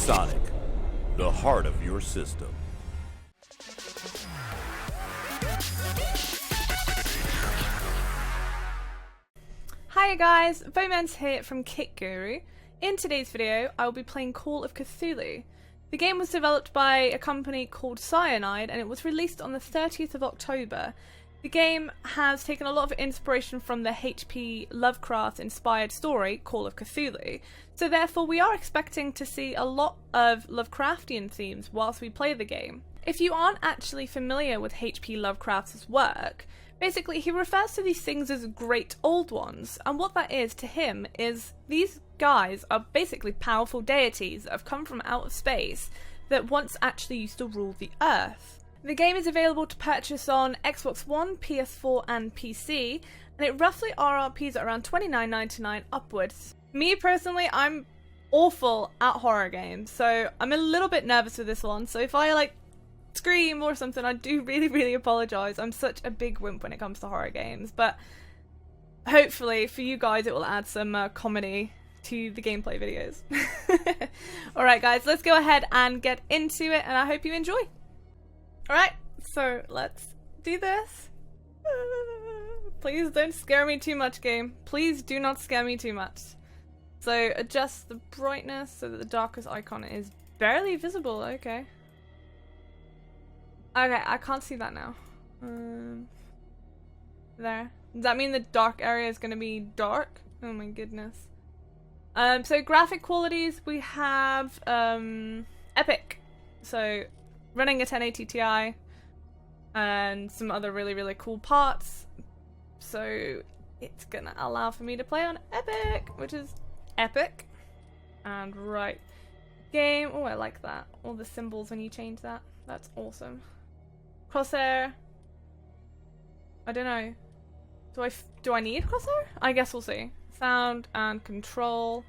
Sonic, the heart of your system. Hi guys, BoMenzzz here from Kit Guru. In today's video, I will be playing Call of Cthulhu. The game was developed by a company called Cyanide and it was released on the 30th of October. The game has taken a lot of inspiration from the H.P. Lovecraft inspired story Call of Cthulhu, so therefore we are expecting to see a lot of Lovecraftian themes whilst we play the game. If you aren't actually familiar with H.P. Lovecraft's work, basically he refers to these things as great old ones, and what that is to him is these guys are basically powerful deities that have come from out of space that once actually used to rule the earth. The game is available to purchase on Xbox One, PS4 and PC, and it roughly RRPs at around $29.99 upwards. Me personally, I'm awful at horror games, so I'm a little bit nervous with this one, so if I scream or something, I do really apologise. I'm such a big wimp when it comes to horror games, but hopefully for you guys it will add some comedy to the gameplay videos. Alright guys, let's go ahead and get into it, and I hope you enjoy. Alright, so let's do this. Please don't scare me too much, game. Please do not scare me too much. So adjust the brightness so that the darkest icon is barely visible. Okay. Okay, I can't see that now. There. Does that mean the dark area is going to be dark? Oh my goodness. So graphic qualities, we have epic. So running a 1080 Ti and some other really cool parts. So it's going to allow for me to play on epic, which is epic. And right. Game. Oh, I like that. All the symbols when you change that. That's awesome. CORSAIR. I don't know. Do I need CORSAIR? I guess we'll see. Sound and control.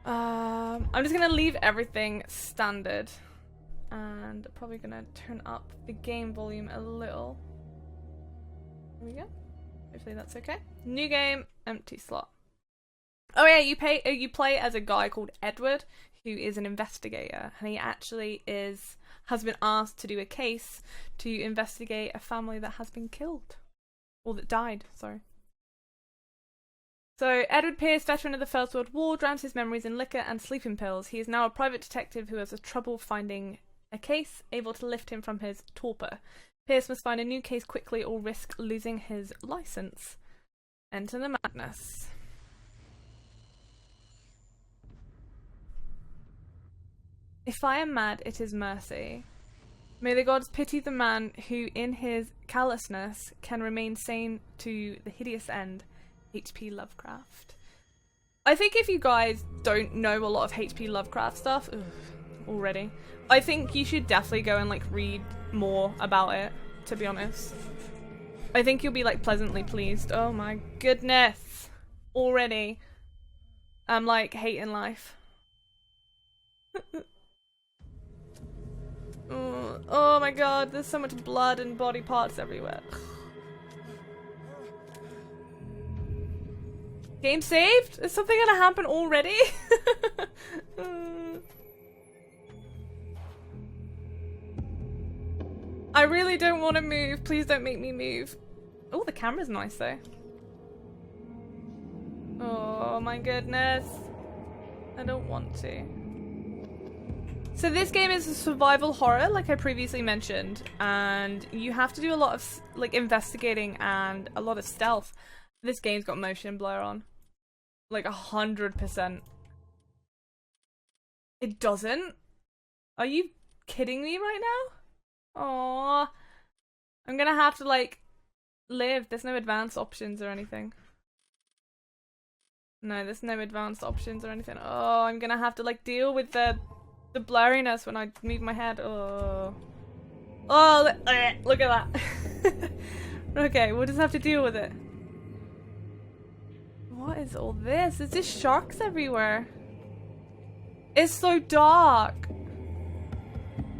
I'm just gonna leave everything standard, and probably gonna turn up the game volume a little. There we go. Hopefully that's okay. New game, empty slot. Oh yeah, you play as a guy called Edward, who is an investigator, and he actually has been asked to do a case to investigate a family that has been killed. Or that died, sorry. So, Edward Pierce, veteran of the First World War, drowns his memories in liquor and sleeping pills. He is now a private detective who has trouble finding a case, able to lift him from his torpor. Pierce must find a new case quickly or risk losing his license. Enter the madness. If I am mad, it is mercy. May the gods pity the man who, in his callousness, can remain sane to the hideous end. H.P. Lovecraft. I think if you guys don't know a lot of H.P. Lovecraft stuff already, I think you should definitely go and read more about it, to be honest. I think you'll be pleasantly pleased. Oh my goodness. Already. I'm hating life. Oh my god, there's so much blood and body parts everywhere. Game saved? Is something gonna happen already? I really don't want to move. Please don't make me move. Oh, the camera's nice though. Oh my goodness. I don't want to. So this game is a survival horror, like I previously mentioned, and you have to do a lot of investigating and a lot of stealth. This game's got motion blur on. 100%. It doesn't? Are you kidding me right now? Aww. I'm gonna have to live. There's no advanced options or anything. No, there's no advanced options or anything. Oh, I'm gonna have to deal with the blurriness when I move my head. Oh, look at that. Okay, we'll just have to deal with it. What is all this? There's just sharks everywhere. It's so dark.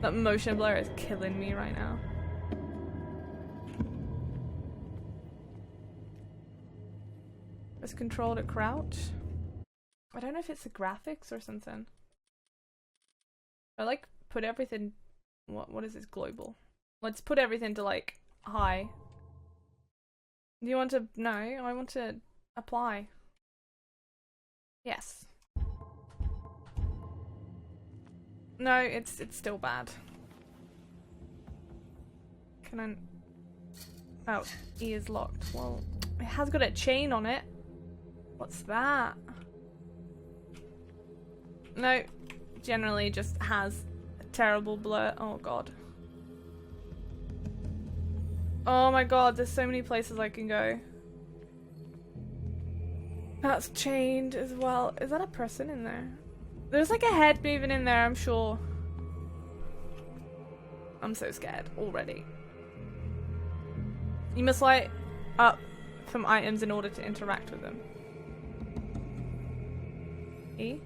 That motion blur is killing me right now. Press control to crouch. I don't know if it's the graphics or something. I like put everything. What is this global? Let's put everything to like high. Do you want to? No, I want to apply. Yes. No, it's still bad. Can I? Oh, E is locked. Well, it has got a chain on it. What's that? No, generally just has a terrible blur. Oh god. Oh my god, there's so many places I can go. That's chained as well. Is that a person in there? There's like a head moving in there, I'm sure. I'm so scared already. You must light up some items in order to interact with them. E?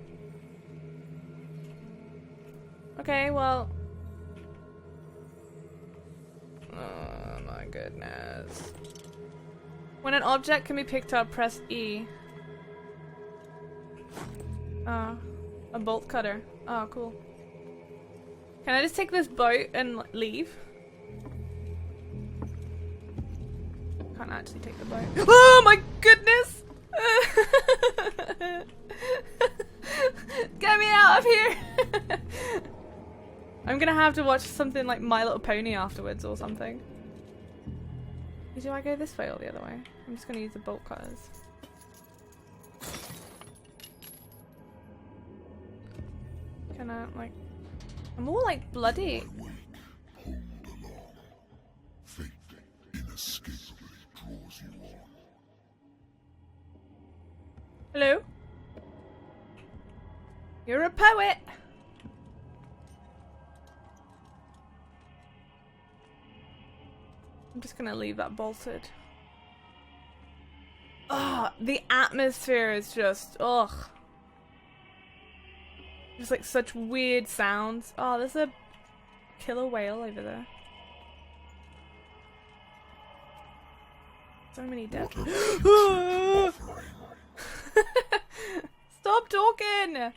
Okay, well. Oh my goodness. When an object can be picked up, press E. A bolt cutter. Oh, cool. Can I just take this boat and leave? Can't actually take the boat. Oh my goodness! Get me out of here! I'm gonna have to watch something like My Little Pony afterwards or something. Do I go this way or the other way? I'm just gonna use the bolt cutters. Can I, like... I'm all like bloody. Hello? You're a poet! I'm just gonna leave that bolted. Ugh, the atmosphere is just, ugh. Just like such weird sounds. Oh, there's a killer whale over there. So many dead. Stop talking!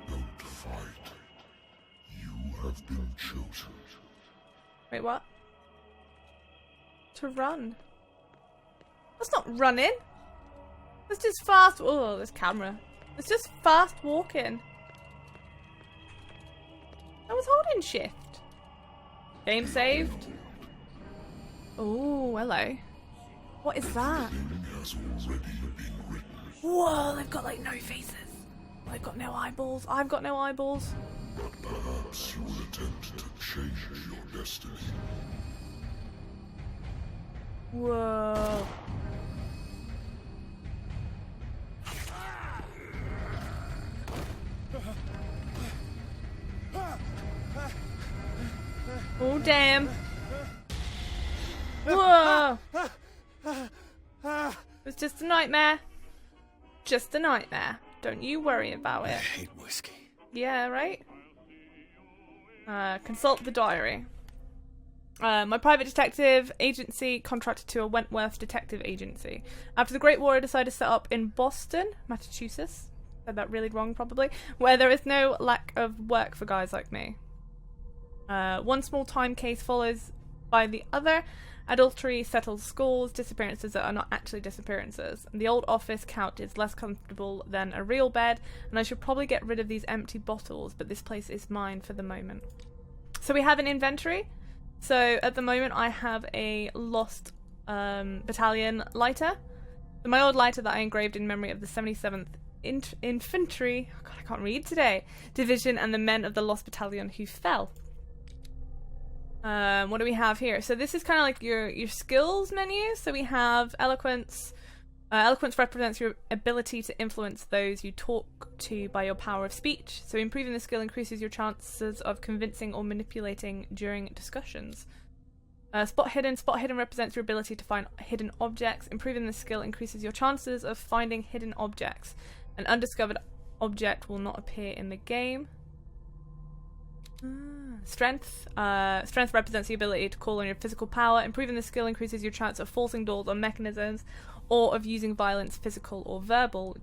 Don't fight. You have been chosen. Wait, what? To run. That's not running. That's just fast. Oh, this camera. It's just fast walking. I was holding shift. Game saved. Oh, hello. What is that? Has already been written. Whoa, they've got like no faces. They've got no eyeballs. I've got no eyeballs. But perhaps you will attempt to change your destiny. Whoa. Oh damn. Whoa. It's just a nightmare. Just a nightmare. Don't you worry about it. I hate whiskey. Yeah, right? Consult the diary. My private detective agency contracted to a Wentworth detective agency. After the Great War, I decided to set up in Boston, Massachusetts. Said that really wrong, probably. Where there is no lack of work for guys like me. One small time case follows by the other. Adultery settles scores, disappearances that are not actually disappearances. The old office couch is less comfortable than a real bed, and I should probably get rid of these empty bottles, but this place is mine for the moment. So we have an inventory. So at the moment I have a lost battalion lighter. My old lighter that I engraved in memory of the 77th Infantry, oh God, I can't read today, Division and the men of the lost battalion who fell. What do we have here? So this is kind of like your skills menu. So we have Eloquence. Eloquence represents your ability to influence those you talk to by your power of speech. So improving the skill increases your chances of convincing or manipulating during discussions. Spot hidden. Spot hidden represents your ability to find hidden objects. Improving the skill increases your chances of finding hidden objects. An undiscovered object will not appear in the game. Strength. Strength represents the ability to call on your physical power. Improving the skill increases your chance of forcing doors or mechanisms or of using violence, physical or verbal,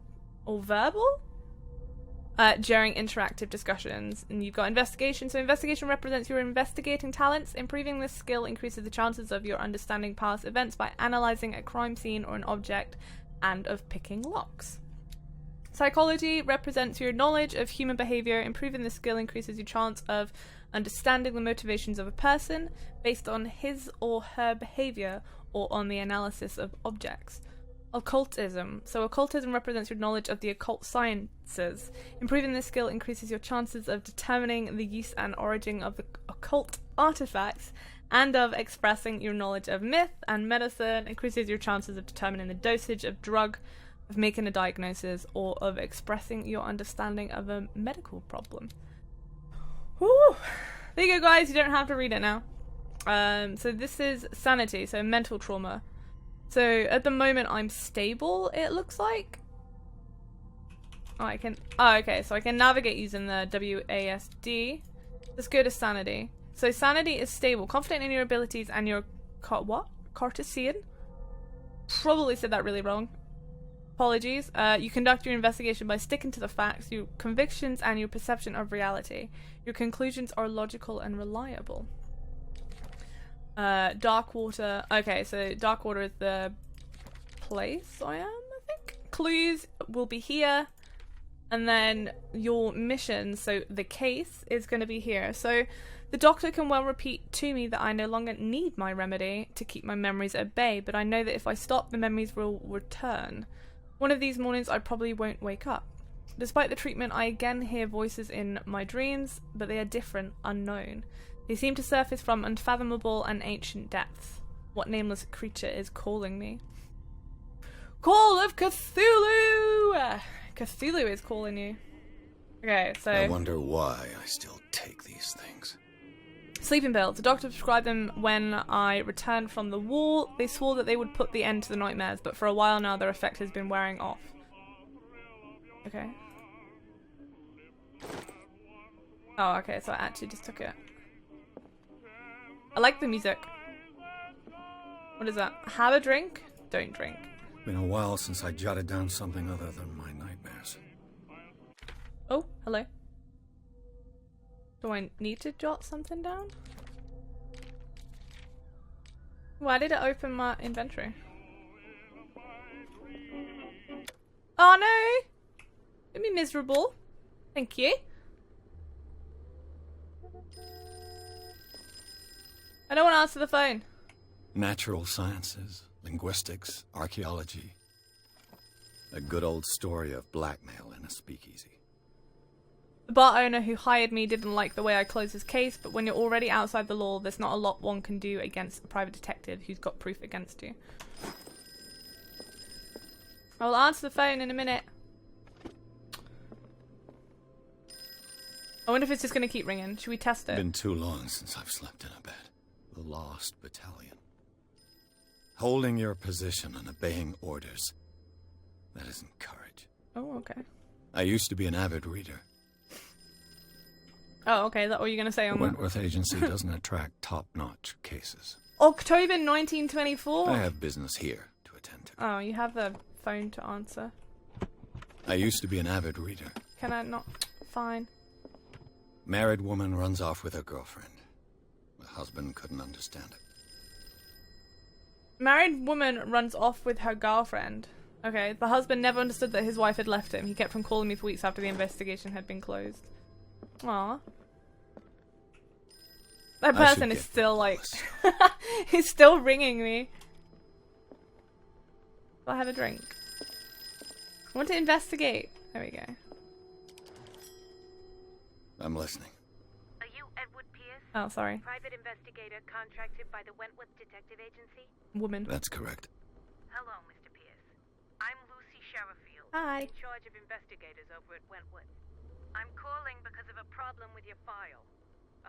during interactive discussions. And you've got investigation. So investigation represents your investigating talents. Improving this skill increases the chances of your understanding past events by analyzing a crime scene or an object and of picking locks. Psychology represents your knowledge of human behavior. Improving this skill increases your chance of understanding the motivations of a person based on his or her behavior or on the analysis of objects. Occultism. So occultism represents your knowledge of the occult sciences. Improving this skill increases your chances of determining the use and origin of the occult artifacts and of expressing your knowledge of myth and medicine. Increases your chances of determining the dosage of drug, of making a diagnosis, or of expressing your understanding of a medical problem. Whew. There you go, guys. You don't have to read it now. So this is sanity, so mental trauma. So at the moment I'm stable, it looks like. Oh, okay, so I can navigate using the WASD. Let's go to sanity. So sanity is stable, confident in your abilities and your Cartesian? Probably said that really wrong. Apologies. You conduct your investigation by sticking to the facts, your convictions and your perception of reality. Your conclusions are logical and reliable. Dark water. Okay, so dark water is the place I think. Clues will be here. And then your mission, so the case, is going to be here. So the doctor can well repeat to me that I no longer need my remedy to keep my memories at bay, but I know that if I stop, the memories will return. One of these mornings I probably won't wake up. Despite the treatment, I again hear voices in my dreams, but they are different, unknown. They seem to surface from unfathomable and ancient depths. What nameless creature is calling me? Call of Cthulhu! Cthulhu is calling you. Okay, so... I wonder why I still take these things. Sleeping pills. The doctor prescribed them when I returned from the war. They swore that they would put the end to the nightmares, but for a while now their effect has been wearing off. Okay. Oh, okay, so I actually just took it. I like the music. What is that? Have a drink? Don't drink. Been a while since I jotted down something other than my nightmares. Oh, hello. Do I need to jot something down? Why did it open my inventory? Oh no! Don't be miserable. Thank you. I don't want to answer the phone. Natural sciences, linguistics, archaeology. A good old story of blackmail in a speakeasy. The bar owner who hired me didn't like the way I closed his case, but when you're already outside the law, there's not a lot one can do against a private detective who's got proof against you. I will answer the phone in a minute. I wonder if it's just going to keep ringing. Should we test it? Been too long since I've slept in a bed. The Lost Battalion. Holding your position and obeying orders. That isn't courage. Oh, okay. I used to be an avid reader. Oh, okay. Is that what you're going to say on The that? Wentworth Agency doesn't attract top-notch cases. October 1924? I have business here to attend to. Oh, you have the phone to answer. I used to be an avid reader. Can I not? Fine. Married woman runs off with her girlfriend. The husband couldn't understand it. Married woman runs off with her girlfriend. Okay, the husband never understood that his wife had left him. He kept on calling me for weeks after the investigation had been closed. Aww. That person is still like... he's still ringing me. I'll have a drink. I want to investigate. There we go. I'm listening. Are you Edward Pierce? Oh, sorry. Private investigator contracted by the Wentworth Detective Agency? Woman. That's correct. Hello, Mr. Pierce. I'm Lucy Sherifield, Hi. in charge of investigators over at Wentworth. I'm calling because of a problem with your file.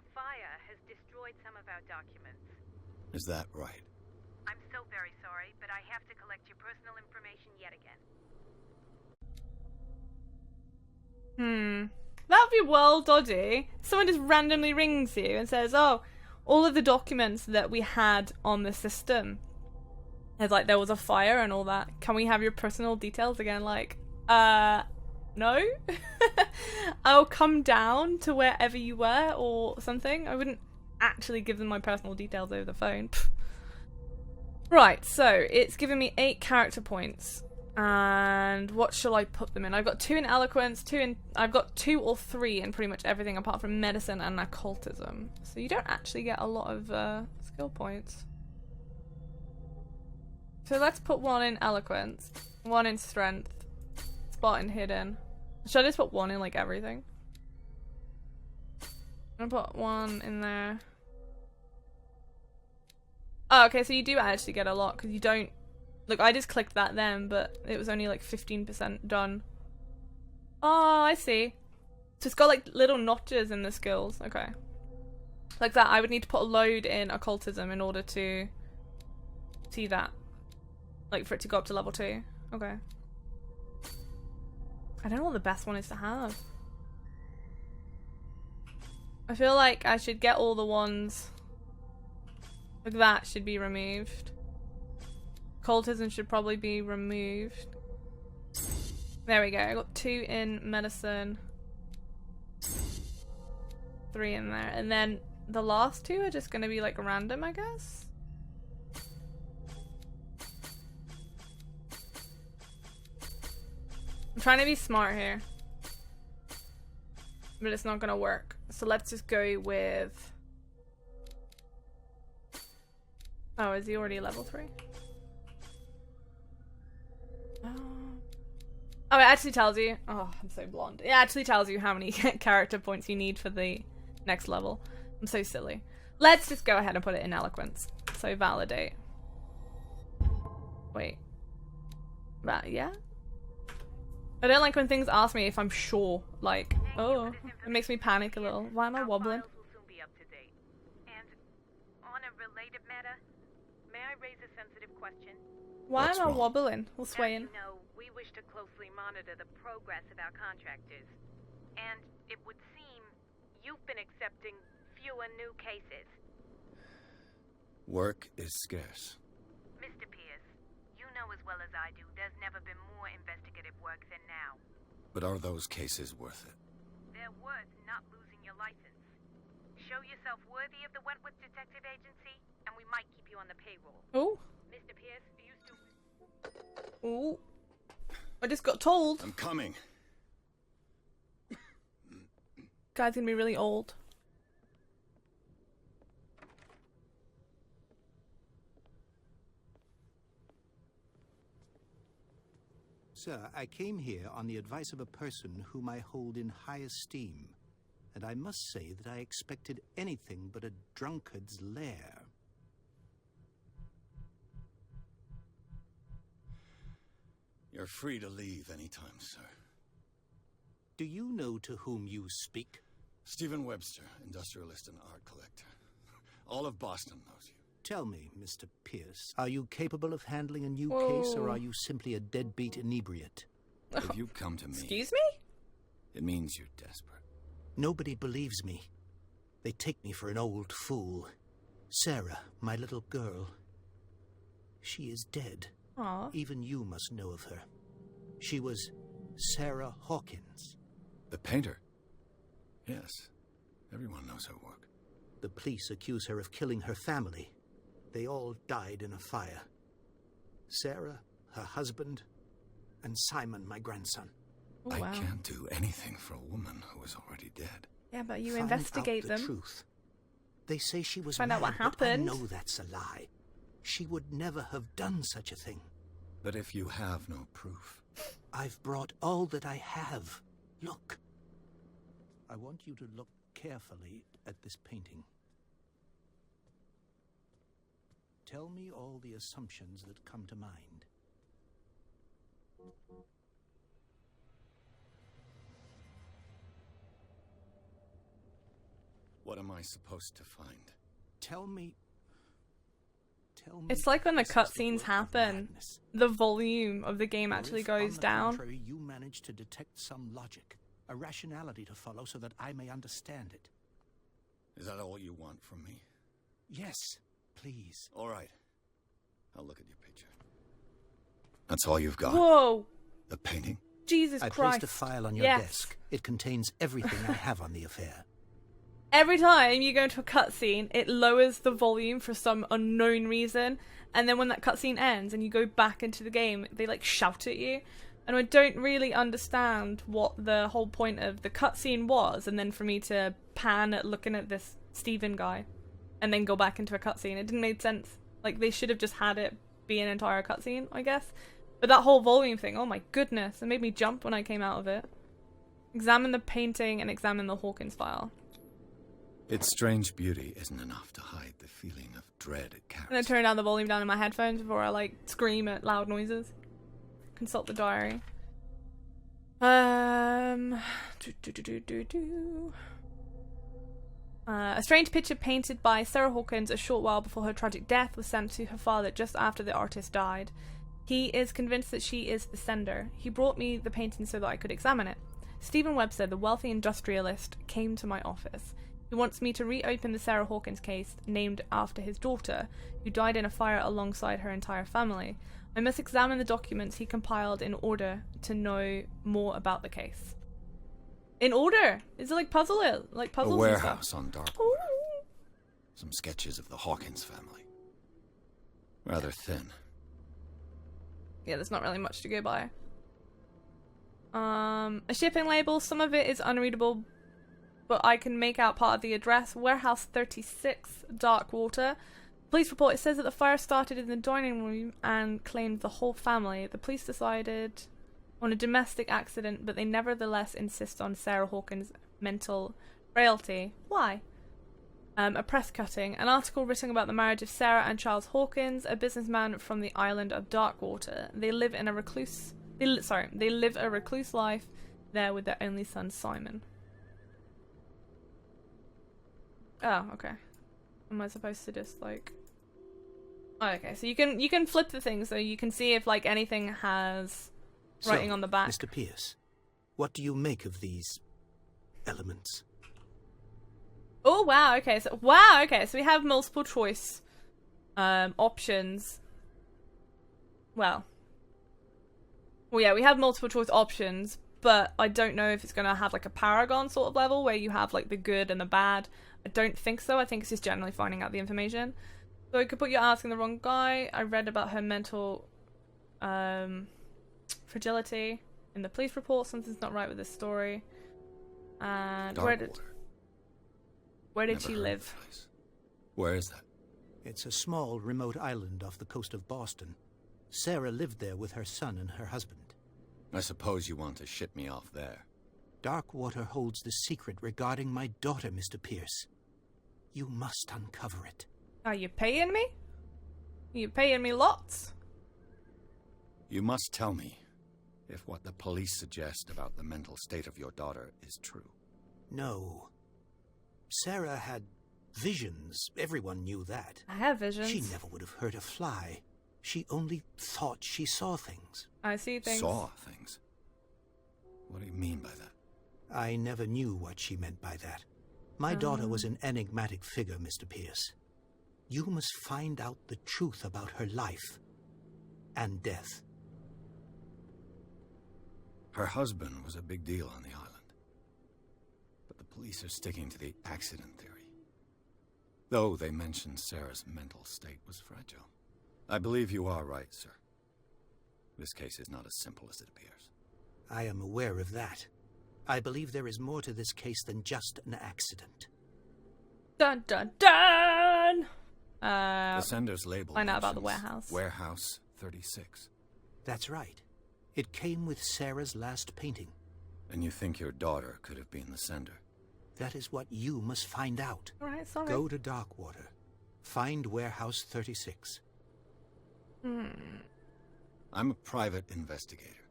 A fire has destroyed some of our documents. Is that right? I'm so very sorry, but I have to collect your personal information yet again. That would be well dodgy. Someone just randomly rings you and says, oh, all of the documents that we had on the system It's like there was a fire and all that. Can we have your personal details again? Like, no? I'll come down to wherever you were or something. I wouldn't actually give them my personal details over the phone. Pfft. Right, so it's given me 8 character points. And what shall I put them in? I've got 2 in Eloquence, I've got 2 or 3 in pretty much everything apart from medicine and occultism. So you don't actually get a lot of skill points. So let's put 1 in Eloquence, 1 in Strength, Spot in Hidden. Should I just put 1 in like everything? I'm gonna put 1 in there. Oh, okay, so you do actually get a lot because you don't. Look, I just clicked that then, but it was only like 15% done. Oh, I see. So it's got like little notches in the skills. Okay. Like that, I would need to put a load in occultism in order to see that. Like for it to go up to level 2. Okay. I don't know what the best one is to have. I feel like I should get all the ones. Like that should be removed. Occultism should probably be removed. There we go. I got 2 in medicine. 3 in there. And then the last 2 are just going to be like random, I guess? I'm trying to be smart here. But it's not going to work. So let's just go with... Oh, is he already level 3? Oh, it actually tells you. Oh, I'm so blonde. It actually tells you how many character points you need for the next level. I'm so silly. Let's just go ahead and put it in Eloquence. So validate. Wait. Yeah? I don't like when things ask me if I'm sure. Like, oh, it makes me panic a little. Why am I wobbling? Why am I wobbling or swaying? No, we wish to closely monitor the progress of our contractors. And it would seem you've been accepting fewer new cases. Work is scarce. Mr. Pierce, you know as well as I do there's never been more investigative work than now. But are those cases worth it? They're worth not losing your license. Show yourself worthy of the Wentworth Detective Agency, and we might keep you on the payroll. Oh. Mr. Pierce, you still... Oh. I just got told. I'm coming. Guy's gonna be really old. Sir, I came here on the advice of a person whom I hold in high esteem, and I must say that I expected anything but a drunkard's lair. You're free to leave anytime, sir. Do you know to whom you speak? Stephen Webster, industrialist and art collector. All of Boston knows you. Tell me, Mr. Pierce, are you capable of handling a new case, or are you simply a deadbeat inebriate? If you come to me... Excuse me? It means you're desperate. Nobody believes me. They take me for an old fool. Sarah, my little girl, she is dead. Aww. Even you must know of her. She was Sarah Hawkins. The painter? Yes. Everyone knows her work. The police accuse her of killing her family. They all died in a fire. Sarah, her husband, and Simon, my grandson. Oh, wow. I can't do anything for a woman who is already dead. Yeah, but you Find investigate out the them. truth. They say she was Find out what mad, but happened. I know that's a lie. She would never have done such a thing. But if you have no proof... I've brought all that I have. Look. I want you to look carefully at this painting. Tell me all the assumptions that come to mind. What am I supposed to find? Tell me. It's like when the this is cutscenes work of happen, madness. the volume of the game Or actually if, on goes the down. contrary, you manage to detect some logic, a rationality to follow so that I may understand it. Is that all you want from me? Yes, please. All right. I'll look at your picture. That's all you've got? Whoa! The painting? Jesus I Christ. placed a file on your Yes. desk. It contains everything I have on the affair. Every time you go into a cutscene, it lowers the volume for some unknown reason, and then when that cutscene ends and you go back into the game, they like shout at you. And I don't really understand what the whole point of the cutscene was, and then for me to pan at looking at this Steven guy, and then go back into a cutscene. It didn't make sense. Like, they should have just had it be an entire cutscene, I guess. But that whole volume thing, oh my goodness, it made me jump when I came out of it. Examine the painting and examine the Hawkins file. Its strange beauty isn't enough to hide the feeling of dread it I'm gonna carries. turn down the volume down in my headphones before I like scream at loud noises. Consult the diary. A strange picture painted by Sarah Hawkins a short while before her tragic death was sent to her father just after the artist died. He is convinced that she is the sender. He brought me the painting so that I could examine it. Stephen Webster, the wealthy industrialist, came to my office. He wants me to reopen the Sarah Hawkins case, named after his daughter, who died in a fire alongside her entire family. I must examine the documents he compiled in order to know more about the case. In order? Is it like puzzles A and stuff? warehouse on Darkwater. Ooh. Some sketches of the Hawkins family. Rather thin. Yeah, there's not really much to go by. A shipping label, some of it is unreadable, but I can make out part of the address. Warehouse 36, Darkwater. Police report, it says that the fire started in the dining room and claimed the whole family. The police decided on a domestic accident, but they nevertheless insist on Sarah Hawkins' mental frailty. Why? A press cutting. An article written about the marriage of Sarah and Charles Hawkins, a businessman from the island of Darkwater. They live in a recluse... They live a recluse life there with their only son, Simon. Oh, okay. Am I supposed to just, like... Oh, okay, so you can flip the thing so you can see if, like, anything has writing on the back. Mr. Pierce, what do you make of these elements? Oh, wow, okay, so we have multiple choice options. Well, yeah, we have multiple choice options, but I don't know if it's going to have like a Paragon sort of level where you have like the good and the bad. I don't think so. I think it's just generally finding out the information. So it could put you asking the wrong guy. I read about her mental fragility in the police report. Something's not right with this story. And Darkwater. where did Never she heard of live? the place. Where is that? It's a small, remote island off the coast of Boston. Sarah lived there with her son and her husband. I suppose you want to ship me off there. Darkwater holds the secret regarding my daughter, Mr. Pierce. You must uncover it. Are you paying me? Are you paying me lots? You must tell me if what the police suggest about the mental state of your daughter is true. No. Sarah had visions. Everyone knew that. I have visions. She never would have hurt a fly. She only thought she saw things. I see things. Saw things? What do you mean by that? I never knew what she meant by that. My daughter was an enigmatic figure, Mr. Pierce. You must find out the truth about her life and death. Her husband was a big deal on the island. But the police are sticking to the accident theory. Though they mentioned Sarah's mental state was fragile. I believe you are right, sir. This case is not as simple as it appears. I am aware of that. I believe there is more to this case than just an accident. Dun dun dun! The sender's label find out about the mentions warehouse. Warehouse 36. That's right. It came with Sarah's last painting. And you think your daughter could have been the sender? That is what you must find out. Alright, sorry. Go to Darkwater. Find Warehouse 36. I'm a private investigator,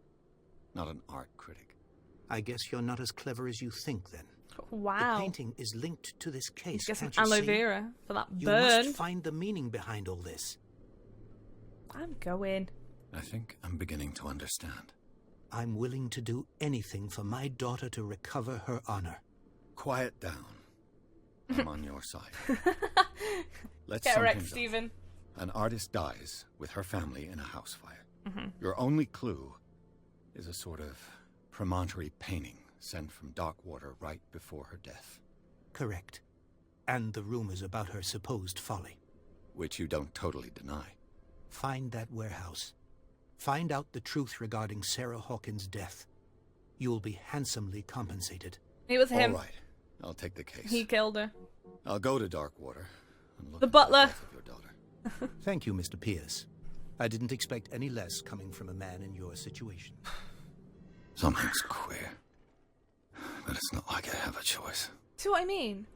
not an art critic. I guess you're not as clever as you think, then. Wow. The painting is linked to this case, Get some can't you aloe see? vera for that You burn. must find the meaning behind all this. I'm going. I think I'm beginning to understand. I'm willing to do anything for my daughter to recover her honor. Quiet down. I'm on your side. Let's Get sum wrecked, things up. Stephen. An artist dies with her family in a house fire. Your only clue is a sort of premonitory painting sent from Darkwater right before her death. Correct. And the rumors about her supposed folly. Which you don't totally deny. Find that warehouse. Find out the truth regarding Sarah Hawkins' death. You'll be handsomely compensated. It was him. All right, I'll take the case. He killed her. I'll go to Darkwater and look The at butler. death of your daughter. Thank you, Mr. Pierce. I didn't expect any less coming from a man in your situation. Something's queer. But it's not like I have a choice. See what I mean?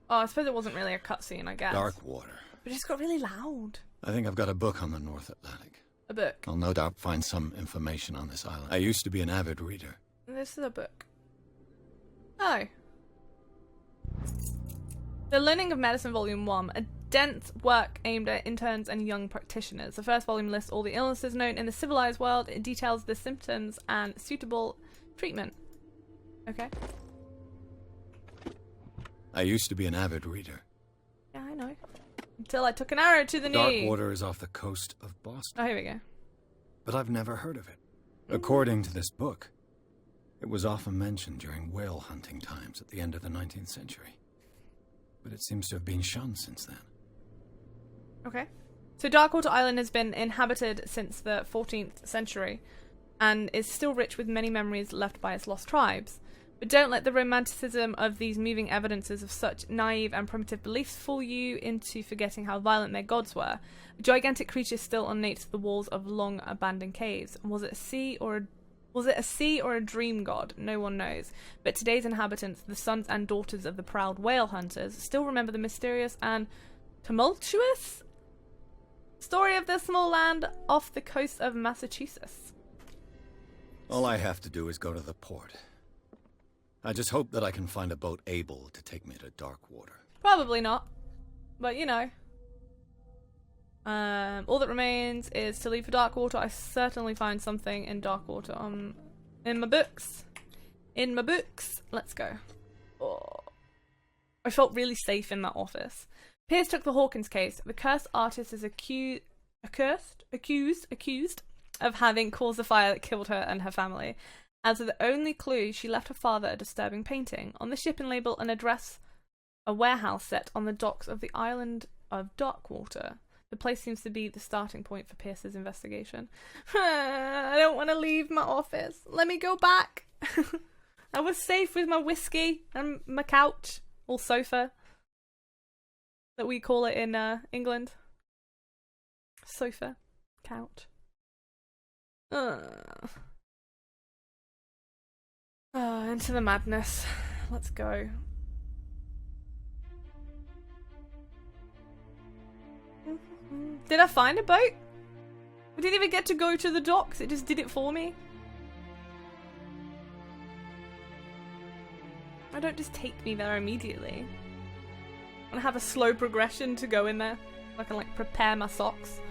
Oh, I suppose it wasn't really a cutscene, I guess. Darkwater. But it just got really loud. I think I've got a book on the North Atlantic. A book. I'll no doubt find some information on this island. I used to be an avid reader. This is a book. Oh. The Learning of Medicine Volume 1, a dense work aimed at interns and young practitioners. The first volume lists all the illnesses known in the civilized world. It details the symptoms and suitable treatment. Okay. I used to be an avid reader. Yeah, I know. Until I took an arrow to the knee. Darkwater is off the coast of Boston. Oh, here we go. But I've never heard of it. According to this book, it was often mentioned during whale hunting times at the end of the 19th century. But it seems to have been shunned since then. Okay. So Darkwater Island has been inhabited since the 14th century and is still rich with many memories left by its lost tribes. But don't let the romanticism of these moving evidences of such naive and primitive beliefs fool you into forgetting how violent their gods were. A gigantic creature still ornate to the walls of long abandoned caves. Was it a sea or a dream god? No one knows. But today's inhabitants, the sons and daughters of the proud whale hunters, still remember the mysterious and tumultuous story of this small land off the coast of Massachusetts. All I have to do is go to the port. I just hope that I can find a boat able to take me to Darkwater. Probably not. But, you know. All that remains is to leave for Darkwater. I certainly find something in Darkwater in my books. In my books. Let's go. Oh. I felt really safe in that office. Pierce took the Hawkins case. The cursed artist is accused of having caused the fire that killed her and her family. As of the only clue, she left her father a disturbing painting. On the shipping label, an address, a warehouse set on the docks of the island of Darkwater. The place seems to be the starting point for Pierce's investigation. I don't want to leave my office. Let me go back. I was safe with my whiskey and my couch, or sofa, that we call it in England. Sofa, couch. Into the madness. Let's go. Did I find a boat? I didn't even get to go to the docks. It just did it for me. I don't just take me there immediately. I want to have a slow progression to go in there. So I can like prepare my socks.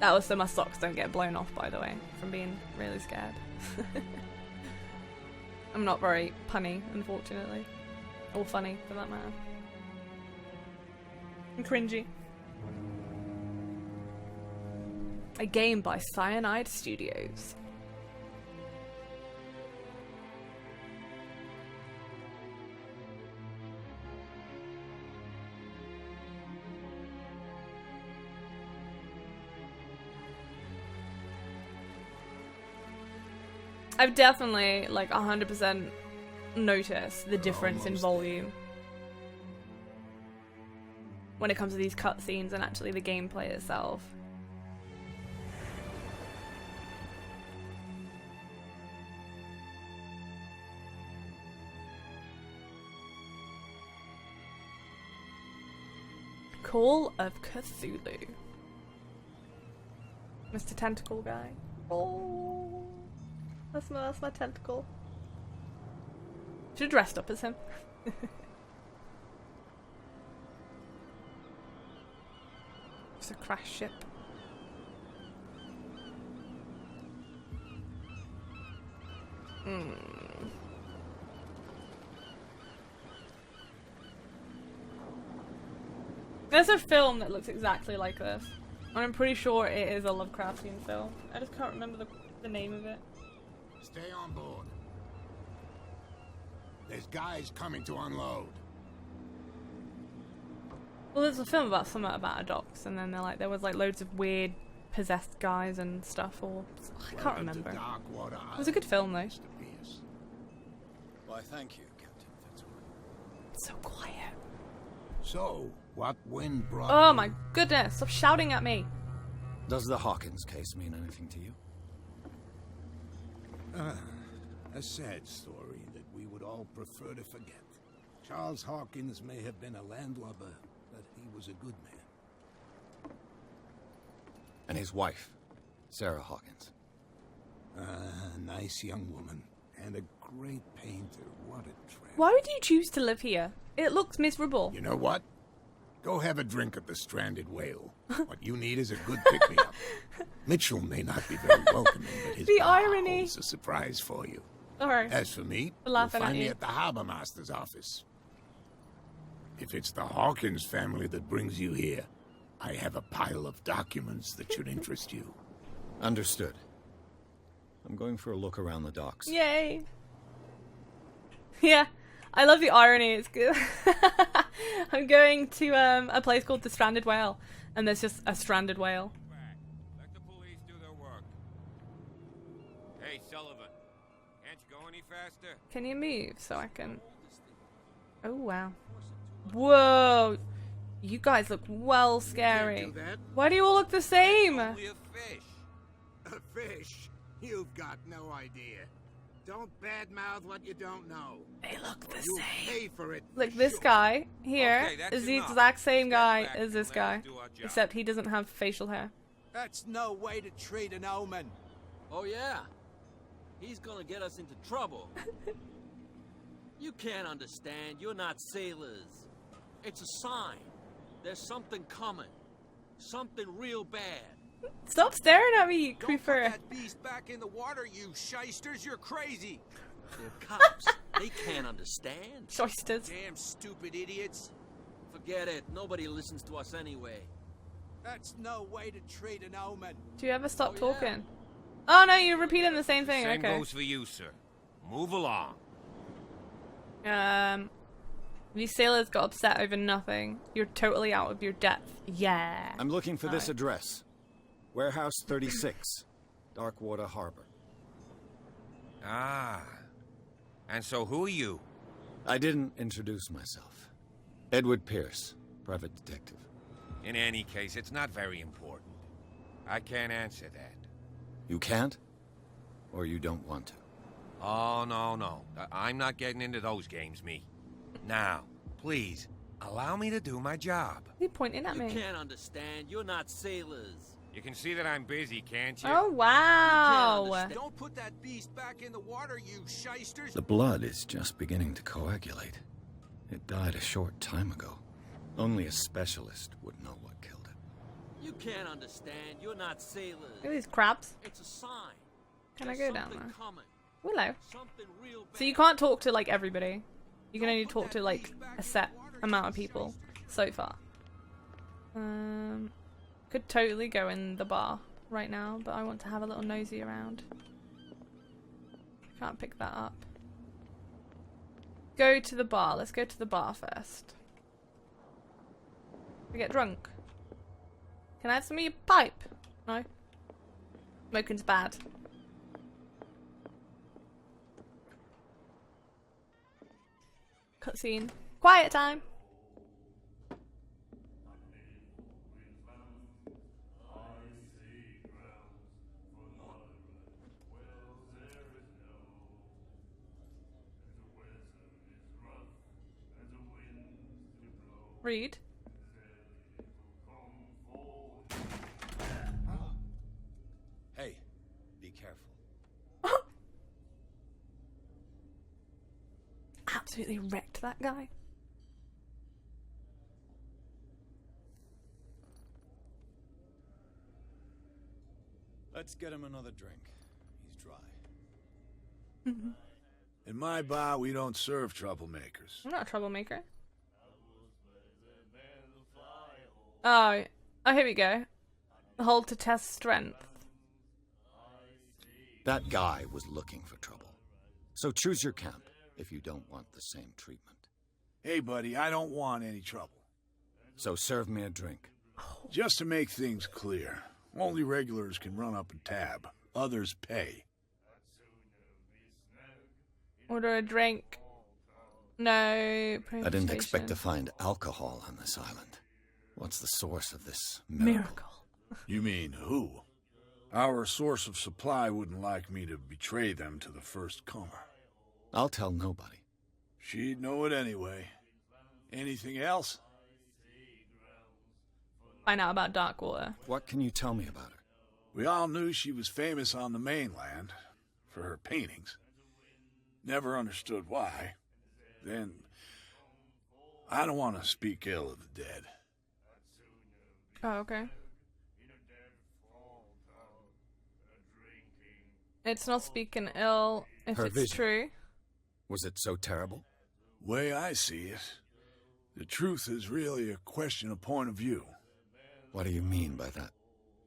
That was so my socks don't get blown off, by the way, from being really scared. I'm not very punny, unfortunately. Or funny, for that matter. I'm cringy. A game by Cyanide Studios. I've definitely, like, 100% noticed the difference in volume when it comes to these cutscenes and actually the gameplay itself. Call of Cthulhu. Mr. Tentacle guy. Oh. That's my tentacle. Should have dressed up as him. It's a crash ship. There's a film that looks exactly like this. I'm pretty sure it is a Lovecraftian film. I just can't remember the name of it. Stay on board. There's guys coming to unload. Well, there's a film about something about a docks, and then there was like loads of weird possessed guys and stuff, or I can't remember. It was a good film though. Why, thank you, Captain Fitzroy. It's so quiet. So, what wind brought Oh you? my goodness! Stop shouting at me. Does the Hawkins case mean anything to you? A sad story that we would all prefer to forget. Charles Hawkins may have been a landlubber, but he was a good man. And his wife, Sarah Hawkins. A nice young woman. And a great painter. What a tramp. Why would you choose to live here? It looks miserable. You know what? Go have a drink at the Stranded Whale. What you need is a good pick-me-up. Mitchell may not be very welcoming, but his The bar irony. holds a surprise for you. Alright. As for me, you'll Laughing at find me you. at the Harbor Master's office. If it's the Hawkins family that brings you here, I have a pile of documents that should interest you. Understood. I'm going for a look around the docks. Yay! Yeah, I love the irony. It's good. I'm going to a place called the Stranded Whale, and there's just a stranded whale. Let the police do their work. Hey, Sullivan. Can't you go any faster? Can you move so I can? Oh wow! Whoa! You guys look well scary. Why do you all look the same? Only a fish. A fish? You've got no idea. Don't badmouth what you don't know. They look the You'll same. pay for it. Look, this guy here Okay, that's is the enough. exact same Step guy back as this and let guy, us do our job. except he doesn't have facial hair. That's no way to treat an omen. Oh yeah? He's gonna get us into trouble. You can't understand. You're not sailors. It's a sign. There's something coming. Something real bad. Stop staring at me, you Don't put creeper. that beast back in the water, you shysters. You're crazy. They're cops. They can't understand. Shysters. Damn stupid idiots. Forget it. Nobody listens to us anyway. That's no way to treat an omen. Do you ever stop Oh, yeah. talking? Oh no, you're repeating the same thing. Same Okay. goes for you, sir. Move along. These sailors got upset over nothing. You're totally out of your depth. Yeah. I'm looking for this Alright. address. Warehouse 36, Darkwater Harbor. Ah. And so who are you? I didn't introduce myself. Edward Pierce, private detective. In any case, it's not very important. I can't answer that. You can't? Or you don't want to? Oh, no. I'm not getting into those games, me. Now, please, allow me to do my job. Are you pointing at You me? can't understand. You're not sailors. You can see that I'm busy, can't you? Oh Can't wow. understand. Don't put that beast back in the water, you shysters. The blood is just beginning to coagulate. It died a short time ago. Only a specialist would know what killed it. You can't understand. You're not sailors. Look at these crabs. It's a sign. Can I There's go down something there? coming. Hello. Something real bad. So you can't talk to like everybody. You can only talk to like a set amount of people so far. Could totally go in the bar right now, but I want to have a little nosy around. Can't pick that up. Go to the bar. Let's go to the bar first. We get drunk. Can I have some of your pipe? No. Smoking's bad. Cutscene. Quiet time. Read. Hey, be careful. Absolutely wrecked that guy. Let's get him another drink. He's dry. In my bar, we don't serve troublemakers. I'm not a troublemaker. Oh, here we go. Hold to test strength. That guy was looking for trouble. So choose your camp if you don't want the same treatment. Hey, buddy, I don't want any trouble. So serve me a drink. Just to make things clear, only regulars can run up a tab. Others pay. Order a drink. No. I didn't expect to find alcohol on this island. What's the source of this miracle? You mean who? Our source of supply wouldn't like me to betray them to the first comer. I'll tell nobody. She'd know it anyway. Anything else? Find out about Darkwater. What can you tell me about her? We all knew she was famous on the mainland for her paintings. Never understood why. Then, I don't want to speak ill of the dead. Oh, okay. It's not speaking ill if Her it's vision. true. Was it so terrible? Way I see it, the truth is really a question of point of view. What do you mean by that?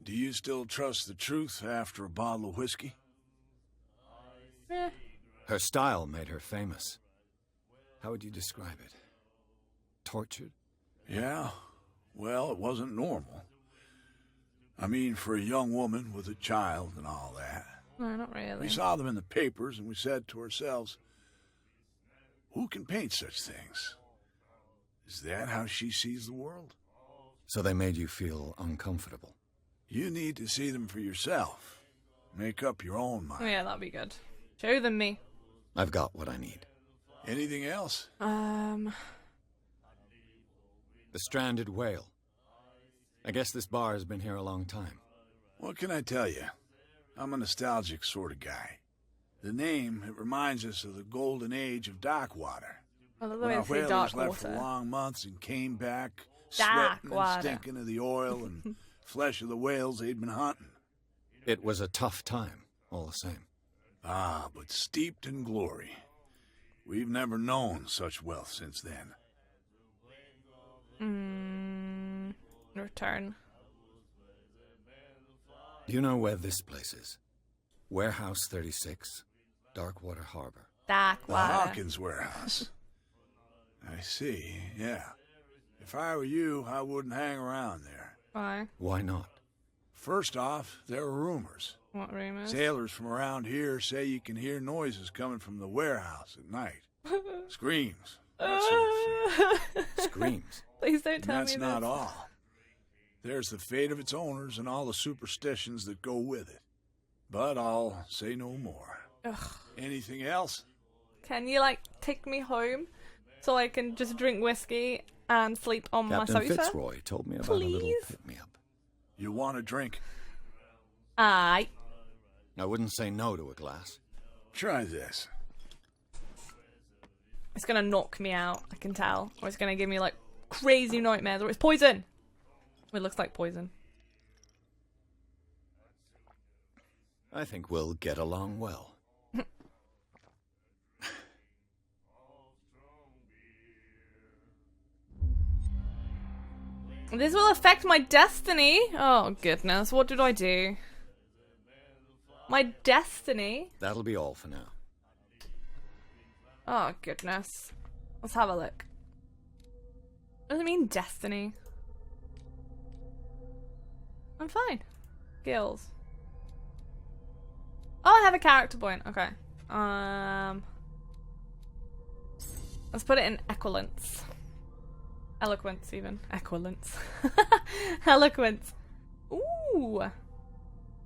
Do you still trust the truth after a bottle of whiskey? Eh. Her style made her famous. How would you describe it? Tortured? Yeah. Well, it wasn't normal. I mean, for a young woman with a child and all that. No, not really. We saw them in the papers and we said to ourselves, who can paint such things? Is that how she sees the world? So they made you feel uncomfortable. You need to see them for yourself. Make up your own mind. Oh, yeah, that'd be good. Show them me. I've got what I need. Anything else? The stranded whale. I guess this bar has been here a long time. What can I tell you? I'm a nostalgic sort of guy. The name, it reminds us of the golden age of Darkwater. I love the When way our they say whalers left for Darkwater. long months and came back, sweating and Darkwater. stinking of the oil and flesh of the whales they'd been hunting. It was a tough time, all the same. Ah, but steeped in glory. We've never known such wealth since then. Return. Do you know where this place is? Warehouse 36, Darkwater Harbor. The Darkwater. Hawkins Warehouse. I see, yeah. If I were you, I wouldn't hang around there. Why? Why not? First off, there are rumors. What rumors? Sailors from around here say you can hear noises coming from the warehouse at night. Screams. That sort of thing. Screams. Please don't And tell that's me not this. all. There's the fate of its owners and all the superstitions that go with it. But I'll say no more. Ugh. Anything else? Can you, like, take me home so I can just drink whiskey and sleep on Captain my sofa? Fitzroy told me about a little Please? pick-me-up. You want a drink? Aye. I wouldn't say no to a glass. Try this. It's gonna knock me out, I can tell. Or it's gonna give me, like, crazy nightmares. Or it's poison! It looks like poison. I think we'll get along well. This will affect my destiny. Oh, goodness. What did I do? My destiny? That'll be all for now. Oh, goodness. Let's have a look. What does it mean, destiny? I'm fine. Skills. Oh, I have a character point. Okay. Let's put it in Eloquence. Eloquence, even. Eloquence. Eloquence. Ooh.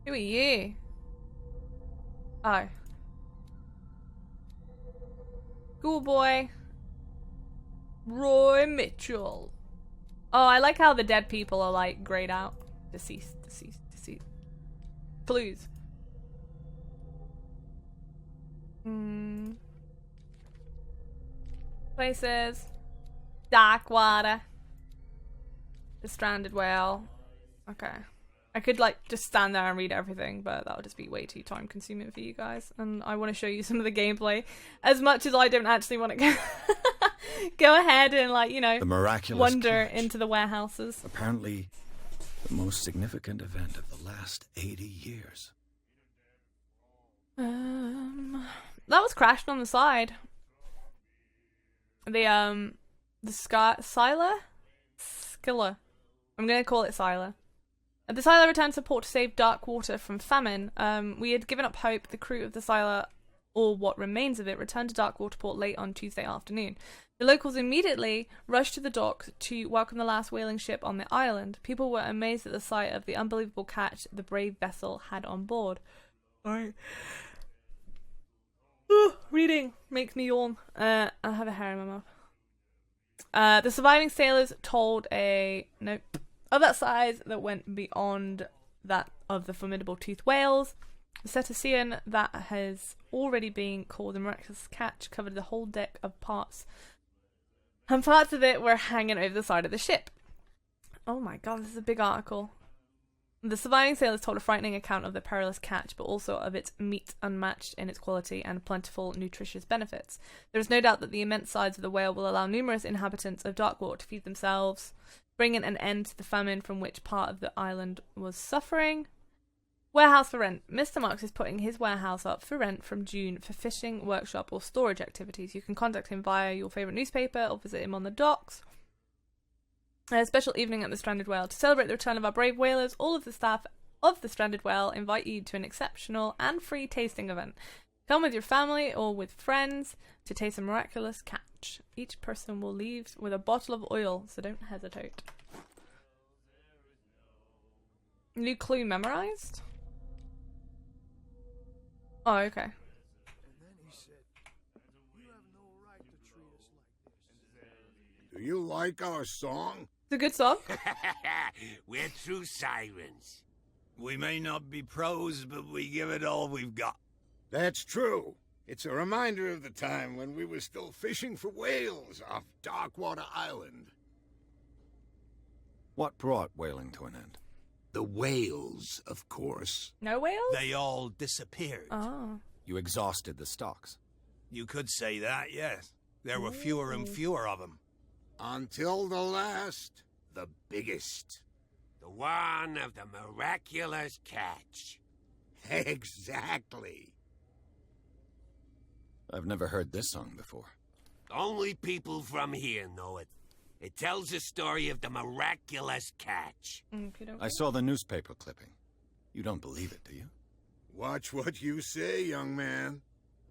Who are you? Oh. Schoolboy. Roy Mitchell. Oh, I like how the dead people are, like, grayed out. Deceased, deceased, deceased. Clues. Places. Darkwater. The stranded whale. Okay. I could, like, just stand there and read everything, but that would just be way too time consuming for you guys. And I want to show you some of the gameplay as much as I don't actually want to go. Go ahead and, like, you know, The miraculous wander catch. into the warehouses. Apparently, the most significant event of the last 80 years. That was crashed on the side. The Skilla? I'm gonna call it Scylla. The Scylla returned to port to save Darkwater from famine. We had given up hope. The crew of the Scylla, or what remains of it, returned to Darkwater port late on Tuesday afternoon. The locals immediately rushed to the docks to welcome the last whaling ship on the island. People were amazed at the sight of the unbelievable catch the brave vessel had on board. Alright. Reading makes me yawn. I have a hair in my mouth. The surviving sailors told a nope of that size that went beyond that of the formidable toothed whales. The cetacean that has already been called the miraculous catch covered the whole deck of parts, and parts of it were hanging over the side of the ship. Oh my god, this is a big article. The surviving sailors told a frightening account of the perilous catch, but also of its meat unmatched in its quality and plentiful nutritious benefits. There is no doubt that the immense size of the whale will allow numerous inhabitants of Darkwater to feed themselves, bringing an end to the famine from which part of the island was suffering. Warehouse for rent. Mr. Marks is putting his warehouse up for rent from June for fishing, workshop or storage activities. You can contact him via your favourite newspaper or visit him on the docks. A special evening at the Stranded Whale. To celebrate the return of our brave whalers, all of the staff of the Stranded Whale invite you to an exceptional and free tasting event. Come with your family or with friends to taste a miraculous catch. Each person will leave with a bottle of oil, so don't hesitate. New clue memorized? Oh, okay. Do you like our song? It's a good song. We're true sirens. We may not be pros, but we give it all we've got. That's true. It's a reminder of the time when we were still fishing for whales off Darkwater Island. What brought whaling to an end? The whales, of course. No whales? They all disappeared. Oh. You exhausted the stocks. You could say that, yes. There were fewer and fewer of them. Until the last, the biggest. The one of the miraculous catch. Exactly. I've never heard this song before. Only people from here know it. It tells the story of the miraculous catch. I saw the newspaper clipping. You don't believe it, do you? Watch what you say, young man.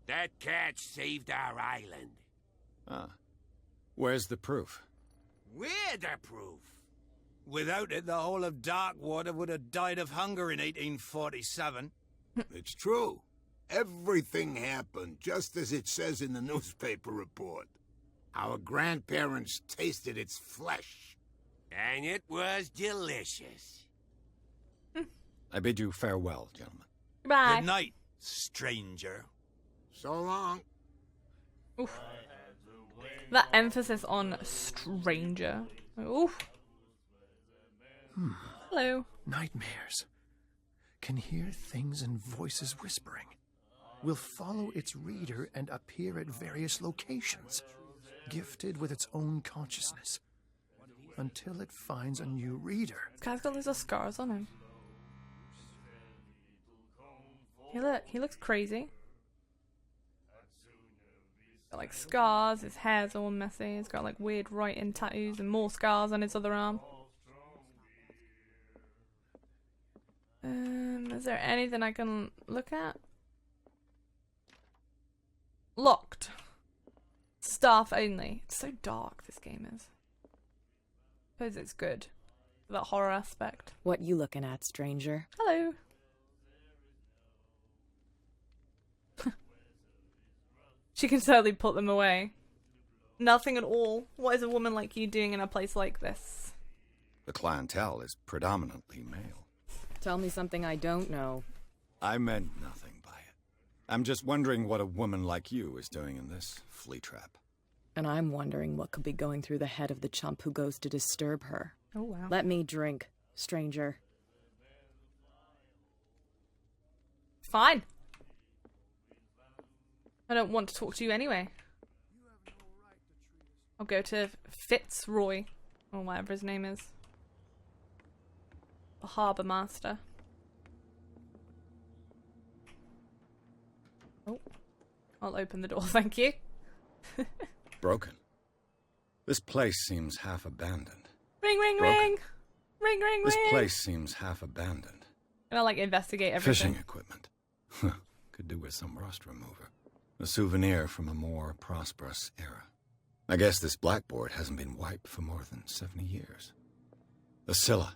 That catch saved our island. Ah. Where's the proof? We're the proof. Without it, the whole of Darkwater would have died of hunger in 1847. It's true. Everything happened just as it says in the newspaper report. Our grandparents tasted its flesh. And it was delicious. I bid you farewell, gentlemen. Bye. Good night, stranger. So long. Oof. That emphasis on stranger. Oof. Hello. Nightmares. Can hear things and voices whispering. Will follow its reader and appear at various locations, gifted with its own consciousness, until it finds a new reader. This guy's got loads of scars on him. He looks crazy. Got like scars, his hair's all messy, he's got like weird writing tattoos and more scars on his other arm. Is there anything I can look at? Locked. Staff only. It's so dark, this game is. Suppose it's good. For that horror aspect. What you looking at, stranger? Hello. She can certainly put them away. Nothing at all. What is a woman like you doing in a place like this? The clientele is predominantly male. Tell me something I don't know. I meant nothing by it. I'm just wondering what a woman like you is doing in this flea trap. And I'm wondering what could be going through the head of the chump who goes to disturb her. Oh, wow. Let me drink, stranger. Fine. I don't want to talk to you anyway. I'll go to Fitzroy, or whatever his name is. The Harbour Master. Oh, I'll open the door, thank you. Broken. This place seems half abandoned. Ring, ring, Broken. ring! Ring, ring, This ring! place seems half abandoned. And I'll, like, investigate everything. Fishing equipment. Could do with some rust remover. A souvenir from a more prosperous era. I guess this blackboard hasn't been wiped for more than 70 years. The Scylla.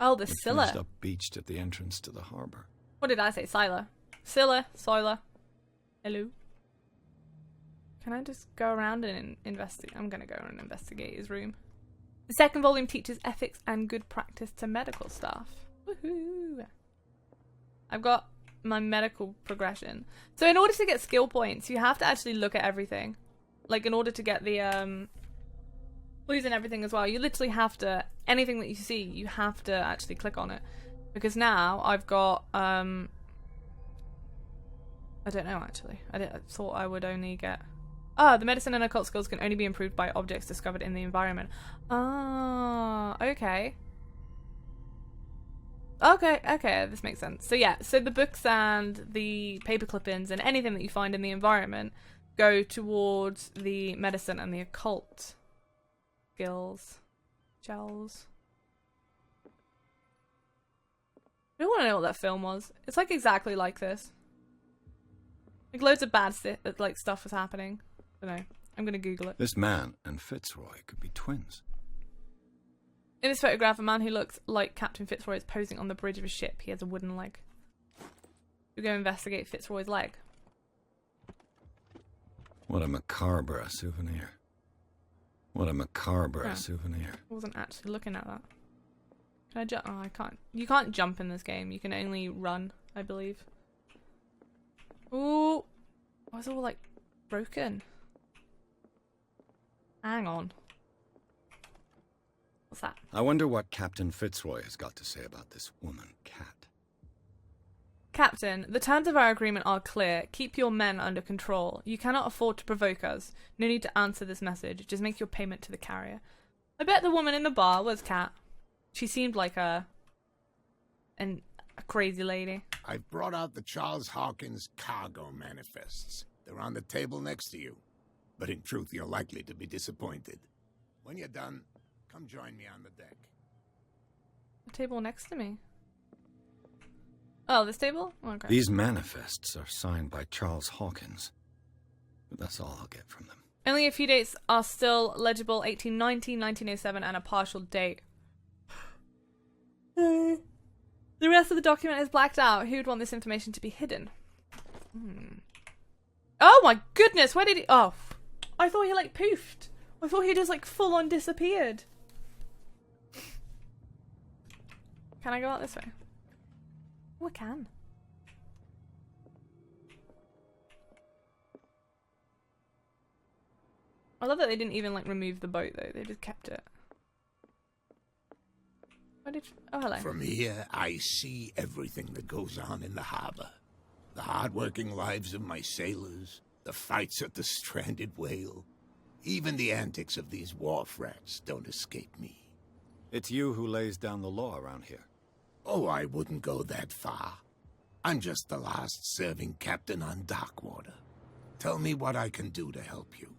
Oh, the It Scylla. finished up beached at the entrance to the harbor. What did I say? Scylla. Scylla. Scylla. Hello. Can I just go around and investigate? I'm gonna go and investigate his room. The second volume teaches ethics and good practice to medical staff. Woohoo! I've got my medical progression. So in order to get skill points, you have to actually look at everything. Like, in order to get the, blues and everything as well, you literally have to, anything that you see, you have to actually click on it. Because now I've got, I don't know actually. I thought I would only get... Ah, the medicine and occult skills can only be improved by objects discovered in the environment. Ah, okay. Okay, this makes sense. So yeah, so the books and the paper clippings and anything that you find in the environment go towards the medicine and the occult skills. Gels. I don't want to know what that film was. It's like exactly like this. Like loads of bad like stuff was happening. I don't know. I'm gonna Google it. This man and Fitzroy could be twins. In this photograph, a man who looks like Captain Fitzroy is posing on the bridge of a ship. He has a wooden leg. We go investigate Fitzroy's leg. What a macabre souvenir. What a macabre souvenir. I wasn't actually looking at that. Can I jump? Oh, I can't. You can't jump in this game. You can only run, I believe. Ooh. Why is it all like broken? Hang on. What's that? I wonder what Captain Fitzroy has got to say about this woman, Cat. Captain, the terms of our agreement are clear. Keep your men under control. You cannot afford to provoke us. No need to answer this message. Just make your payment to the carrier. I bet the woman in the bar was Cat. She seemed like a crazy lady. I've brought out the Charles Hawkins cargo manifests. They're on the table next to you. But in truth, you're likely to be disappointed. When you're done, come join me on the deck. The table next to me. Oh, this table? Okay. These manifests are signed by Charles Hawkins. But that's all I'll get from them. Only a few dates are still legible. 1890, 1907, and a partial date. The rest of the document is blacked out. Who would want this information to be hidden? Oh my goodness, where did he... Oh, I thought he like poofed. I thought he just like full on disappeared. Can I go out this way? Oh, I can. I love that they didn't even like remove the boat though. They just kept it. Where did... Oh, hello. From here, I see everything that goes on in the harbor. The hard-working lives of my sailors, the fights at the stranded whale. Even the antics of these wharf rats don't escape me. It's you who lays down the law around here. Oh, I wouldn't go that far. I'm just the last serving captain on Darkwater. Tell me what I can do to help you.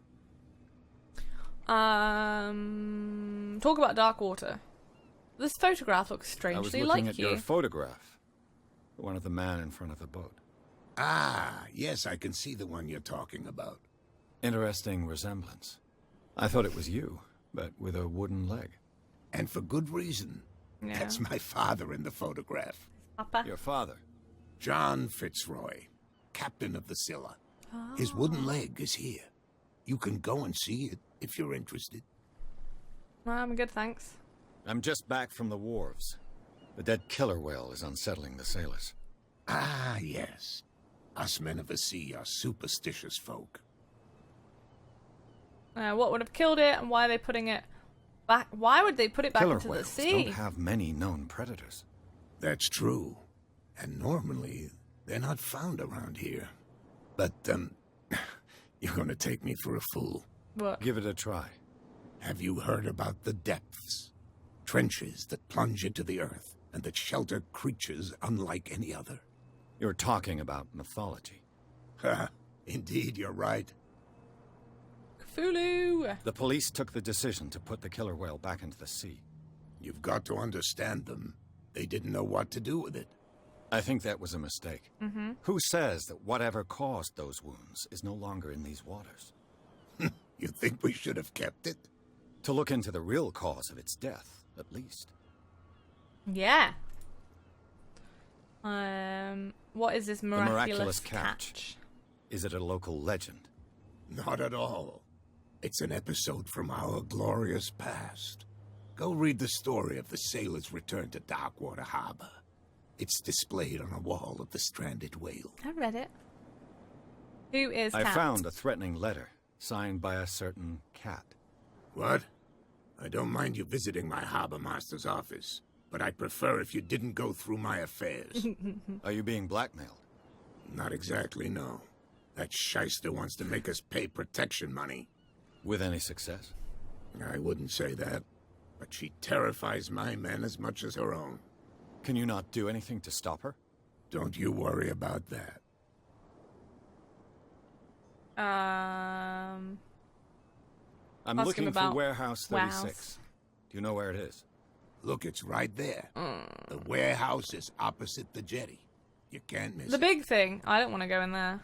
Talk about Darkwater. This photograph looks I was strangely looking like at you. your photograph. The one of the man in front of the boat. Ah, yes, I can see the one you're talking about. Interesting resemblance. I thought it was you, but with a wooden leg. And for good reason. Yeah. That's my father in the photograph. Papa. Your father? John Fitzroy, captain of the Scylla. His wooden leg is here. You can go and see it if you're interested. No, I'm good, thanks. I'm just back from the wharves. The dead killer whale is unsettling the sailors. Ah, yes. Us men of the sea are superstitious folk. What would have killed it, and why are they putting it back? Why would they put it back Killer into the whales sea? don't have many known predators. That's true. And normally, they're not found around here. But, you're gonna take me for a fool. What? Give it a try. Have you heard about the depths? Trenches that plunge into the earth and that shelter creatures unlike any other. You're talking about mythology. Ha! Indeed, you're right. Cthulhu! The police took the decision to put the killer whale back into the sea. You've got to understand them. They didn't know what to do with it. I think that was a mistake. Mm-hmm. Who says that whatever caused those wounds is no longer in these waters? You think we should have kept it? To look into the real cause of its death, at least. Yeah. What is this miraculous catch? Is it a local legend? Not at all. It's an episode from our glorious past. Go read the story of the sailor's return to Darkwater Harbor. It's displayed on a wall of the stranded whale. I read it. Who is I Cat? found a threatening letter signed by a certain cat. What? I don't mind you visiting my harbor master's office, but I'd prefer if you didn't go through my affairs. Are you being blackmailed? Not exactly, no. That shyster wants to make us pay protection money. With any success? I wouldn't say that, but she terrifies my men as much as her own. Can you not do anything to stop her? Don't you worry about that. I'm Ask looking him about for Warehouse 36. Warehouse. Do you know where it is? Look, it's right there. The warehouse is opposite the jetty. You can't miss The it. big thing. I don't want to go in there.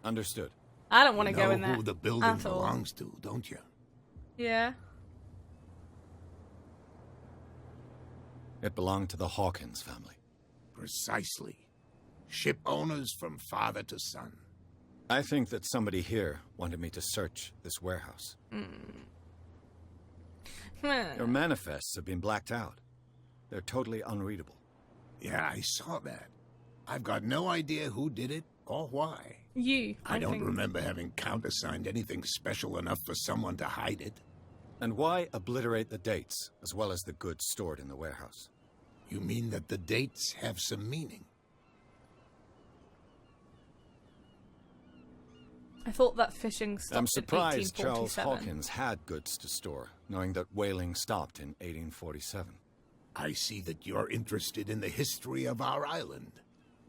Understood. I don't want to go in You know there. who the building at all. belongs to, don't you? Yeah. It belonged to the Hawkins family. Precisely. Ship owners from father to son. I think that somebody here wanted me to search this warehouse. Your manifests have been blacked out. They're totally unreadable. Yeah, I saw that. I've got no idea who did it or why. I don't think. remember having countersigned anything special enough for someone to hide it. And why obliterate the dates, as well as the goods stored in the warehouse? You mean that the dates have some meaning? I thought that fishing stopped I'm surprised in Charles 1847. Hawkins had goods to store, knowing that whaling stopped in 1847. I see that you're interested in the history of our island.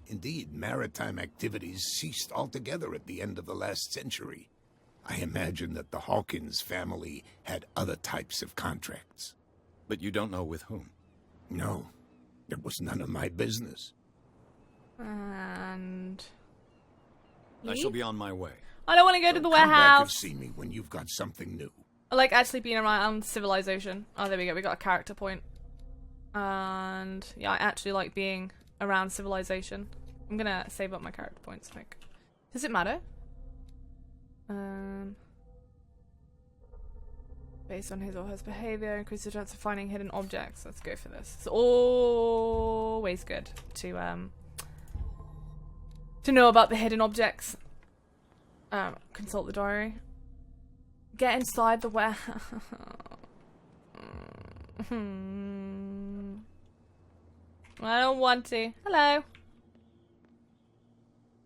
Indeed, maritime activities ceased altogether at the end of the last century. I imagine that the Hawkins family had other types of contracts. But you don't know with whom? No, it was none of my business. And... I shall be on my way. I don't want to go to the Come back and warehouse. see me when you've got something new. I like actually being around civilization. Oh, there we go. We got a character point. And yeah, I actually like being around civilization. I'm gonna save up my character points, I think. Does it matter? Based on his or her behavior, increase the chance of finding hidden objects. Let's go for this. It's always good to know about the hidden objects. Consult the diary. Get inside the warehouse. I don't want to. Hello.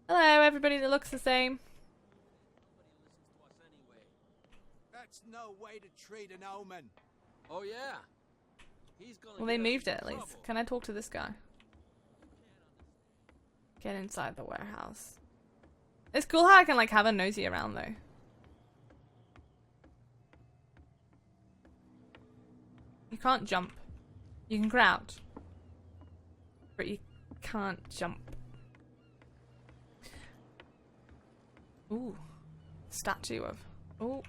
Hello, everybody that looks the same. That's no way to treat an omen. Oh yeah. He's gonna Well, they get us moved it into at least. trouble. Can I talk to this guy? Get inside the warehouse. It's cool how I can like have a nosy around though. You can't jump. You can crouch. But you can't jump. Ooh. Statue of. Ooh.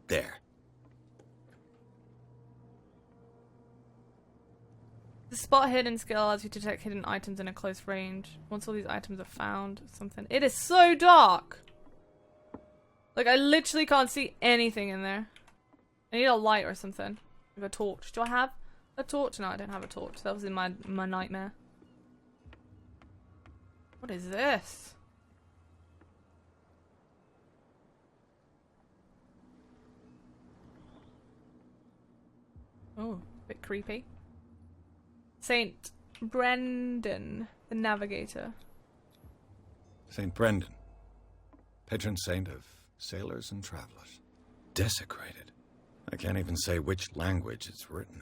There. The spot hidden skill allows you to detect hidden items in a close range. Once all these items are found, something. It is so dark! Like, I literally can't see anything in there. I need a light or something. Like a torch. Do I have a torch? No, I don't have a torch. That was in my nightmare. What is this? Oh, a bit creepy. Saint Brendan, the navigator. St. Brendan, patron saint of sailors and travelers. Desecrated. I can't even say which language it's written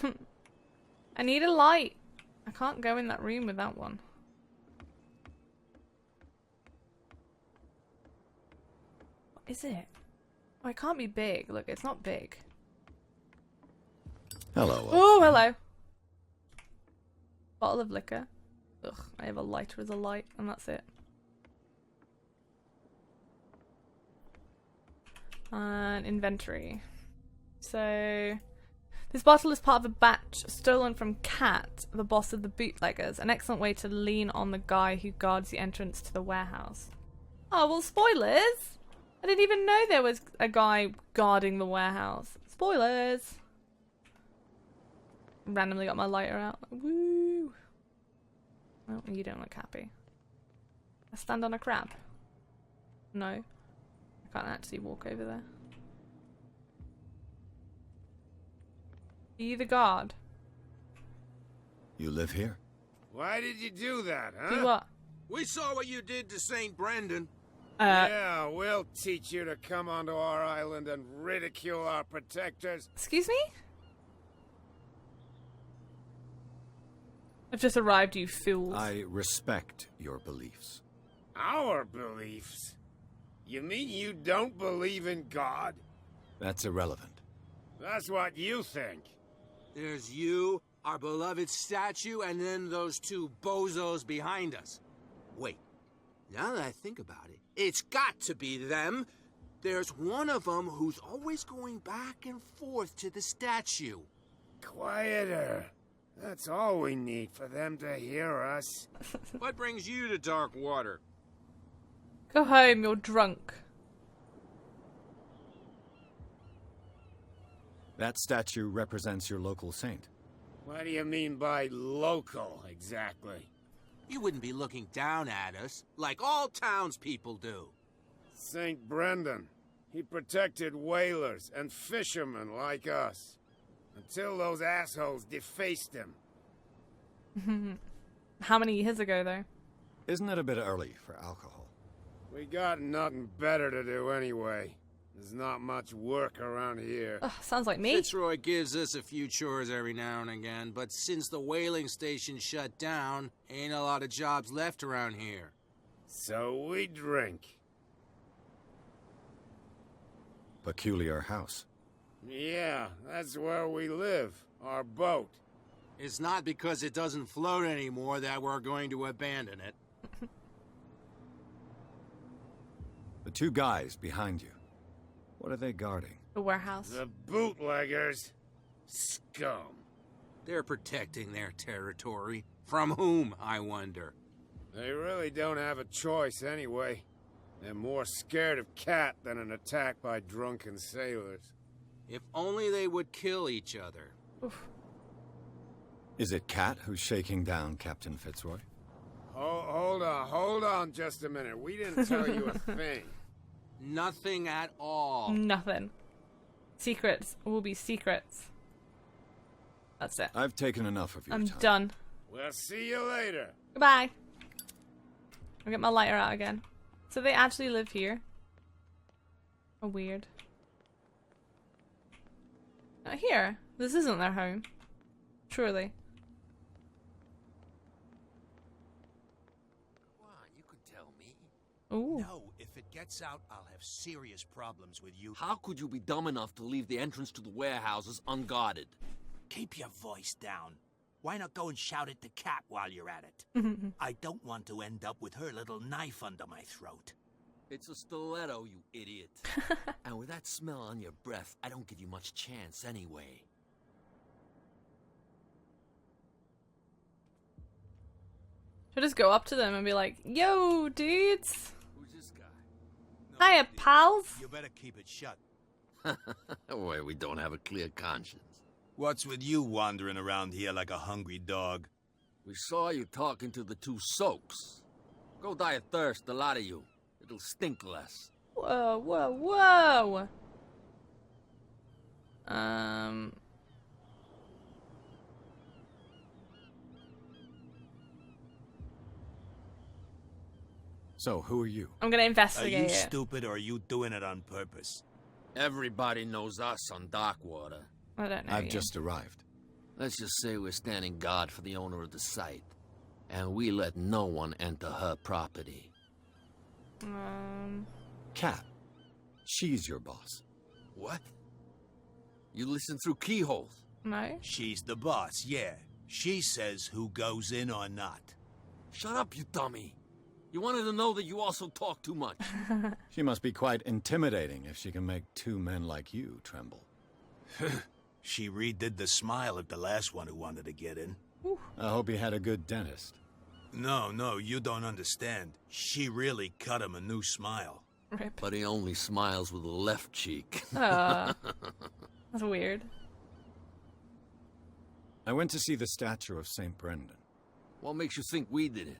in. I need a light. I can't go in that room without one. What is it? Oh, it can't be big. Look, it's not big. Hello. Oh, hello. Bottle of liquor. Ugh, I have a lighter as a light, and that's it. And inventory. So, this bottle is part of a batch stolen from Cat, the boss of the bootleggers. An excellent way to lean on the guy who guards the entrance to the warehouse. Oh, well, spoilers! I didn't even know there was a guy guarding the warehouse. Spoilers! Randomly got my lighter out. Woo! Well, you don't look happy. I stand on a crab. No. I can't actually walk over there. Are you the guard? You live here? Why did you do that, huh? Do what? We saw what you did to St. Brendan. Yeah, we'll teach you to come onto our island and ridicule our protectors. Excuse me? I've just arrived, you fools. I respect your beliefs. Our beliefs? You mean you don't believe in God? That's irrelevant. That's what you think. There's you, our beloved statue, and then those two bozos behind us. Wait, now that I think about it, it's got to be them. There's one of them who's always going back and forth to the statue. Quieter. That's all we need for them to hear us. What brings you to dark water? Go home, you're drunk. That statue represents your local saint. What do you mean by local, exactly? You wouldn't be looking down at us, like all townspeople do. St. Brendan. He protected whalers and fishermen like us. Until those assholes defaced him. How many years ago, though? Isn't it a bit early for alcohol? We got nothing better to do anyway. There's not much work around here. Ugh, sounds like me. Fitzroy gives us a few chores every now and again, but since the whaling station shut down, ain't a lot of jobs left around here. So we drink. Peculiar house. Yeah, that's where we live. Our boat. It's not because it doesn't float anymore that we're going to abandon it. The two guys behind you. What are they guarding? The warehouse. The bootleggers. Scum. They're protecting their territory. From whom, I wonder? They really don't have a choice anyway. They're more scared of Cat than an attack by drunken sailors. If only they would kill each other. Oof. Is it Cat who's shaking down Captain Fitzroy? Hold on just a minute. We didn't tell you a thing. Nothing at all. Nothing. Secrets will be secrets. That's it. I've taken enough of your I'm time. done. We'll see you later. Goodbye. I'll get my lighter out again. So they actually live here? Oh, weird. Not here. This isn't their home. Surely. Come on, you can tell me. Ooh. No, if it gets out, I'll have serious problems with you. How could you be dumb enough to leave the entrance to the warehouses unguarded? Keep your voice down. Why not go and shout at the cat while you're at it? I don't want to end up with her little knife under my throat. It's a stiletto, you idiot. And with that smell on your breath, I don't give you much chance anyway. Should I just go up to them and be like, yo, dudes? Who's this guy? Hiya, pals. You better keep it shut. Why, we don't have a clear conscience. What's with you wandering around here like a hungry dog? We saw you talking to the two soaks. Go die of thirst, the lot of you. It'll stink less. Whoa, whoa, whoa. So, who are you? I'm gonna investigate Are you it. stupid or are you doing it on purpose? Everybody knows us on Darkwater. I don't know. I've you. just arrived. Let's just say we're standing guard for the owner of the site. And we let no one enter her property. Kat. She's your boss. What? You listen through keyholes? No. She's the boss, yeah. She says who goes in or not. Shut up, you dummy. You wanted to know that you also talk too much. She must be quite intimidating if she can make two men like you tremble. She redid the smile at the last one who wanted to get in. I hope he had a good dentist. No, you don't understand. She really cut him a new smile. Rip. But he only smiles with the left cheek. That's weird. I went to see the statue of St. Brendan. What makes you think we did it?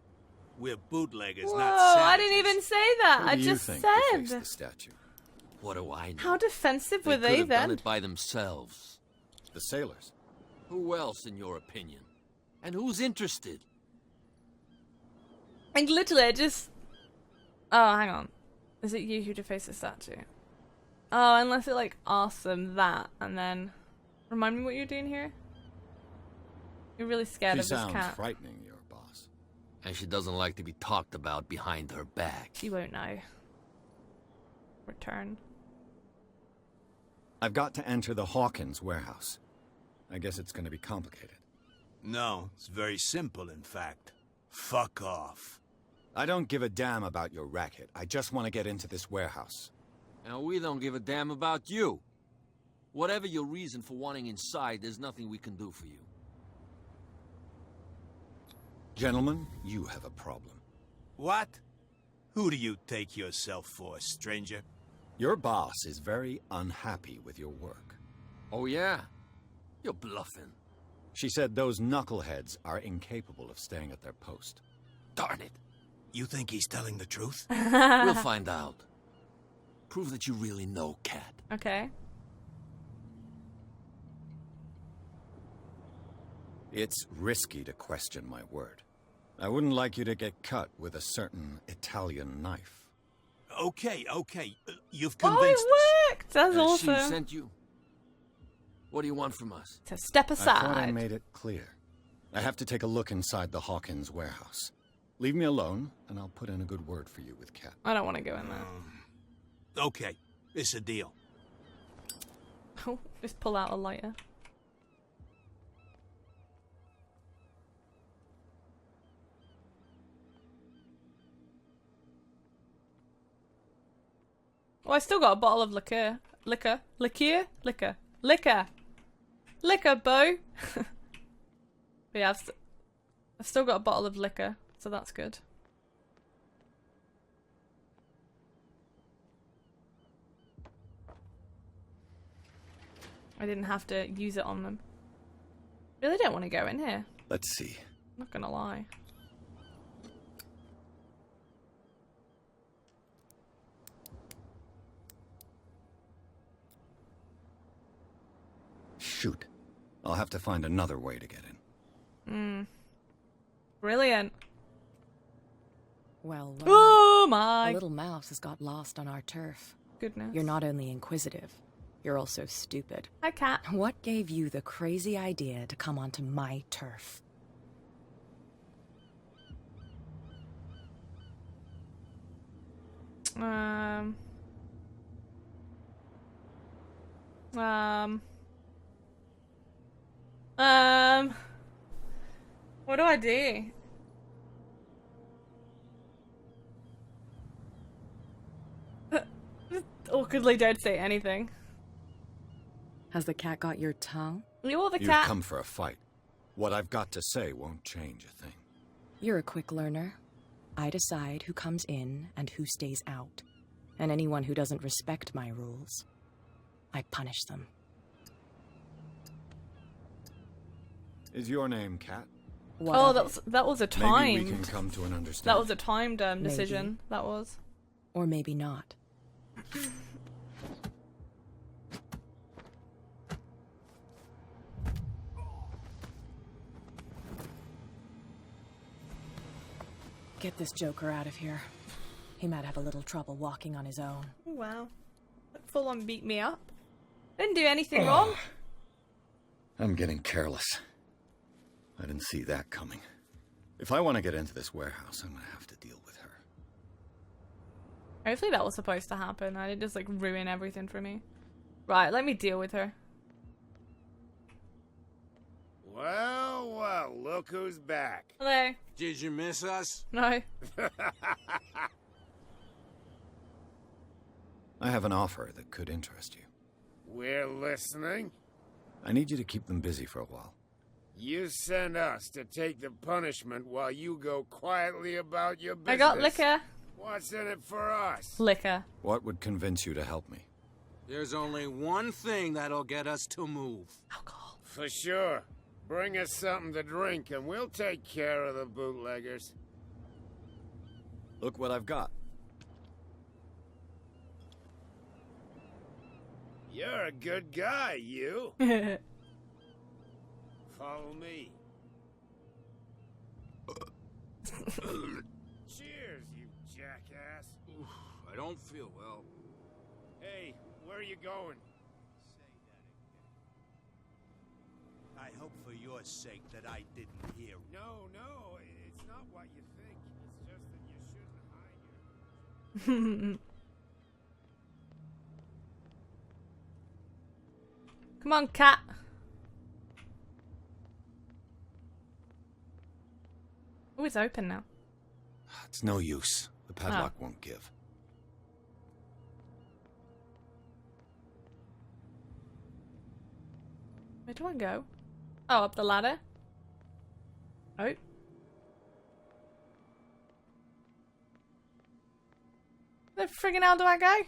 We're bootleggers, Whoa, not savages. I didn't even say that. Who I do you just think said. defaced the statue? What do I know? How defensive were could they have done then? it by themselves. The sailors. Who else, in your opinion? And who's interested? And literally, I just. Oh, hang on. Is it you who defaced the statue? Oh, unless it like asks them that, and then remind me what you're doing here. You're really scared She of this sounds cat. frightening, your boss. And she doesn't like to be talked about behind her back. She won't know. Return. I've got to enter the Hawkins Warehouse. I guess it's going to be complicated. No, it's very simple, in fact. Fuck off. I don't give a damn about your racket. I just want to get into this warehouse. And we don't give a damn about you. Whatever your reason for wanting inside, there's nothing we can do for you. Gentlemen, you have a problem. What? Who do you take yourself for, stranger? Your boss is very unhappy with your work. Oh, yeah? You're bluffing. She said those knuckleheads are incapable of staying at their post. Darn it. You think he's telling the truth? We'll find out. Prove that you really know, Kat. Okay. It's risky to question my word. I wouldn't like you to get cut with a certain Italian knife. Okay. You've Oh, convinced us. it worked! That's She awesome. sent you. What do you want from us? So step I thought I aside. made it clear. I have to take a look inside the Hawkins warehouse. Leave me alone, and I'll put in a good word for you with Kat. I don't want to go in there. Okay, it's a deal. Oh, just pull out a lighter. Oh, I still got a bottle of liquor, Bo. But yeah, I've still got a bottle of liquor, so that's good. I didn't have to use it on them. Really don't want to go in here. Let's see. Not gonna lie. Shoot. I'll have to find another way to get in. Brilliant. Well, Oh my a little mouse has got lost on our turf. goodness. You're not only inquisitive, you're also stupid. Hi, cat. What gave you the crazy idea to come onto my turf? What do I do? Awkwardly don't say anything. Has the cat got your tongue? You're the You've cat. come for a fight. What I've got to say won't change a thing. You're a quick learner. I decide who comes in and who stays out. And anyone who doesn't respect my rules, I punish them. Is your name Kat? What Oh, of that was a Maybe we timed. can come to an That understanding. was a timed decision. That was. Or maybe not. Get this joker out of here. He might have a little trouble walking on his own. Oh, wow. Full on beat me up. Didn't do anything wrong. I'm getting careless. I didn't see that coming. If I want to get into this warehouse, I'm gonna have to deal with her. Hopefully that was supposed to happen. I didn't just like ruin everything for me. Right, let me deal with her. Well, well, look who's back. Hello. Did you miss us? No. I have an offer that could interest you. We're listening. I need you to keep them busy for a while. You send us to take the punishment while you go quietly about your business. I got liquor. What's in it for us? Liquor. What would convince you to help me? There's only one thing that'll get us to move. Alcohol. For sure. Bring us something to drink and we'll take care of the bootleggers. Look what I've got. You're a good guy, you. Follow me. Cheers, you jackass. I don't feel well. Hey, where are you going? I hope for your sake that I didn't hear. No, it's not what you think. It's just that you shouldn't hide your... Come on, cat. Oh, it's open now. It's no use. The padlock won't give. Where do I go? Oh, up the ladder. Oh. Where the friggin' hell do I go?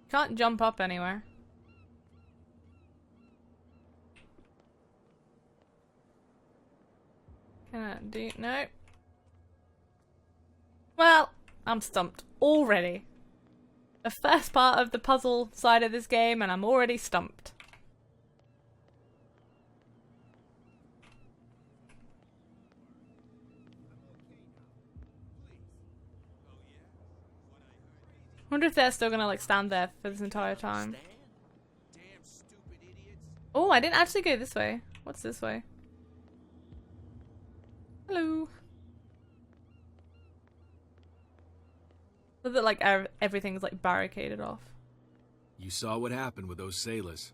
Can't jump up anywhere. Can I do? No. Well, I'm stumped already. The first part of the puzzle side of this game, and I'm already stumped. Wonder if they're still gonna like stand there for this entire time. Oh, I didn't actually go this way. What's this way? Hello. Look at like everything's like barricaded off. You saw what happened with those sailors.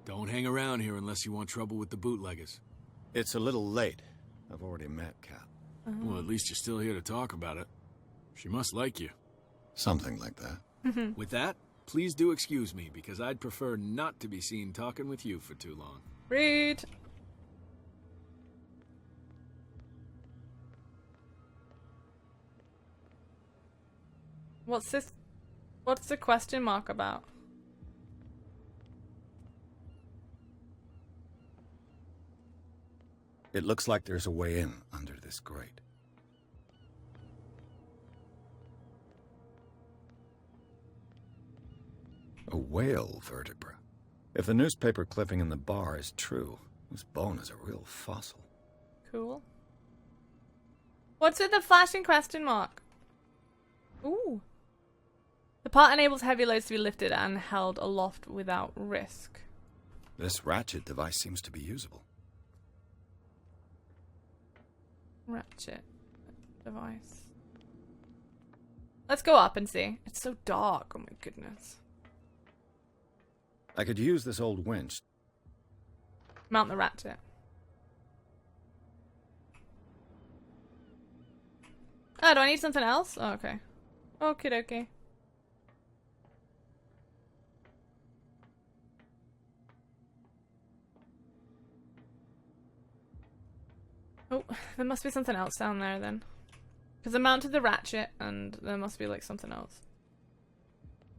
Don't hang around here unless you want trouble with the bootleggers. It's a little late. I've already met Kat. Well, at least you're still here to talk about it. She must like you. Something like that. With that, please do excuse me, because I'd prefer not to be seen talking with you for too long. Rude. What's this? What's the question mark about? It looks like there's a way in under this grate. A whale vertebra. If the newspaper clipping in the bar is true, this bone is a real fossil. Cool. What's with the flashing question mark? Ooh. The part enables heavy loads to be lifted and held aloft without risk. This ratchet device seems to be usable. Ratchet device. Let's go up and see. It's so dark. Oh my goodness. I could use this old winch. Mount the ratchet. Oh, do I need something else? Oh, okay. Okie dokie. Oh, there must be something else down there then. Because I mounted the ratchet and there must be like something else.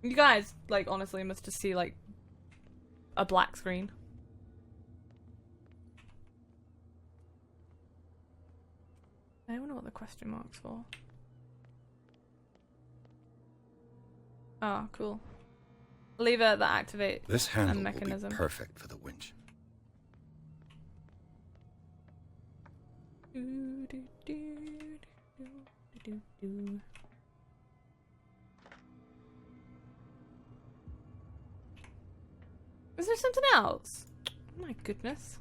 You guys, like, honestly must just see like a black screen. I wonder what the question mark's for. Oh, cool. Lever that activate This a handle will mechanism. be perfect for the winch. Is there something else? Oh my goodness.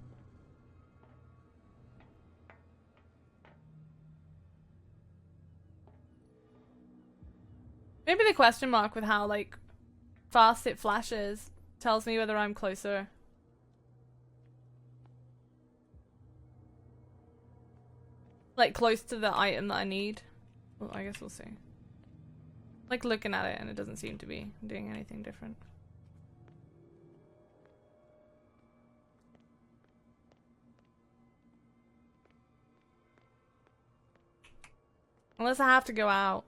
Maybe the question mark with how, like, fast it flashes tells me whether I'm closer. Like, close to the item that I need. Well, I guess we'll see. Like, looking at it and it doesn't seem to be doing anything different. Unless I have to go out.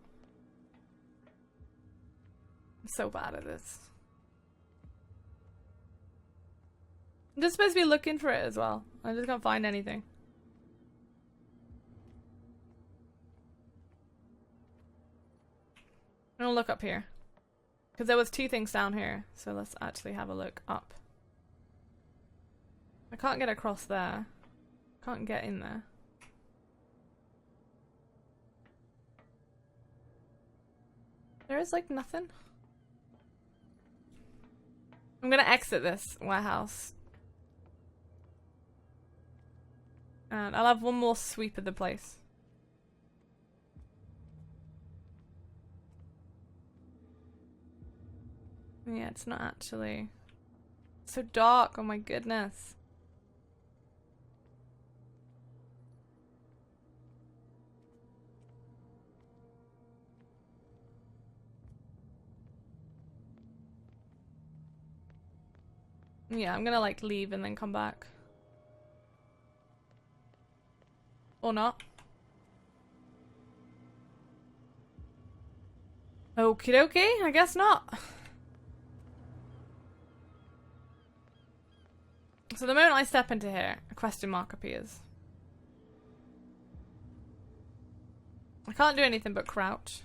I'm so bad at this. I'm just supposed to be looking for it as well. I just can't find anything. I'm gonna look up here. Because there was 2 things down here. So let's actually have a look up. I can't get across there. Can't get in there. There is like nothing. I'm gonna exit this warehouse. And I'll have one more sweep of the place. Yeah, it's not actually so dark. Oh my goodness. Yeah, I'm gonna like leave and then come back. Or not. Okie dokie, I guess not. So the moment I step into here, a question mark appears. I can't do anything but crouch.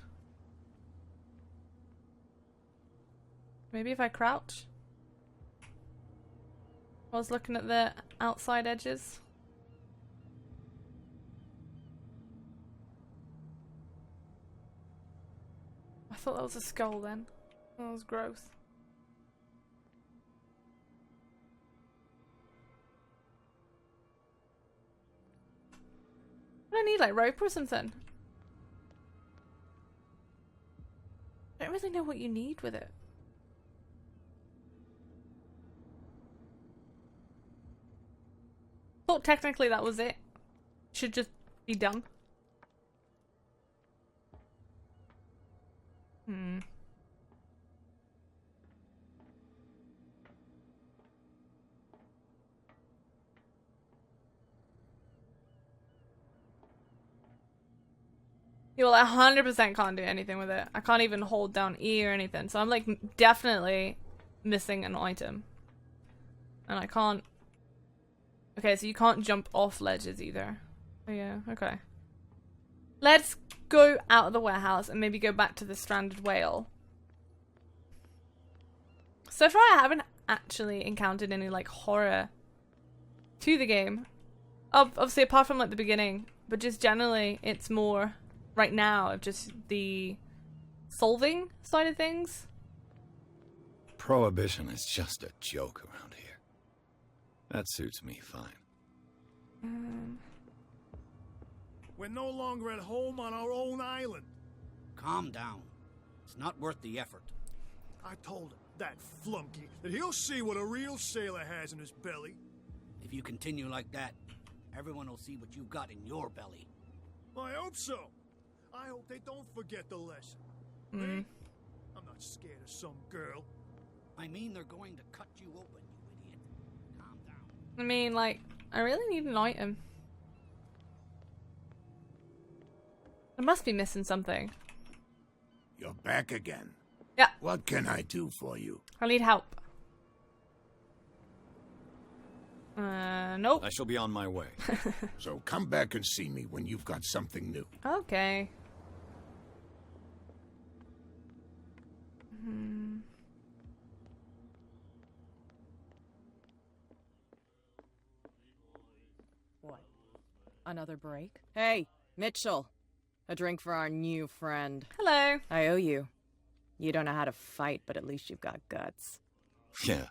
Maybe if I crouch? I was looking at the outside edges. I thought that was a skull then. That was gross. I need like rope or something. I don't really know what you need with it. Thought technically that was it. Should just be done. Yeah, well, I 100% can't do anything with it. I can't even hold down E or anything. So I'm like definitely missing an item. And I can't... Okay, so you can't jump off ledges either. Oh yeah, okay. Let's go out of the warehouse and maybe go back to the stranded whale. So far I haven't actually encountered any like horror to the game. Obviously apart from like the beginning, but just generally it's more right now of just the solving side of things. Prohibition is just a joke around here. That suits me fine. We're no longer at home on our own island. Calm down. It's not worth the effort. I told him, that flunky, that he'll see what a real sailor has in his belly. If you continue like that, everyone will see what you've got in your belly. I hope so. I hope they don't forget the lesson. Me? I'm not scared of some girl. I mean, they're going to cut you open, you idiot. Calm down. I mean, like, I really need an item. I must be missing something. You're back again. Yeah. What can I do for you? I need help. Nope. I shall be on my way. So come back and see me when you've got something new. Okay. What? Another break? Hey, Mitchell. A drink for our new friend. Hello. I owe you. You don't know how to fight, but at least you've got guts. Yeah.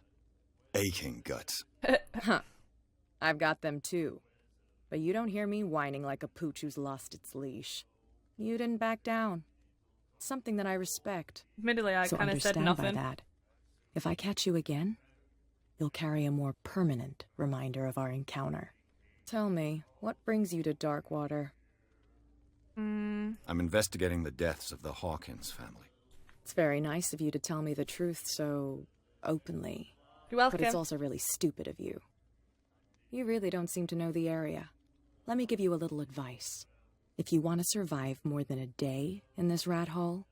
Aching guts. Huh. I've got them too. But you don't hear me whining like a pooch who's lost its leash. You didn't back down. It's something that I respect. Admittedly, I kind of said nothing. By that. If I catch you again, you'll carry a more permanent reminder of our encounter. Tell me, what brings you to Darkwater? I'm investigating the deaths of the Hawkins family. It's very nice of you to tell me the truth so openly. You're welcome. But it's also really stupid of you. You really don't seem to know the area. Let me give you a little advice. If you want to survive more than a day in this rat hole,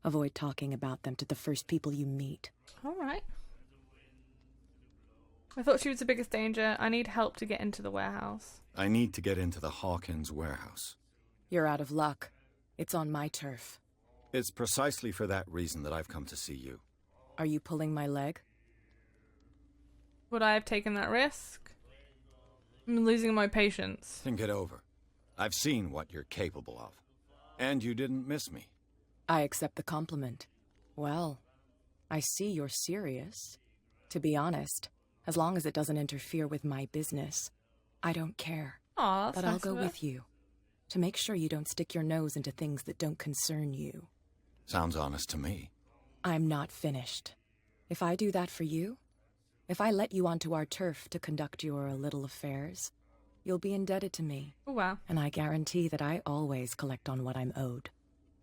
avoid talking about them to the first people you meet. Alright. I thought she was the biggest danger. I need help to get into the warehouse. I need to get into the Hawkins Warehouse. You're out of luck. It's on my turf. It's precisely for that reason that I've come to see you. Are you pulling my leg? Would I have taken that risk? I'm losing my patience. Think it over. I've seen what you're capable of. And you didn't miss me. I accept the compliment. Well, I see you're serious. To be honest, as long as it doesn't interfere with my business, I don't care. Aw, that's but nice I'll go of her. with you, to make sure you don't stick your nose into things that don't concern you. Sounds honest to me. I'm not finished. If I do that for you, if I let you onto our turf to conduct your little affairs, you'll be indebted to me. Oh, wow. And I guarantee that I always collect on what I'm owed.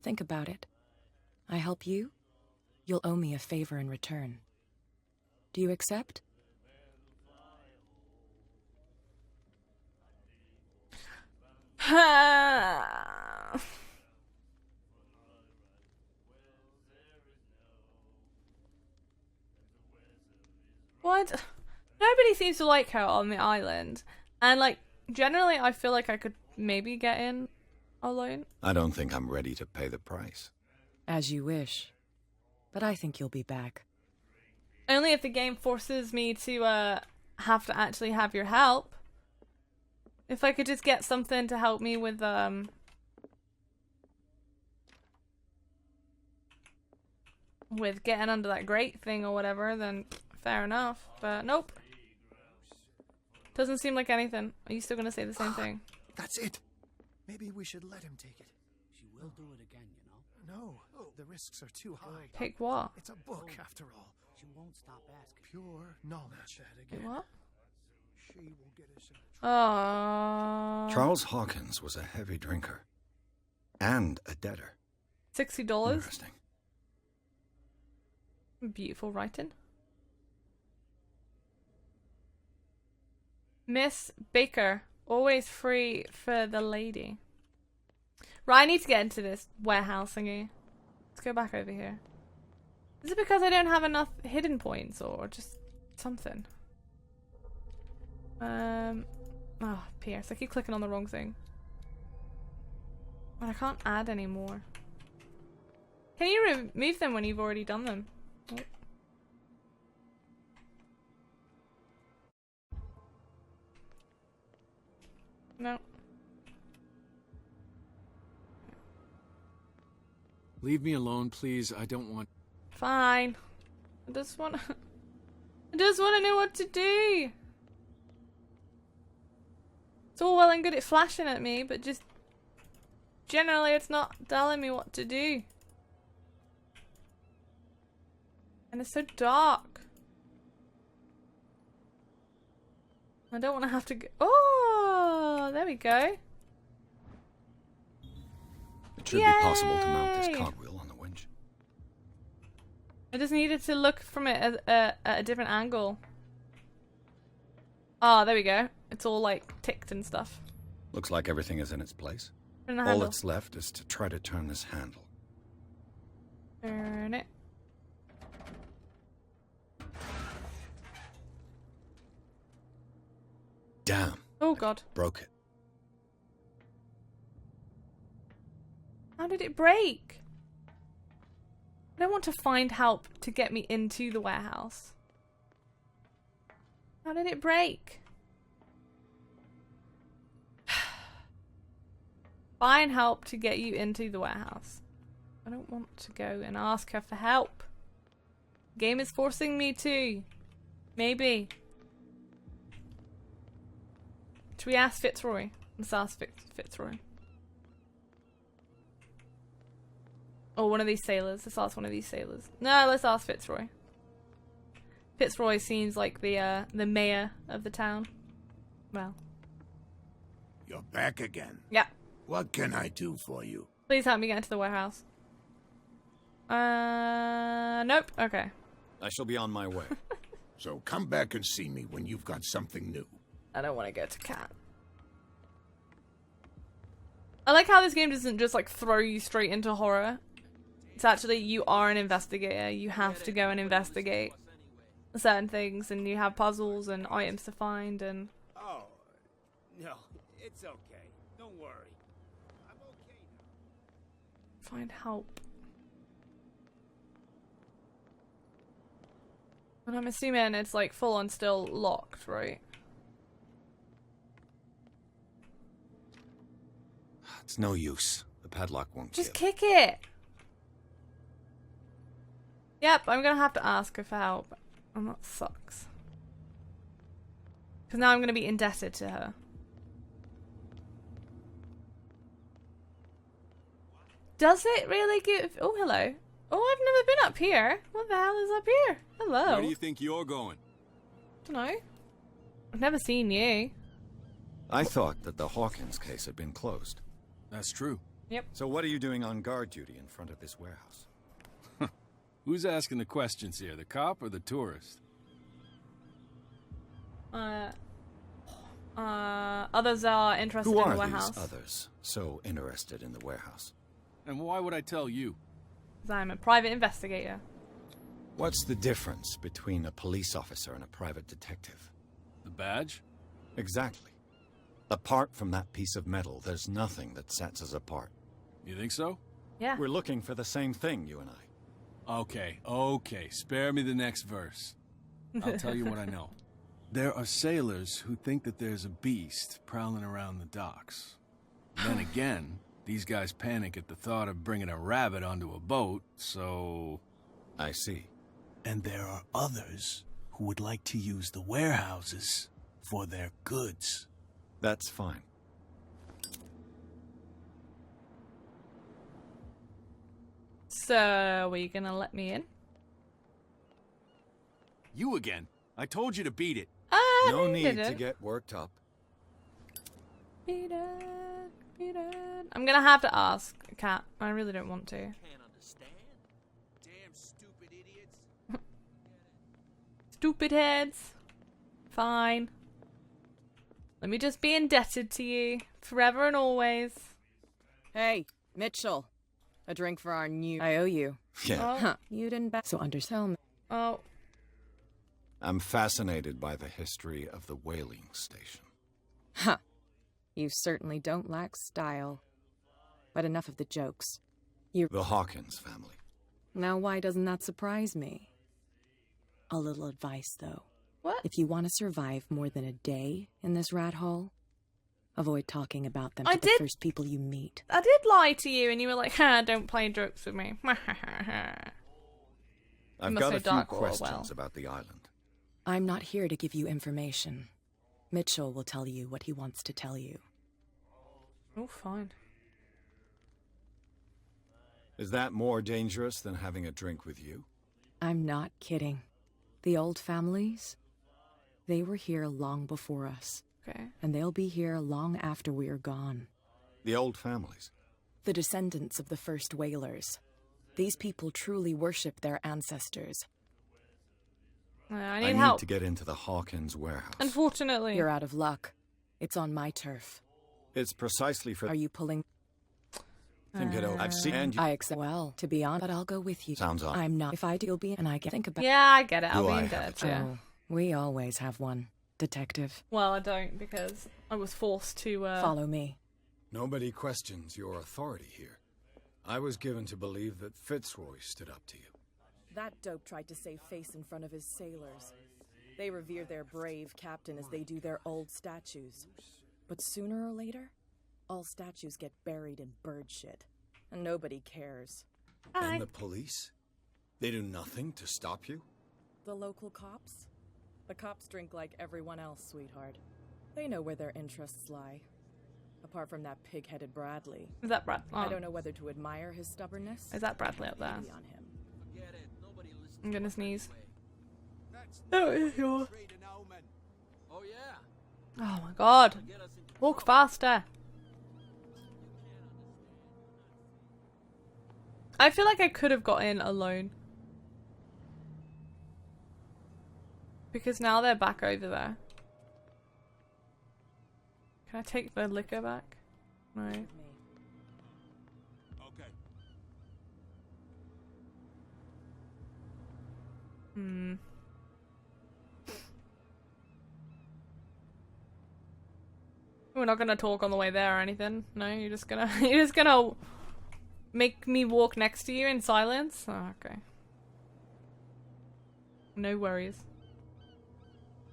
Think about it. I help you, you'll owe me a favor in return. Do you accept? What? Nobody seems to like her on the island. And, like, generally I feel like I could maybe get in alone. I don't think I'm ready to pay the price. As you wish. But I think you'll be back. Only if the game forces me to, have to actually have your help. If I could just get something to help me with, with getting under that grate thing or whatever, then fair enough. But nope. Doesn't seem like anything. Are you still gonna say the same thing? That's it. Maybe we should let him take it. She will do it again, you know. No, the risks are too high. Take what? It's a book, after all. She won't stop asking. Pure knowledge. Take what? She will get us in Oh. Charles Hawkins was a heavy drinker. And a debtor. $60? Interesting. Beautiful writing. Miss Baker, always free for the lady. Right, I need to get into this warehouse thingy. Let's go back over here. Is it because I don't have enough hidden points or just something? Oh, Pierce, I keep clicking on the wrong thing. But I can't add any more. Can you remove them when you've already done them? Oh. No. Leave me alone, please. I don't want... Fine. I just want to know what to do. It's all well and good at flashing at me, but just generally it's not telling me what to do. And it's so dark. I don't want to have to go. Oh, there we go. It should be possible to mount this cogwheel on the winch. I just needed to look from it at a different angle. Oh, there we go. It's all like ticked and stuff. Looks like everything is in its place. Turn the All handle. that's left is to try to turn this handle. Turn it. Damn. Oh god. Broke it. How did it break? I don't want to find help to get me into the warehouse. How did it break? Find help to get you into the warehouse. I don't want to go and ask her for help. Game is forcing me to. Maybe. Should we ask Fitzroy? Let's ask Fitzroy. Or one of these sailors. Let's ask one of these sailors. No, let's ask Fitzroy. Fitzroy seems like the mayor of the town. Well. You're back again. Yeah. What can I do for you? Please help me get into the warehouse. Nope. Okay. I shall be on my way. So come back and see me when you've got something new. I don't want to go to Cat. I like how this game doesn't just like throw you straight into horror. It's actually, you are an investigator. You have to go and investigate certain things, and you have puzzles and items to find, and... Oh, no, it's okay. Don't worry. I'm okay now. Find help. And I'm assuming it's like full on still locked, right? It's no use. The padlock won't Just give. kick it! Yep, I'm gonna have to ask her for help. And that sucks. Because now I'm gonna be indebted to her. Does it really give... Oh, hello. Oh, I've never been up here. What the hell is up here? Hello. Where do you think you're going? Dunno. I've never seen you. I thought that the Hawkins case had been closed. That's true. Yep. So what are you doing on guard duty in front of this warehouse? Who's asking the questions here, the cop or the tourist? Others are interested Who in the are warehouse. these others so interested in the warehouse? And why would I tell you? Because I'm a private investigator. What's the difference between a police officer and a private detective? The badge? Exactly. Apart from that piece of metal, there's nothing that sets us apart. You think so? Yeah. We're looking for the same thing, you and I. Okay, okay. Spare me the next verse. I'll tell you what I know. There are sailors who think that there's a beast prowling around the docks. Then again, these guys panic at the thought of bringing a rabbit onto a boat, so... I see. And there are others who would like to use the warehouses for their goods. That's fine. So, are you gonna let me in? You again. I told you to beat it. No need to get worked up. Beat it, beat it. I'm gonna have to ask Cat. I really don't want to. Can't understand. Damn stupid idiots. Stupid heads. Fine. Let me just be indebted to you forever and always. Hey, Mitchell. A drink for our new... I owe you. Yeah. Oh. Huh. You didn't so undersell me. Oh. I'm fascinated by the history of the whaling station. Huh. You certainly don't lack style. But enough of the jokes. The Hawkins family. Now why doesn't that surprise me? A little advice, though. What? If you want to survive more than a day in this rat hole, avoid talking about them to the first people you meet. I did lie to you and you were like, ha, don't play jokes with me. I've got a few questions about the island. I'm not here to give you information. Mitchell will tell you what he wants to tell you. Oh, fine. Is that more dangerous than having a drink with you? I'm not kidding. The old families, they were here long before us. Okay. And they'll be here long after we are gone. The old families? The descendants of the first whalers. These people truly worship their ancestors. I need help. To get into the Hawkins Warehouse. Unfortunately. You're out of luck. It's on my turf. It's precisely for... Are you pulling... Think it over. I've seen you. I accept well, to be honest, but I'll go with you. Sounds odd. I'm not. If I do, you'll be, and I can think about... Yeah, I get it. I'll Do be I in have debt, a yeah. Oh, we always have one, detective. Well, I don't, because I was forced to, Follow me. Nobody questions your authority here. I was given to believe that Fitzroy stood up to you. That dope tried to save face in front of his sailors. They revere their brave captain as they do their old statues. But sooner or later, all statues get buried in bird shit. And nobody cares. And the police? They do nothing to stop you? The local cops? The cops drink like everyone else, sweetheart. They know where their interests lie. Apart from that pig-headed Bradley. Is that Brad? Oh. I don't know whether to admire his stubbornness. Is that Bradley up there? On him. I'm gonna sneeze. Oh, yeah. Oh yeah. Oh my god. Walk faster. I feel like I could have got in alone. Because now they're back over there. Can I take the liquor back? No. Okay. Hmm. We're not gonna talk on the way there or anything. No, you're just gonna make me walk next to you in silence? Oh, okay. No worries.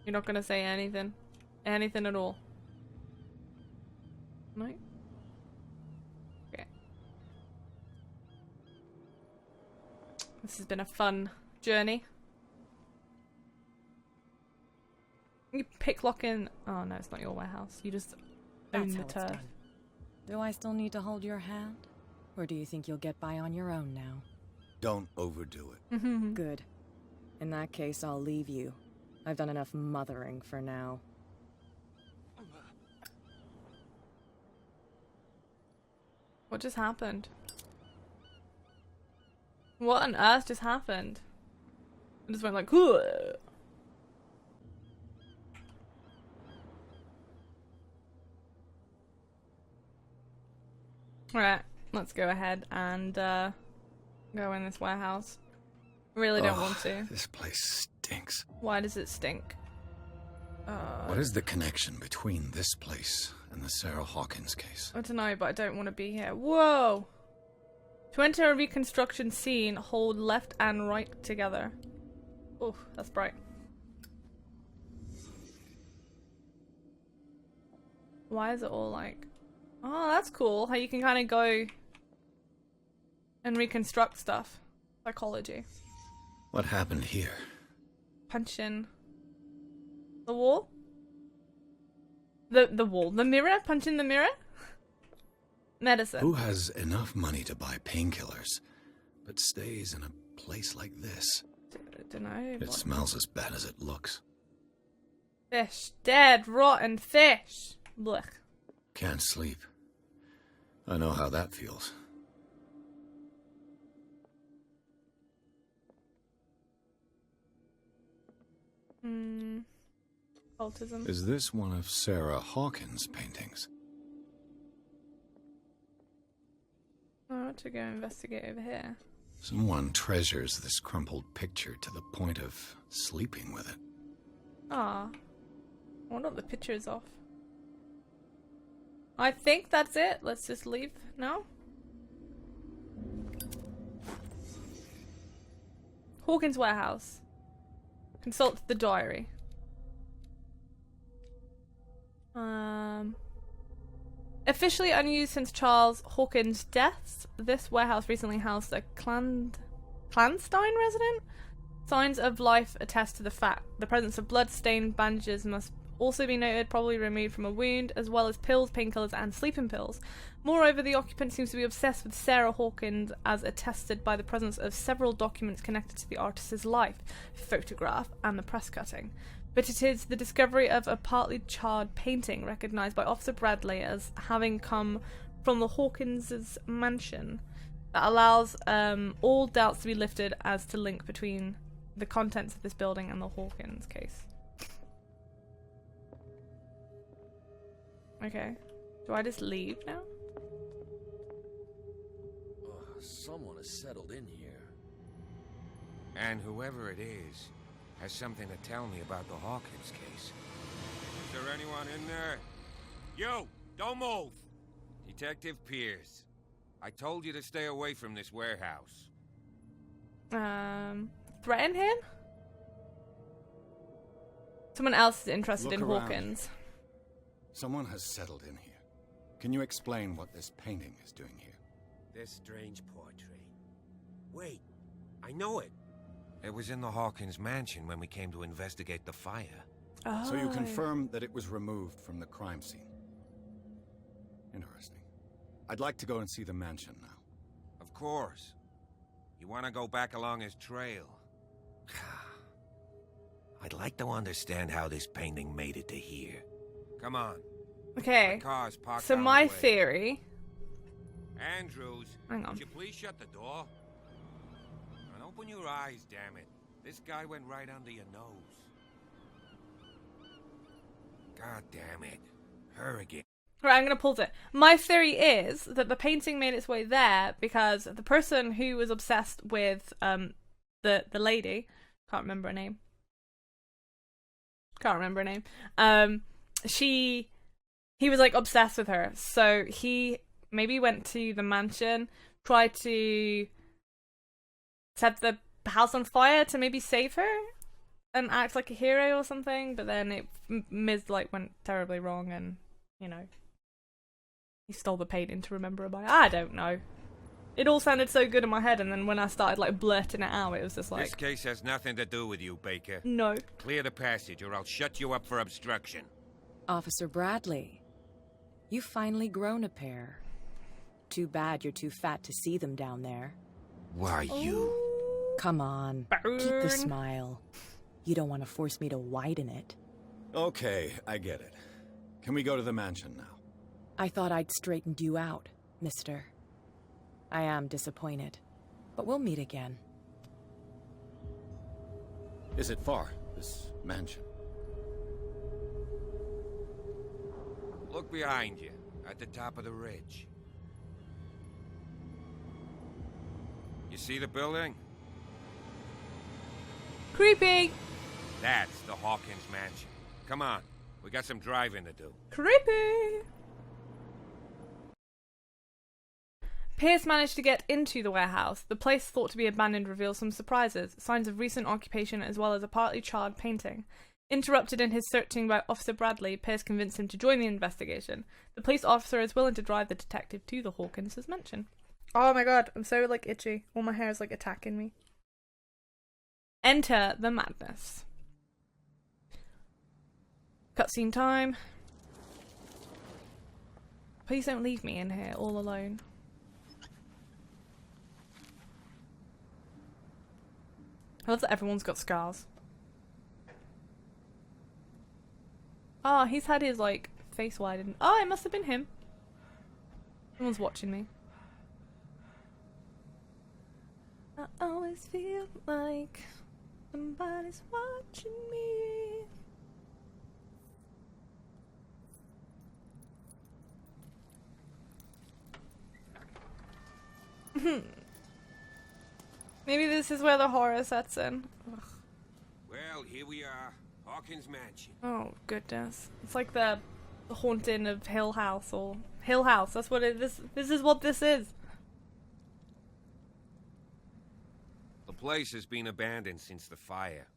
You're not gonna say anything. Anything at all. No? Okay. This has been a fun journey. You picklock in. Oh no, it's not your warehouse. You just own the turf. Do I still need to hold your hand? Or do you think you'll get by on your own now? Don't overdo it. Good. In that case, I'll leave you. I've done enough mothering for now. What just happened? What on earth just happened? I just went like, ugh. Alright, let's go ahead and go in this warehouse. Really don't want to. This place stinks. Why does it stink? What is the connection between this place and the Sarah Hawkins case? I don't know, but I don't want to be here. Whoa! To enter a reconstruction scene, hold left and right together. Oh, that's bright. Why is it all like... Oh, that's cool. How you can kind of go and reconstruct stuff. Psychology. What happened here? Punch in the wall? The wall. The mirror? Punch in the mirror? Medicine. Who has enough money to buy painkillers, but stays in a place like this? Don't know. It smells as bad as it looks. Fish. Dead, rotten fish. Blech. Can't sleep. I know how that feels. Autism. Is this one of Sarah Hawkins' paintings? I want to go investigate over here. Someone treasures this crumpled picture to the point of sleeping with it. Ah. I wonder what the picture is off. I think that's it. Let's just leave now. Hawkins Warehouse. Consult the diary. Officially unused since Charles Hawkins' death, this warehouse recently housed a clandestine resident. Signs of life attest to the fact. The presence of blood-stained bandages must also be noted, probably removed from a wound, as well as pills, painkillers, and sleeping pills. Moreover, the occupant seems to be obsessed with Sarah Hawkins, as attested by the presence of several documents connected to the artist's life, photograph, and the press cutting. But it is the discovery of a partly charred painting recognised by Officer Bradley as having come from the Hawkins' mansion that allows all doubts to be lifted as to link between the contents of this building and the Hawkins case. Okay. Do I just leave now? Oh, someone has settled in here. And whoever it is has something to tell me about the Hawkins case. Is there anyone in there? You! Don't move! Detective Pierce. I told you to stay away from this warehouse. Threaten him? Someone else is interested Look in around Hawkins. here. Someone has settled in here. Can you explain what this painting is doing here? This strange portrait. Wait, I know it. It was in the Hawkins mansion when we came to investigate the fire. Oh. So you confirm that it was removed from the crime scene. Interesting. I'd like to go and see the mansion now. Of course. You want to go back along his trail? I'd like to understand how this painting made it to here. Come on. Okay. My car's parked So down my the way. theory. Andrews, Hang on. would you please shut the door? And open your eyes, damn it. This guy went right under your nose. God damn it. Her again. Right, I'm gonna pause it. My theory is that the painting made its way there because the person who was obsessed with the lady, can't remember her name. He was like obsessed with her. So he maybe went to the mansion, tried to set the house on fire to maybe save her and act like a hero or something, but then Miz like went terribly wrong and, you know, he stole the painting to remember her by. I don't know. It all sounded so good in my head, and then when I started like blurting it out, it was just like... This case has nothing to do with you, Baker. No. Clear the passage or I'll shut you up for obstruction. Officer Bradley, you've finally grown a pair. Too bad you're too fat to see them down there. Why, you... Come on, Burn. keep the smile. You don't want to force me to widen it. Okay, I get it. Can we go to the mansion now? I thought I'd straightened you out, mister. I am disappointed, but we'll meet again. Is it far, this mansion? Look behind you, at the top of the ridge. You see the building? Creepy! That's the Hawkins mansion. Come on, we got some driving to do. Creepy! Pierce managed to get into the warehouse. The place thought to be abandoned reveals some surprises, signs of recent occupation as well as a partly charred painting. Interrupted in his searching by Officer Bradley, Pierce convinced him to join the investigation. The police officer is willing to drive the detective to the Hawkins' mansion. Oh my god, I'm so like itchy. All my hair is like attacking me. Enter the madness. Cutscene time. Please don't leave me in here all alone. I love that everyone's got scars. Ah, he's had his, like, face widened. Oh, it must have been him. Someone's watching me. I always feel like somebody's watching me. Maybe this is where the horror sets in. Ugh. Well, here we are. Hawkins mansion. Oh, goodness. It's like the haunting of Hill House, or Hill House. That's what it is. This is what this is. The place has been abandoned since the fire.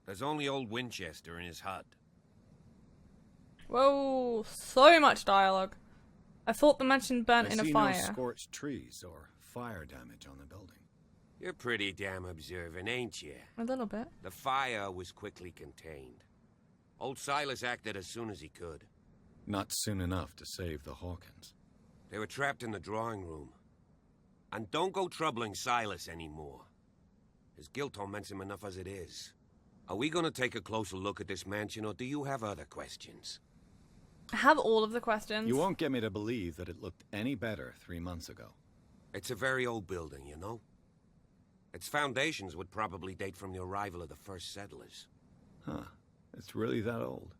There's only old Winchester in his hut. Whoa, so much dialogue. I thought the mansion burnt in a fire. I see no scorched trees or fire damage on the building. You're pretty damn observant, ain't you? A little bit. The fire was quickly contained. Old Silas acted as soon as he could. Not soon enough to save the Hawkins. They were trapped in the drawing room. And don't go troubling Silas anymore. His guilt torments him enough as it is. Are we gonna take a closer look at this mansion, or do you have other questions? I have all of the questions. You won't get me to believe that it looked any better 3 months ago. It's a very old building, you know? Its foundations would probably date from the arrival of the first settlers. Huh. It's really that old.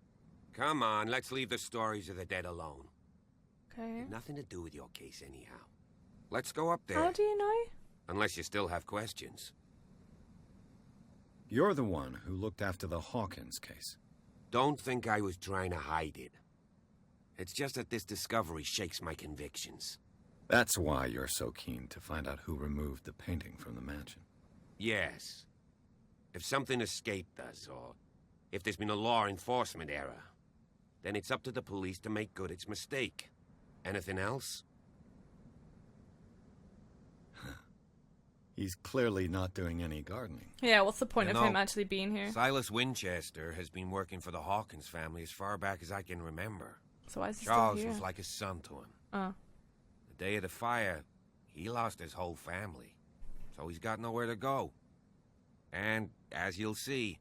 Come on, let's leave the stories of the dead alone. Okay. Nothing to do with your case anyhow. Let's go up there. How do you know? Unless you still have questions. You're the one who looked after the Hawkins case. Don't think I was trying to hide it. It's just that this discovery shakes my convictions. That's why you're so keen to find out who removed the painting from the mansion. Yes. If something escaped us, or if there's been a law enforcement error, then it's up to the police to make good its mistake. Anything else? He's clearly not doing any gardening. Yeah, what's the point You of know, him actually being here? Silas Winchester has been working for the Hawkins family as far back as I can remember. So why is he Charles still here? was like a son to him. Oh. The day of the fire, he lost his whole family. So he's got nowhere to go. And, as you'll see,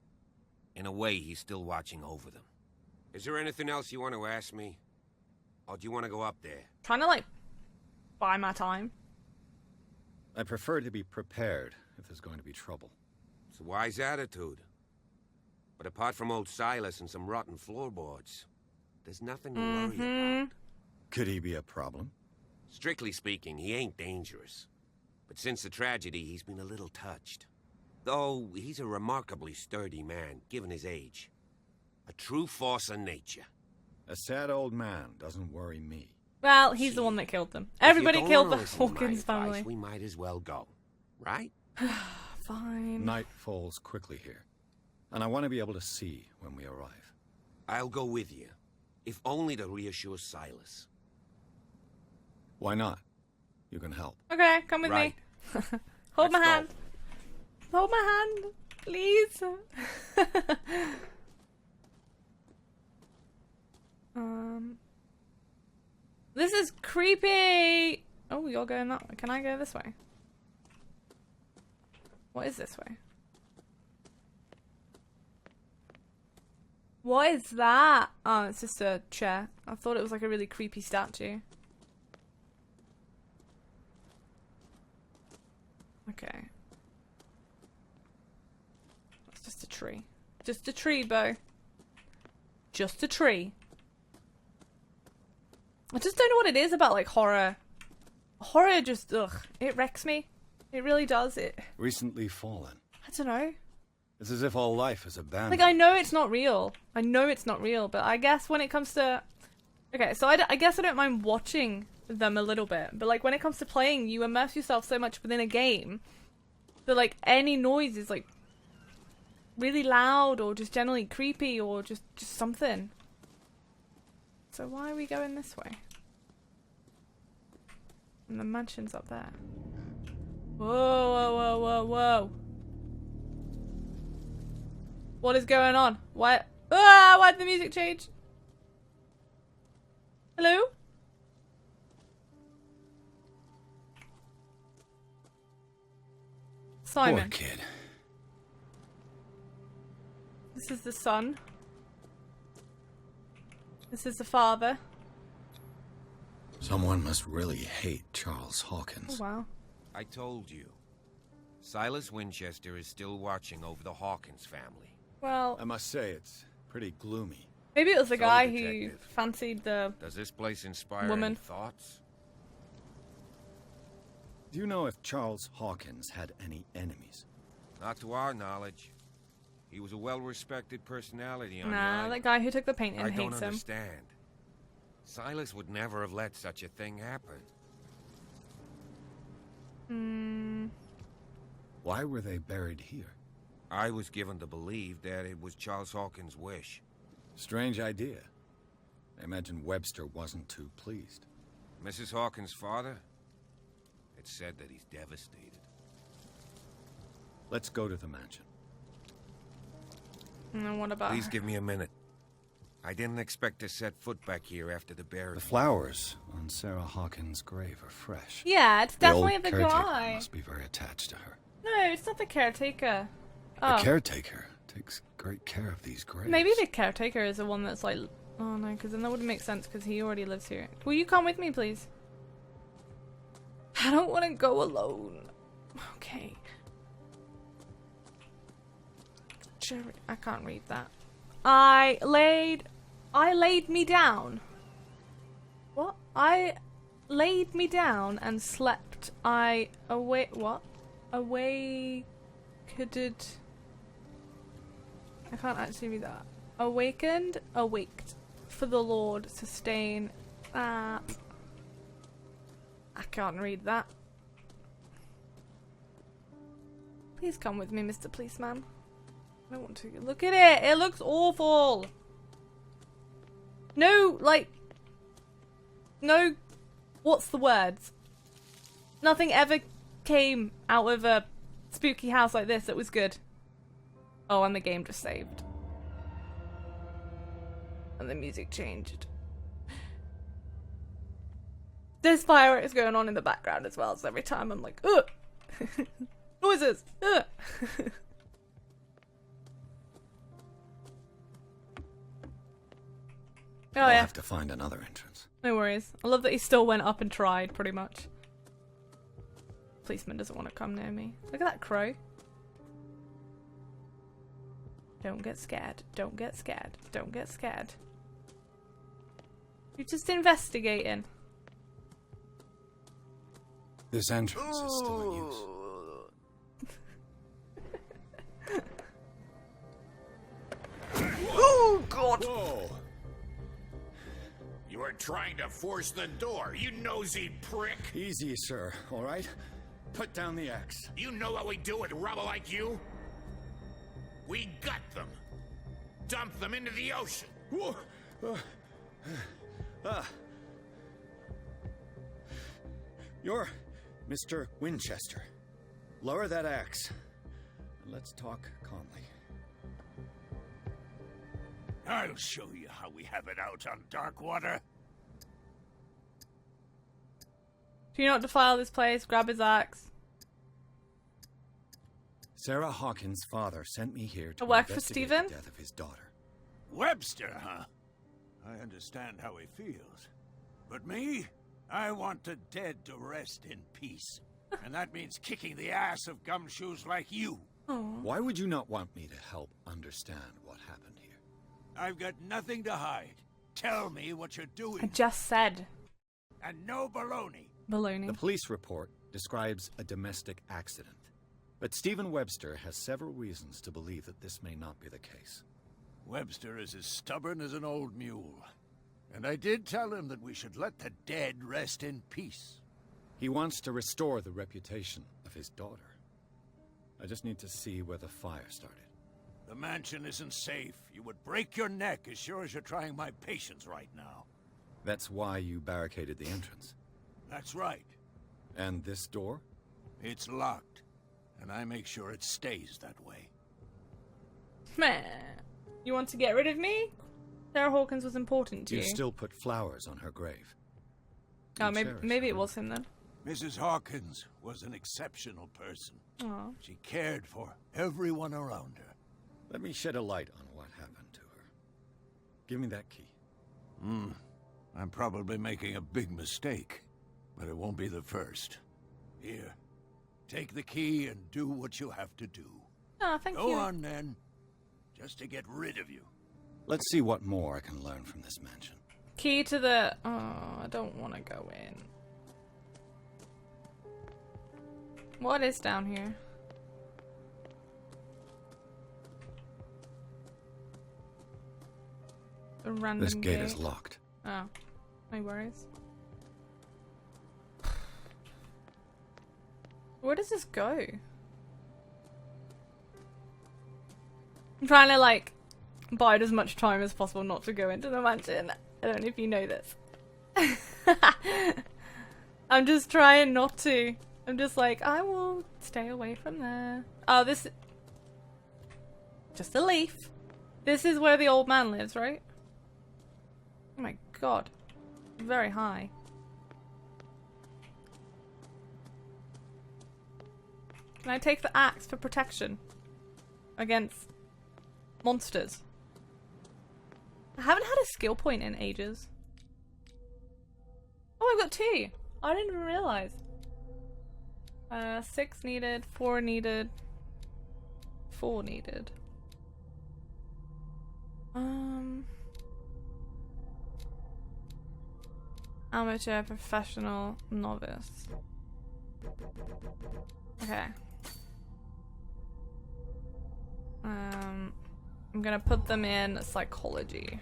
in a way, he's still watching over them. Is there anything else you want to ask me? Or do you want to go up there? Trying to, like, buy my time. I prefer to be prepared if there's going to be trouble. It's a wise attitude. But apart from old Silas and some rotten floorboards, there's nothing to worry about. Could he be a problem? Strictly speaking, he ain't dangerous. But since the tragedy, he's been a little touched. Though he's a remarkably sturdy man, given his age. A true force of nature. A sad old man doesn't worry me. Well, he's the one that killed them. Everybody killed the Hawkins family. We might as well go, right? Fine. Night falls quickly here, and I want to be able to see when we arrive. I'll go with you, if only to reassure Silas. Why not? You can help. Okay, come with Right. me. Hold my Let's go. hand. Hold my hand, please. This is creepy. Oh, you're going that way. Can I go this way? What is this way? What is that? Oh, it's just a chair. I thought it was like a really creepy statue. Okay. It's just a tree. Just a tree, Bo. Just a tree. I just don't know what it is about, like, horror. Horror just, ugh. It wrecks me. It really does. It. Recently fallen. I don't know. It's as if all life is abandoned. Like, I know it's not real. I know it's not real, but I guess when it comes to... Okay, so I guess I don't mind watching them a little bit, but, like, when it comes to playing, you immerse yourself so much within a game that, like, any noise is, like, really loud or just generally creepy or just something. So why are we going this way? And the mansion's up there. Whoa, whoa, whoa, whoa, whoa. What is going on? Why? Ah, why did the music change? Hello? Simon. Poor kid. This is the son. This is the father. Someone must really hate Charles Hawkins. Oh, wow. I told you. Silas Winchester is still watching over the Hawkins family. Well, I must say, it's pretty gloomy. maybe it was the So, guy who Detective, fancied the Does this place inspire woman. any thoughts? Do you know if Charles Hawkins had any enemies? Not to our knowledge. He was a well-respected personality on the Nah, island. that guy who took the painting I don't hates him. understand. Silas would never have let such a thing happen. Why were they buried here? I was given to believe that it was Charles Hawkins' wish. Strange idea. I imagine Webster wasn't too pleased. Mrs. Hawkins' father? It's said that he's devastated. Let's go to the mansion. And what about Please her? give me a minute. I didn't expect to set foot back here after the burial. The flowers on Sarah Hawkins' grave are fresh. Yeah, it's definitely the old caretaker guy. must be very attached to her. No, it's not the caretaker. The Oh, caretaker takes great care of these graves. maybe the caretaker is the one that's like... Oh no, because then that wouldn't make sense because he already lives here. Will you come with me, please? I don't want to go alone. Okay. I can't read that. I laid me down. What? I laid me down and slept. I what? Awakened. I can't actually read that. Awakened, awaked. For the Lord, sustain. I Can't read that. Please come with me, Mr. Policeman. I don't want to. Look at it! It looks awful! No, like... No... What's the words? Nothing ever came out of a spooky house like this that was good. Oh, and the game just saved. And the music changed. There's fireworks going on in the background as well, so every time I'm like, ugh! Noises! Ugh! Oh, I'll yeah. have to find another entrance. No worries. I love that he still went up and tried, pretty much. Policeman doesn't want to come near me. Look at that crow. Don't get scared. Don't get scared. Don't get scared. You're just investigating. This entrance is still in use. Oh, God! Whoa. You were trying to force the door, you nosy prick! Easy, sir, all right? Put down the axe. You know what we do with rubble like you? We gut them. Dump them into the ocean. You're Mr. Winchester. Lower that axe. And let's talk calmly. I'll show you how we have it out on dark water. Do you not defile this place? Grab his axe. Sarah Hawkins' father sent me here to work for investigate Stephen? the death of his daughter. Webster, huh? I understand how he feels. But me? I want the dead to rest in peace. And that means kicking the ass of gumshoes like you. Why would you not want me to help understand what happened here? I've got nothing to hide. Tell me what you're doing. I just said. And no baloney. Baloney. The police report describes a domestic accident. But Stephen Webster has several reasons to believe that this may not be the case. Webster is as stubborn as an old mule. And I did tell him that we should let the dead rest in peace. He wants to restore the reputation of his daughter. I just need to see where the fire started. The mansion isn't safe. You would break your neck as sure as you're trying my patience right now. That's why you barricaded the entrance. That's right. And this door? It's locked. And I make sure it stays that way. Meh. You want to get rid of me? Sarah Hawkins was important to you. You still put flowers on her grave. Oh, maybe it was him then. Mrs. Hawkins was an exceptional person. Aww. She cared for everyone around her. Let me shed a light on what happened to her. Give me that key. I'm probably making a big mistake, but it won't be the first. Here, take the key and do what you have to do. Oh, thank you. Go on then, just to get rid of you. Let's see what more I can learn from this mansion. Key to the... Oh, I don't want to go in. What is down here? A random This gate is locked. Oh, no worries. Where does this go? I'm trying to like bide as much time as possible not to go into the mansion. I don't know if you know this. I'm just trying not to. I'm just like, I will stay away from there. Oh, this... Just a leaf. This is where the old man lives, right? Oh my god. Very high. Can I take the axe for protection? Against monsters. I haven't had a skill point in ages. Oh, I've got 2. I didn't even realize. 6 needed, 4 needed, 4 needed. Amateur, professional, novice. Okay. I'm gonna put them in psychology.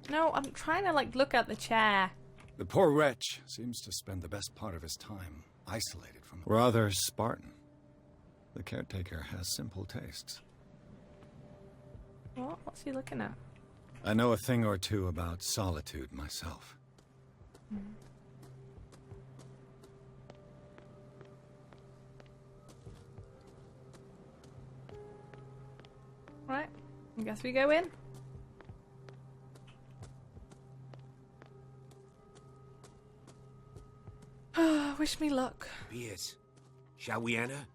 No, I'm trying to like look at the chair. The poor wretch seems to spend the best part of his time isolated from the... Rather Spartan. The caretaker has simple tastes. What? What's he looking at? I know a thing or two about solitude myself. Right, I guess we go in. Wish me luck. Pierce, shall we enter?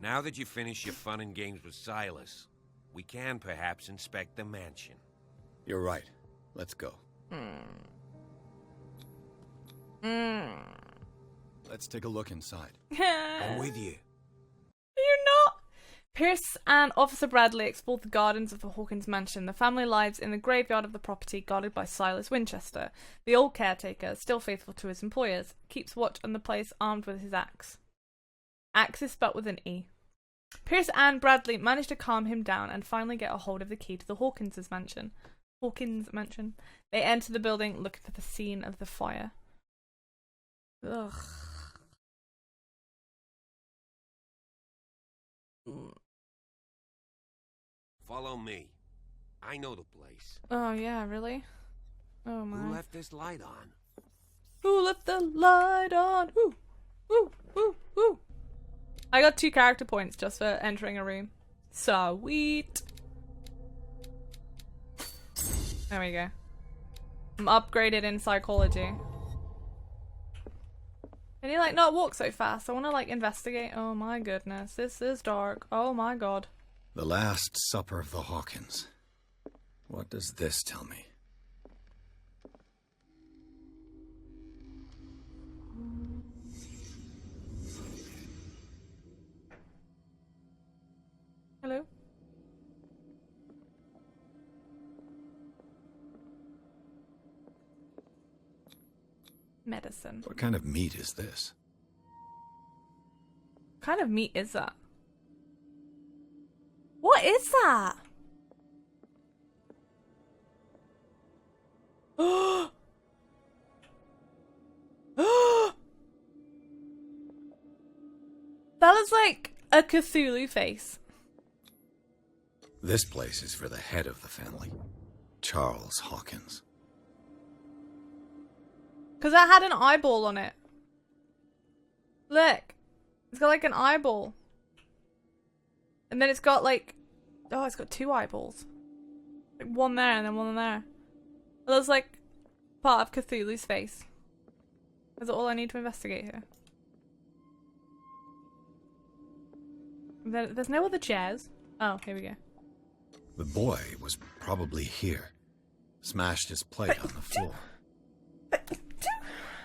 Now that you've finished your fun and games with Silas, we can perhaps inspect the mansion. You're right. Let's go. Let's take a look inside. I'm with you. You're not. Pierce and Officer Bradley explore the gardens of the Hawkins mansion. The family lives in the graveyard of the property guarded by Silas Winchester. The old caretaker, still faithful to his employers, keeps watch on the place armed with his axe. Axe is spelt with an E. Pierce and Bradley manage to calm him down and finally get a hold of the key to the Hawkins mansion. They enter the building looking for the scene of the fire. Ugh. Follow me. I know the place. Oh yeah, really? Oh my. Who left this light on? Who left the light on? Ooh, ooh, ooh, ooh. I got 2 character points just for entering a room. Sweet. There we go. I'm upgraded in psychology. Can you like not walk so fast? I want to like investigate. Oh my goodness, this is dark. Oh my god. The Last Supper of the Hawkins. What does this tell me? Hello? Medicine. What kind of meat is this? What kind of meat is that? What is that? That looks like a Cthulhu face. This place is for the head of the family, Charles Hawkins. Because that had an eyeball on it. Look. It's got like an eyeball. And then it's got like... Oh, it's got 2 eyeballs. Like one there and then one there. It looks like part of Cthulhu's face. Is that all I need to investigate here? There's no other chairs. Oh, here we go. The boy was probably here. Smashed his plate on the floor.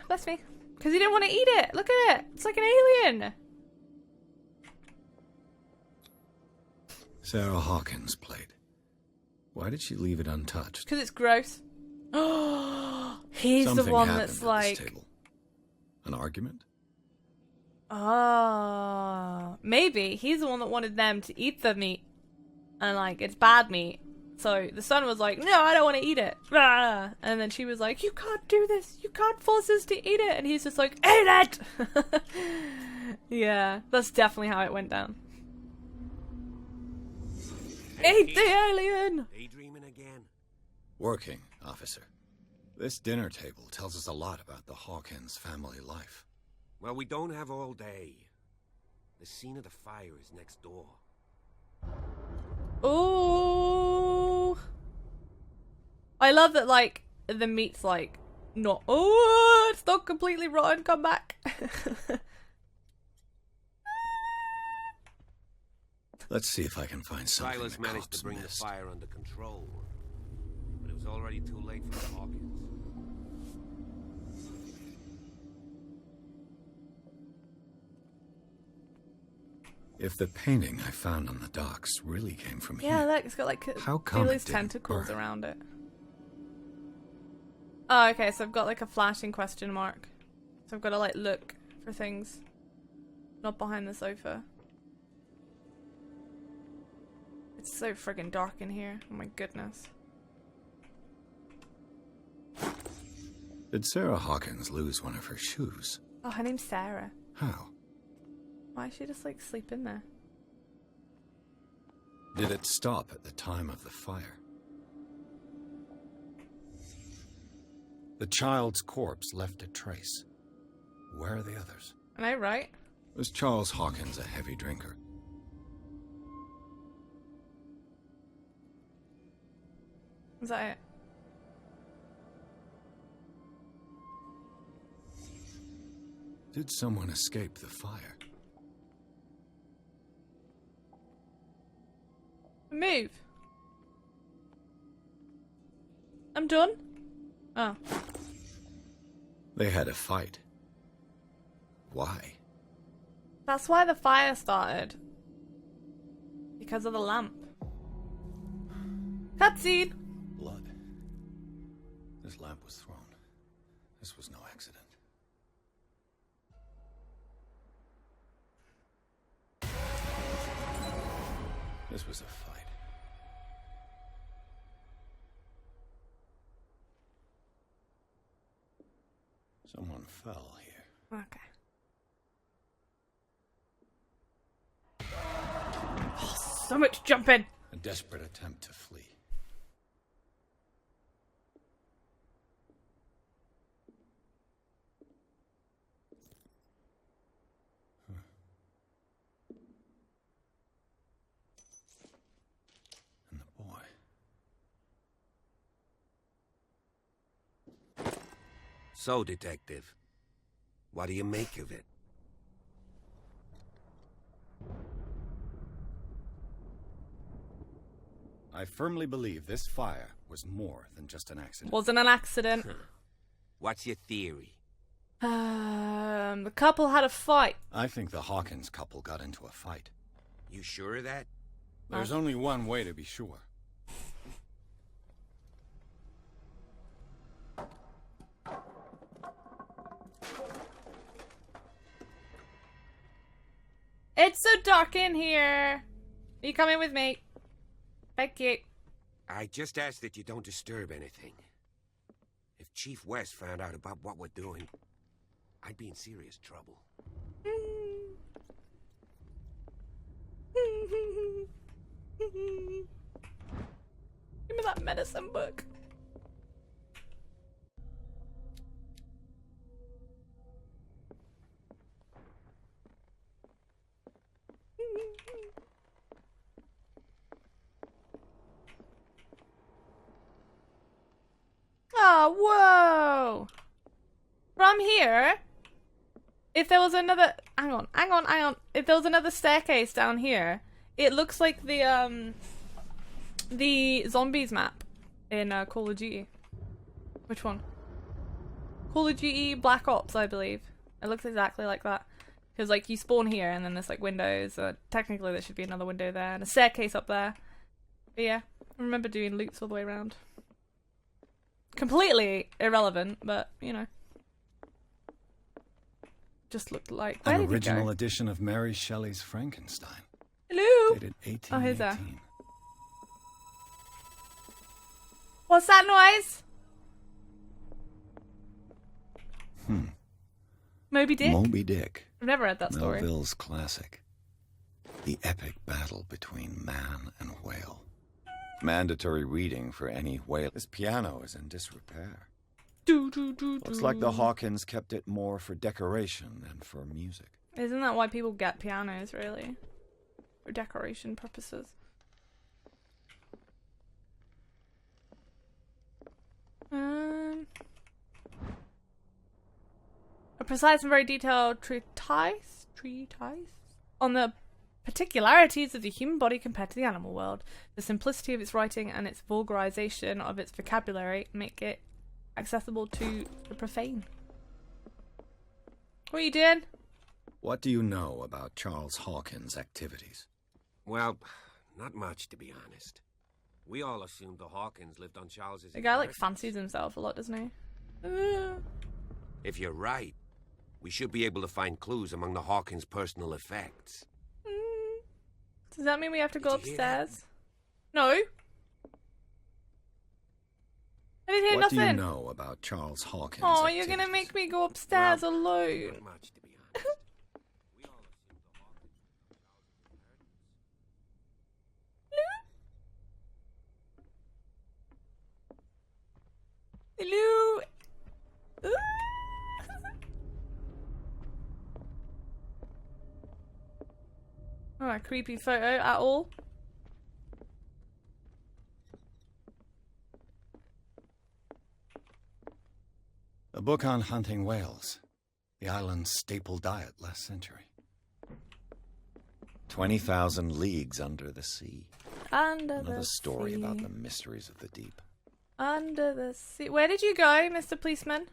Bless me. Because he didn't want to eat it. Look at it. It's like an alien. Sarah Hawkins' plate. Why did she leave it untouched? Because it's gross. He's Something the one happened that's at like... this table. An argument? Oh, maybe he's the one that wanted them to eat the meat, and like it's bad meat. So the son was like, "No, I don't want to eat it," and then she was like, "You can't do this. You can't force us to eat it." And he's just like, "Eat it!" Yeah, that's definitely how it went down. Eat the alien. Daydreaming again. Working, officer. This dinner table tells us a lot about the Hawkins family life. Well, we don't have all day. The scene of the fire is next door. Ooh. I love that, like, the meat's like, not, oh, it's not completely rotten, come back. Let's see if I can find something. Silas managed to bring the fire under control, but it was already too late for the Hawkins. If the painting I found on the docks really came from Yeah, here, look, it's got like how come it Cthulhu's didn't tentacles burn? around it. Oh, okay, so I've got like a flashing question mark. So I've got to like look for things. Not behind the sofa. It's so friggin' dark in here. Oh my goodness. Did Sarah Hawkins lose one of her shoes? Oh, her name's Sarah. How? Why is she just like sleeping there? Did it stop at the time of the fire? The child's corpse left a trace. Where are the others? Am I right? Was Charles Hawkins a heavy drinker? Is that it? Did someone escape the fire? Move. I'm done. Oh. They had a fight. Why? That's why the fire started. Because of the lamp. Cutscene. Blood. This lamp was thrown. This was no accident. This was a fight. Someone fell here. Okay. Oh, so much jumping. A desperate attempt to flee. And the boy. So, Detective, what do you make of it? I firmly believe this fire was more than just an accident. Wasn't an accident. What's your theory? The couple had a fight. I think the Hawkins couple got into a fight. You sure of that? There's only one way to be sure. It's so dark in here. Are you coming with me? Thank you. I just ask that you don't disturb anything. If Chief West found out about what we're doing, I'd be in serious trouble. Give me that medicine book. Oh, whoa! From here, if there was another... Hang on. If there was another staircase down here, it looks like the zombies map in Call of Duty. Which one? Call of Duty Black Ops, I believe. It looks exactly like that. Because, like, you spawn here, and then there's, like, windows. Technically, there should be another window there, and a staircase up there. But, yeah, I remember doing loops all the way around. Completely irrelevant, but, you know. Just looked like... An original edition of Mary Shelley's Frankenstein. Hello? Dated 1818. Oh, here's that. What's that noise? Moby Dick? Moby Dick. I've never read that story. Melville's classic. The epic battle between man and whale. Mandatory reading for any whale. This piano is in disrepair. Looks like the Hawkins kept it more for decoration than for music. Isn't that why people get pianos, really? For decoration purposes. A precise and very detailed treatise on the particularities of the human body compared to the animal world. The simplicity of its writing and its vulgarization of its vocabulary make it accessible to the profane. What are you doing? What do you know about Charles Hawkins' activities? Well, not much, to be honest. We all assumed the Hawkins lived on Charles's... The guy, like, fancies himself a lot, doesn't he? If you're right, we should be able to find clues among the Hawkins' personal effects. Does that mean we have to go upstairs? No. I didn't ain't What do you nothing. know about Charles Hawkins? Oh, you're gonna make me go upstairs alone. Hello. Oh, a creepy photo at all. A book on hunting whales, the island's staple diet last century. 20,000 leagues under the sea. Under Another the story sea. about the mysteries of the deep. Under the sea. Where did you go, Mr. Policeman?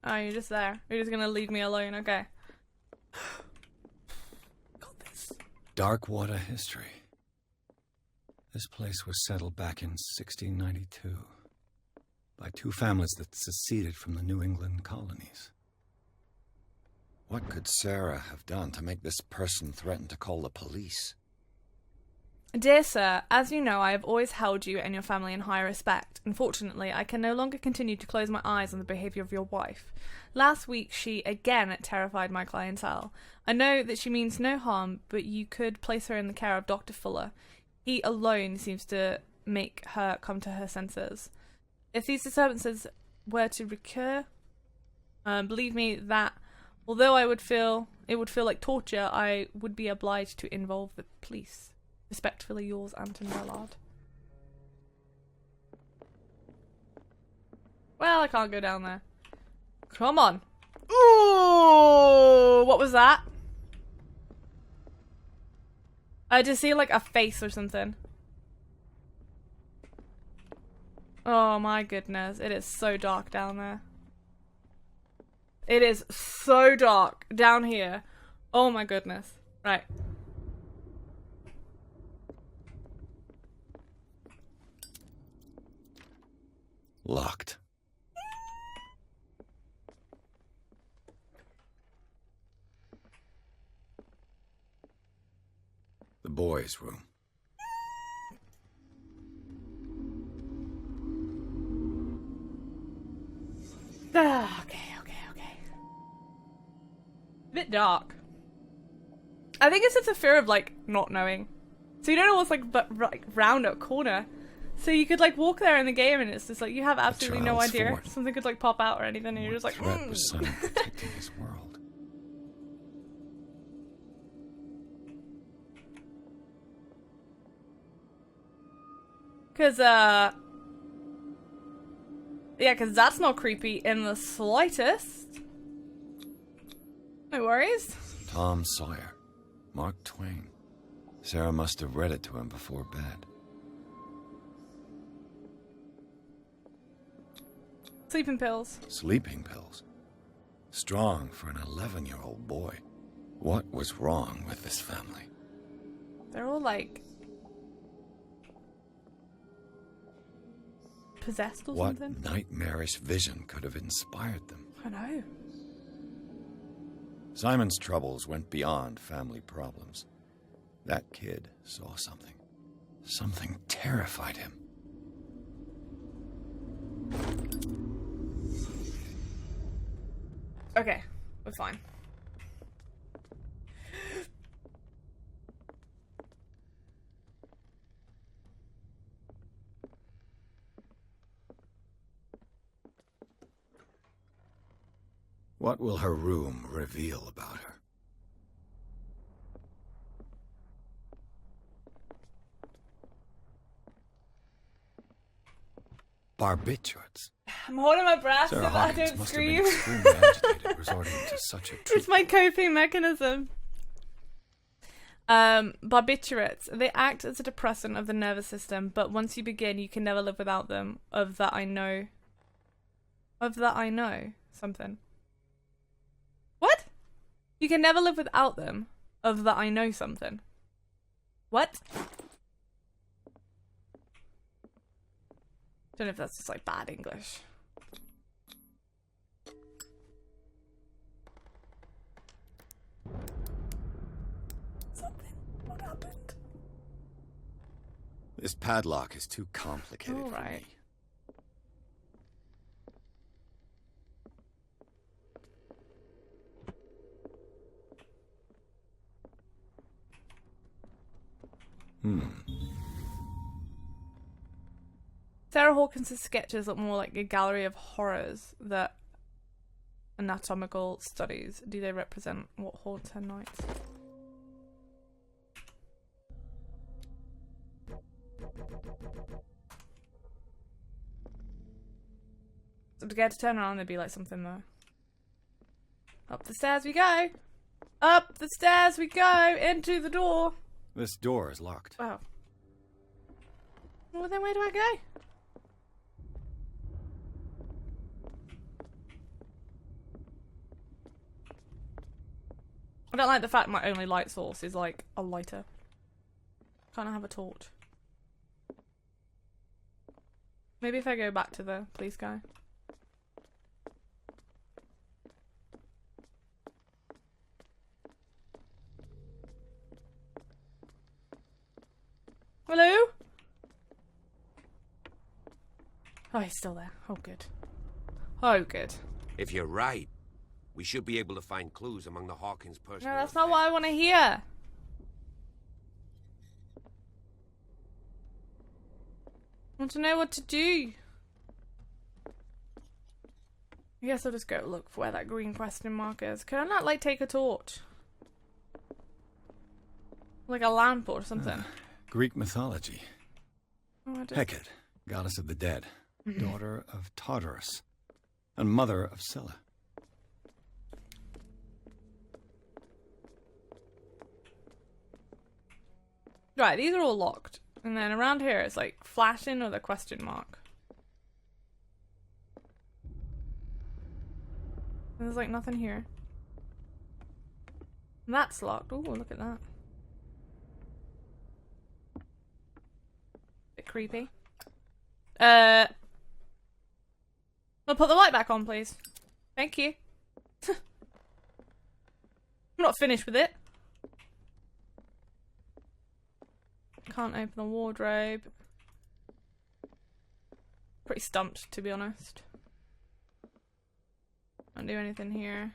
Oh, you're just there. You're just gonna leave me alone, okay. Dark water history. This place was settled back in 1692 by two families that seceded from the New England colonies. What could Sarah have done to make this person threaten to call the police? Dear sir, as you know, I have always held you and your family in high respect. Unfortunately, I can no longer continue to close my eyes on the behaviour of your wife. Last week, she again terrified my clientele. I know that she means no harm, but you could place her in the care of Dr. Fuller. He alone seems to make her come to her senses. If these disturbances were to recur, believe me that although it would feel like torture, I would be obliged to involve the police. Respectfully yours, Anton Ballard. Well, I can't go down there. Come on. Ooh, what was that? I just see like a face or something. Oh my goodness, it is so dark down there. It is so dark down here. Oh my goodness. Right. Locked. The boys' room. Okay. A bit dark. I think it's just a fear of like not knowing. So you don't know what's like round a corner. So you could like walk there in the game and it's just like you have absolutely no idea. Fort. Something could like pop out or anything and you're just like Threat was Simon protecting his world. Cause yeah, cause that's not creepy in the slightest. No worries. Tom Sawyer. Mark Twain. Sarah must have read it to him before bed. Sleeping pills. Sleeping pills. Strong for an 11-year-old boy. What was wrong with this family? They're all like possessed or What something. nightmarish vision could have inspired them? I know. Simon's troubles went beyond family problems. That kid saw something. Something terrified him. Okay, we're fine. What will her room reveal about her? Barbiturates. I'm holding my breath so Sarah that I Hawkins don't must scream. have been extremely agitated, resorting to such a It's treatment. my coping mechanism. Barbiturates. They act as a depressant of the nervous system, but once you begin, you can never live without them. Of that I know. Of that I know. Something. What? You can never live without them. Of that I know something. What? Don't know if that's just like bad English. Something. What happened? This padlock is too complicated All for right. me. Sarah Hawkins' sketches look more like a gallery of horrors that anatomical studies. Do they represent what haunts her nights? So to get to turn around, there'd be like something there. Up the stairs we go! Up the stairs we go! Into the door! This door is locked. Wow. Well, then where do I go? I don't like the fact my only light source is like a lighter. Can't I have a torch? Maybe if I go back to the police guy. Hello? Oh, he's still there. Oh, good. Oh, good. If you're right, we should be able to find clues among the Hawkins personal. No, that's not what I want to hear. I want to know what to do. I guess I'll just go look for where that green question mark is. Can I not, like, take a torch? Like a lamp or something? Greek mythology. Oh, Hecate, goddess of the dead, daughter of Tartarus, and mother of Scylla. Right, these are all locked. And then around here it's like flashing with a question mark. And there's like nothing here. And that's locked. Ooh, look at that. Bit creepy. I'll put the light back on, please. Thank you. I'm not finished with it. Can't open the wardrobe. Pretty stumped, to be honest. Can't do anything here.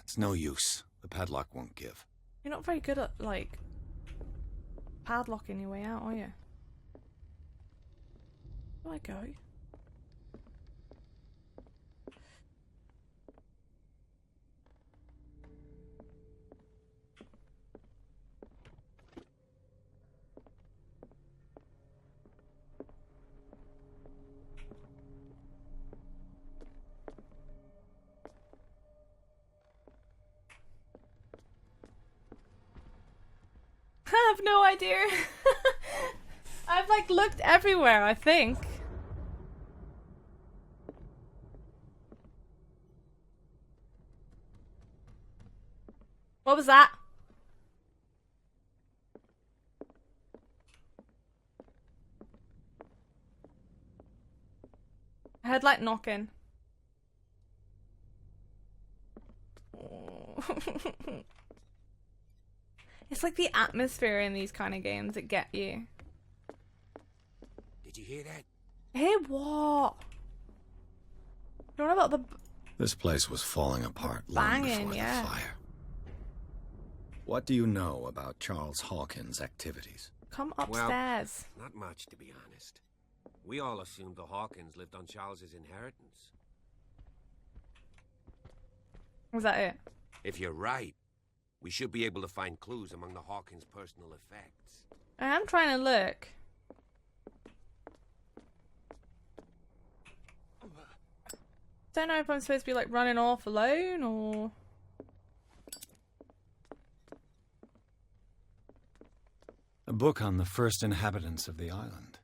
It's no use. The padlock won't give. You're not very good at, like, padlocking your way out, are you? Where do I go? I have no idea. I've like looked everywhere, I think. What was that? I heard like knocking. It's like the atmosphere in these kind of games that get you. Did you hear that? Hey, what? You know about the This place was falling apart long banging, before yeah. the fire. What do you know about Charles Hawkins' activities? Come upstairs. Well, not much, to be honest. We all assumed the Hawkins lived on Charles's inheritance. Was that it? If you're right, we should be able to find clues among the Hawkins' personal effects. I am trying to look. Don't know if I'm supposed to be like running off alone or... A book on the first inhabitants of the island.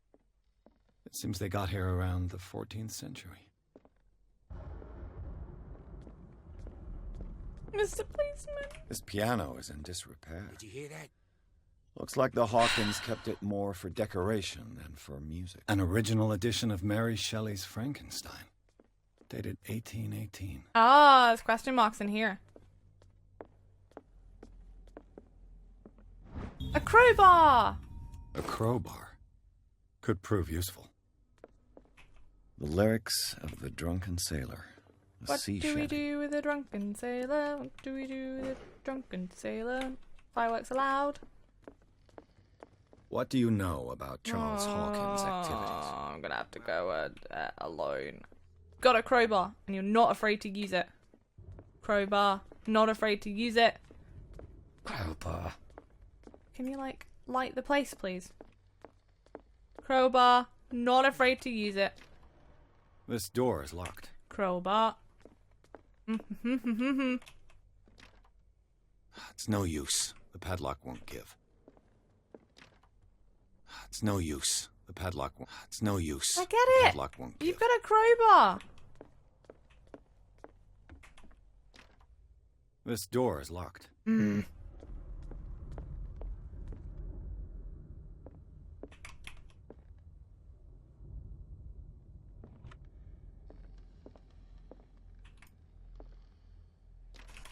It seems they got here around the 14th century. Mr. Policeman. This piano is in disrepair. Did you hear that? Looks like the Hawkins kept it more for decoration than for music. An original edition of Mary Shelley's Frankenstein, dated 1818. Ah, there's question marks in here. A crowbar! A crowbar. Could prove useful. The lyrics of the drunken sailor. What do we do with a drunken sailor? What do we do with a drunken sailor? Fireworks allowed? What do you know about Charles Hawkins' activities? I'm gonna have to go alone. Got a crowbar, and you're not afraid to use it. Crowbar, not afraid to use it. Crowbar. Can you, like, light the place, please? Crowbar, not afraid to use it. This door is locked. Crowbar. It's no use. The padlock won't give. It's no use. The padlock won't. It's no use. I get The it. padlock won't give. You've got a crowbar. This door is locked.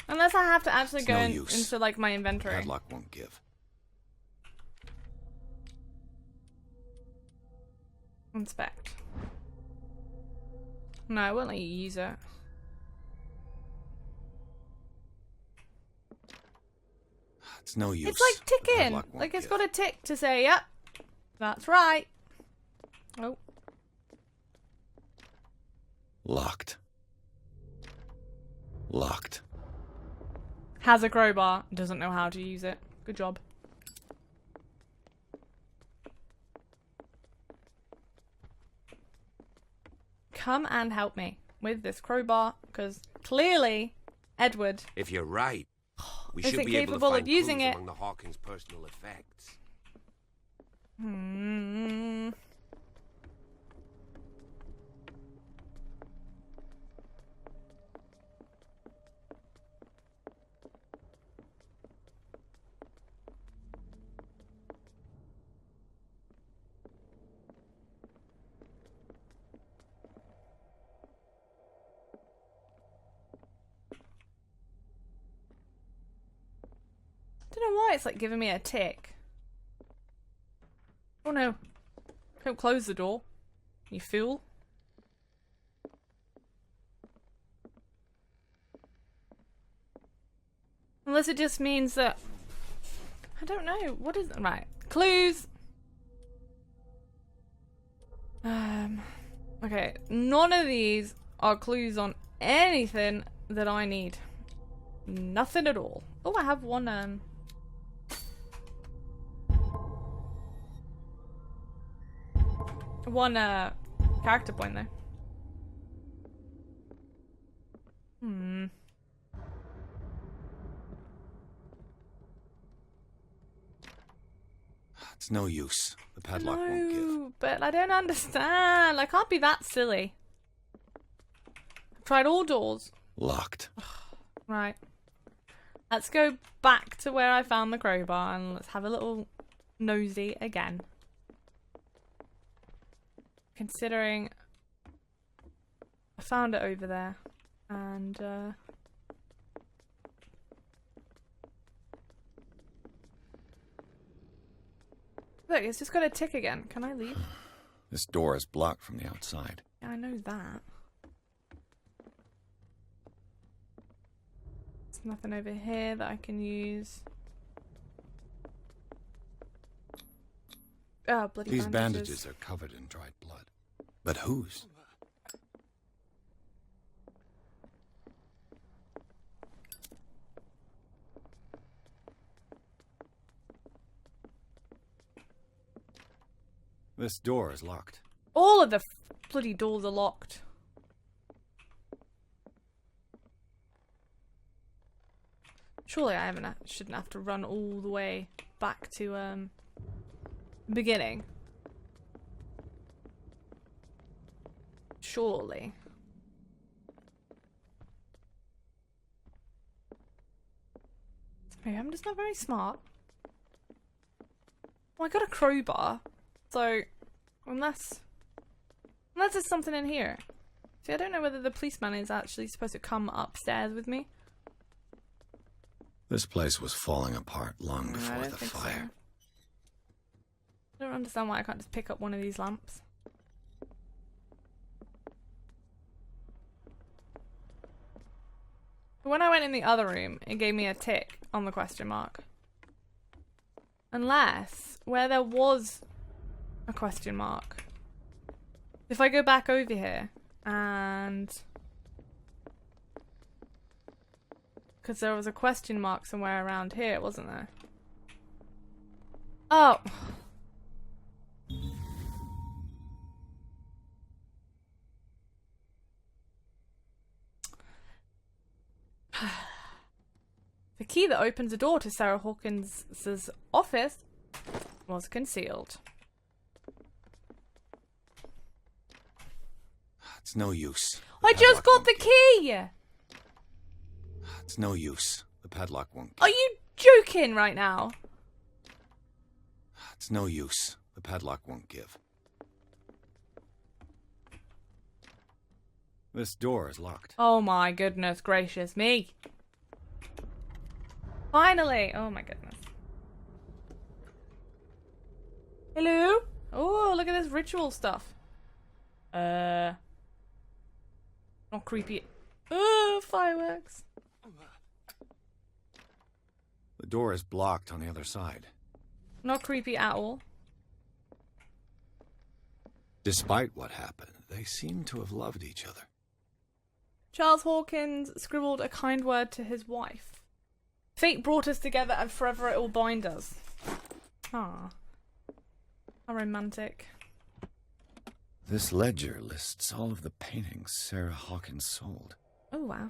Unless I have to actually It's go no in, use. into, like, my inventory. Padlock won't give. Inspect. No, I won't let you use it. It's no use. It's like ticking. Padlock won't Like, it's give. got a tick to say, yep, that's right. Oh. Locked. Locked. Has a crowbar, doesn't know how to use it. Good job. Come and help me with this crowbar, because clearly, Edward If you're right, we isn't should be able to capable of find using clues it. among the Hawkins' personal effects. I don't know why it's like giving me a tick. Oh no. Don't close the door. You fool. Unless it just means that... I don't know. What is... Right. Clues! Okay. None of these are clues on anything that I need. Nothing at all. Oh, I have one, character point though. It's no use. The padlock won't give. No, but I don't understand. I can't be that silly. I've tried all doors. Locked. Right. Let's go back to where I found the crowbar and let's have a little nosy again. Considering I found it over there and look, it's just got a tick again. Can I leave? This door is blocked from the outside. Yeah, I know that. There's nothing over here that I can use. Oh, bloody These bandages. bandages are covered in dried blood. But whose? This door is locked. All of the bloody doors are locked. Surely I shouldn't have to run all the way back to the beginning. Surely. Maybe I'm just not very smart. Well, I got a crowbar, so unless there's something in here. See, I don't know whether the policeman is actually supposed to come upstairs with me. This place was falling apart long before I don't the think fire. I don't understand why I can't just pick up one of these lamps. When I went in the other room, it gave me a tick on the question mark. Unless, where there was a question mark. If I go back over here and... Because there was a question mark somewhere around here, wasn't there? Oh! The key that opens the door to Sarah Hawkins' office was concealed. It's no use. I just got the key! It's no use. The padlock won't give. Are you joking right now? It's no use. The padlock won't give. This door is locked. Oh my goodness gracious me. Finally! Oh my goodness. Hello? Oh, look at this ritual stuff. Not creepy. Fireworks. The door is blocked on the other side. Not creepy at all. Despite what happened, they seem to have loved each other. Charles Hawkins scribbled a kind word to his wife. Fate brought us together and forever it will bind us. Ah. How romantic. This ledger lists all of the paintings Sarah Hawkins sold. Oh wow.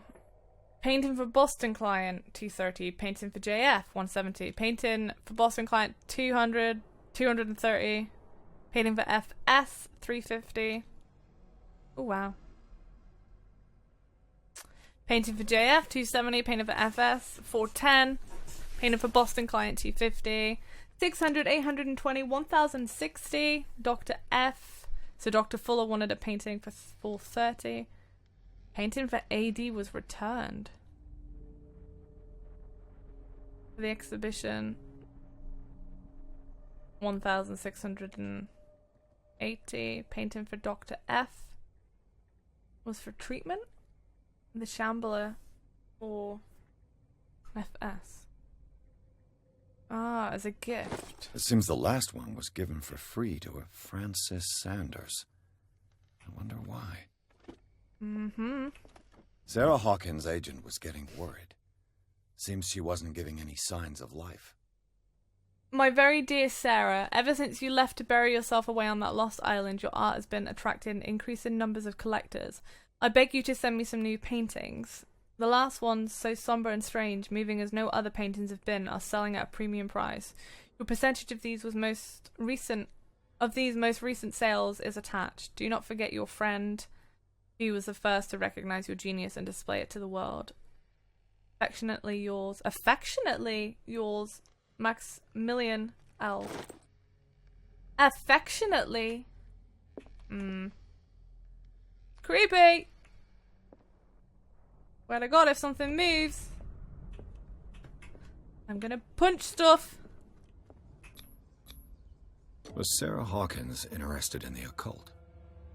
Painting for Boston client 230, painting for JF 170, painting for Boston client 200, 230, painting for FS 350. Oh wow. Painting for JF 270, painting for FS 410, painting for Boston client 250, 600, 820, 1060, Dr. F. So Dr. Fuller wanted a painting for 430. Painting for AD was returned. For the exhibition, 1680. Painting for Dr. F was for treatment. The Shambler for FS. Ah, as a gift. It seems the last one was given for free to a Francis Sanders. I wonder why. Mm-hmm. Sarah Hawkins' agent was getting worried. Seems she wasn't giving any signs of life. My very dear Sarah, ever since you left to bury yourself away on that lost island, your art has been attracting increasing numbers of collectors. I beg you to send me some new paintings. The last ones, so somber and strange, moving as no other paintings have been, are selling at a premium price. Your percentage of these most recent sales is attached. Do not forget your friend, who was the first to recognize your genius and display it to the world. Affectionately yours, Maximilian L. Affectionately. Creepy. Swear to God, if something moves, I'm gonna punch stuff. Was Sarah Hawkins interested in the occult?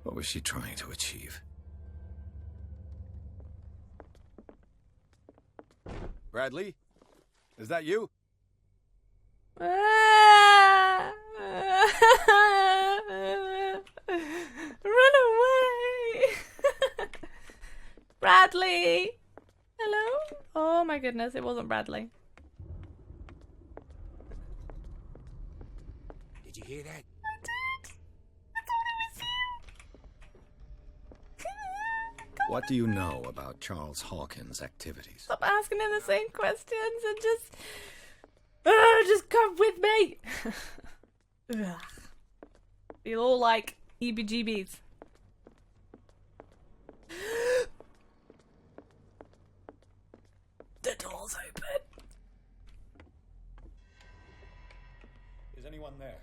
What was she trying to achieve? Bradley? Is that you? Run away! Bradley! Hello? Oh my goodness, it wasn't Bradley. Did you hear that? I did! I thought it was you! What do you know about Charles Hawkins' activities? Stop asking him the same questions and just come with me! Feel all like EBGBs. The door's open. Is anyone there?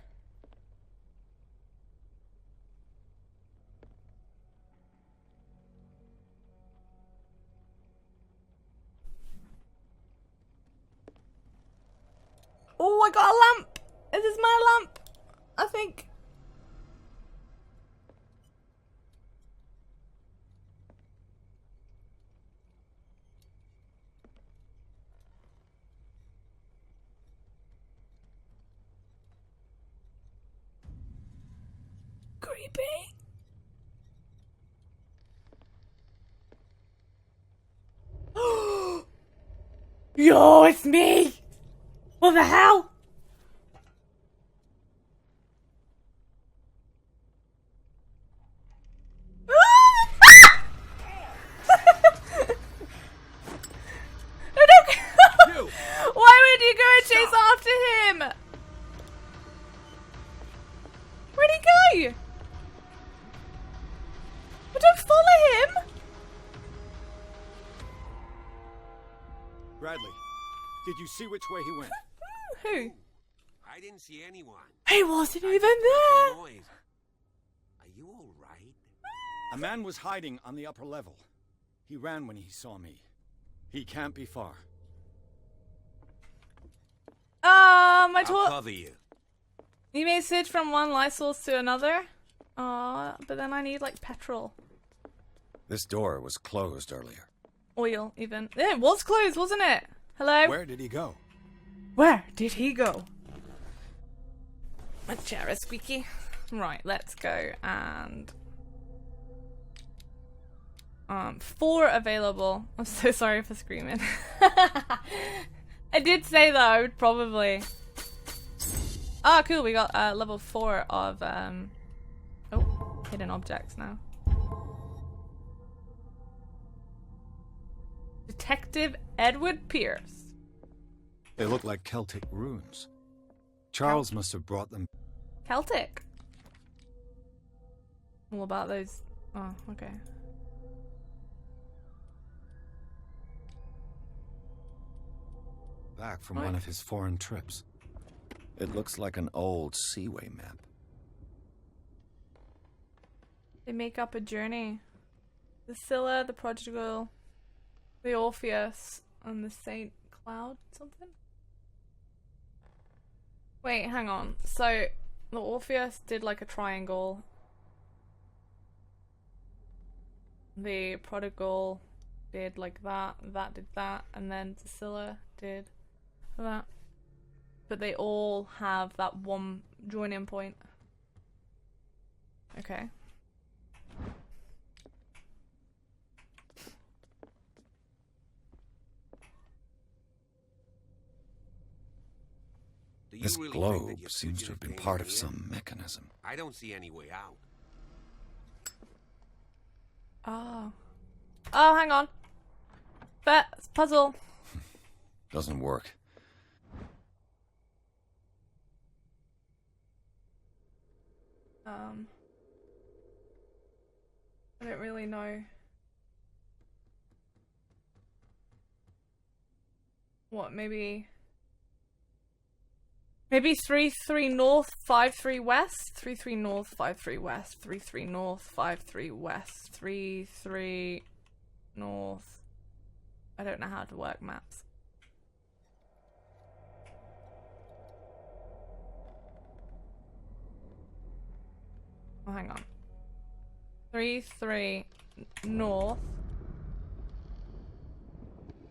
Oh, I got a lamp! This is my lamp! I think. creepy. Yo, it's me! What the hell? Why would you go and chase after him? Where'd he go? Well, don't follow him. Bradley, did you see which way he went? Who? I didn't see anyone. He wasn't even there. Noise. Are you all right? A man was hiding on the upper level. He ran when he saw me. He can't be far. My I'll cover you. You may switch from one light source to another. But then I need like petrol. This door was closed earlier. Oil, even. Yeah, it was closed, wasn't it? Hello? Where did he go? Where did he go? My chair is squeaky. Right, let's go and 4 available. I'm so sorry for screaming. I did say that I would probably. Ah, cool. We got level 4 of hidden objects now. Detective Edward Pierce. They look like Celtic runes. Charles must have brought them. Celtic. All about those. Oh, okay. Back from one of his foreign trips. It looks like an old seaway map. They make up a journey. The Scylla, the Prodigal, the Orpheus, and the Saint Cloud something? Wait, hang on. So, the Orpheus did like a triangle. The Prodigal did like that, that did that, and then the Scylla did that. But they all have that one join-in point. Okay. This globe seems to have been part of some mechanism. I don't see any way out. Oh. Oh, hang on. Puzzle. Doesn't work. I don't really know. What, maybe 3-3 north, 5-3 west, 3-3 north, 5-3 west, 3-3 north, 5-3 west, 3-3 north. I don't know how to work maps. Oh, hang on. 3-3 north,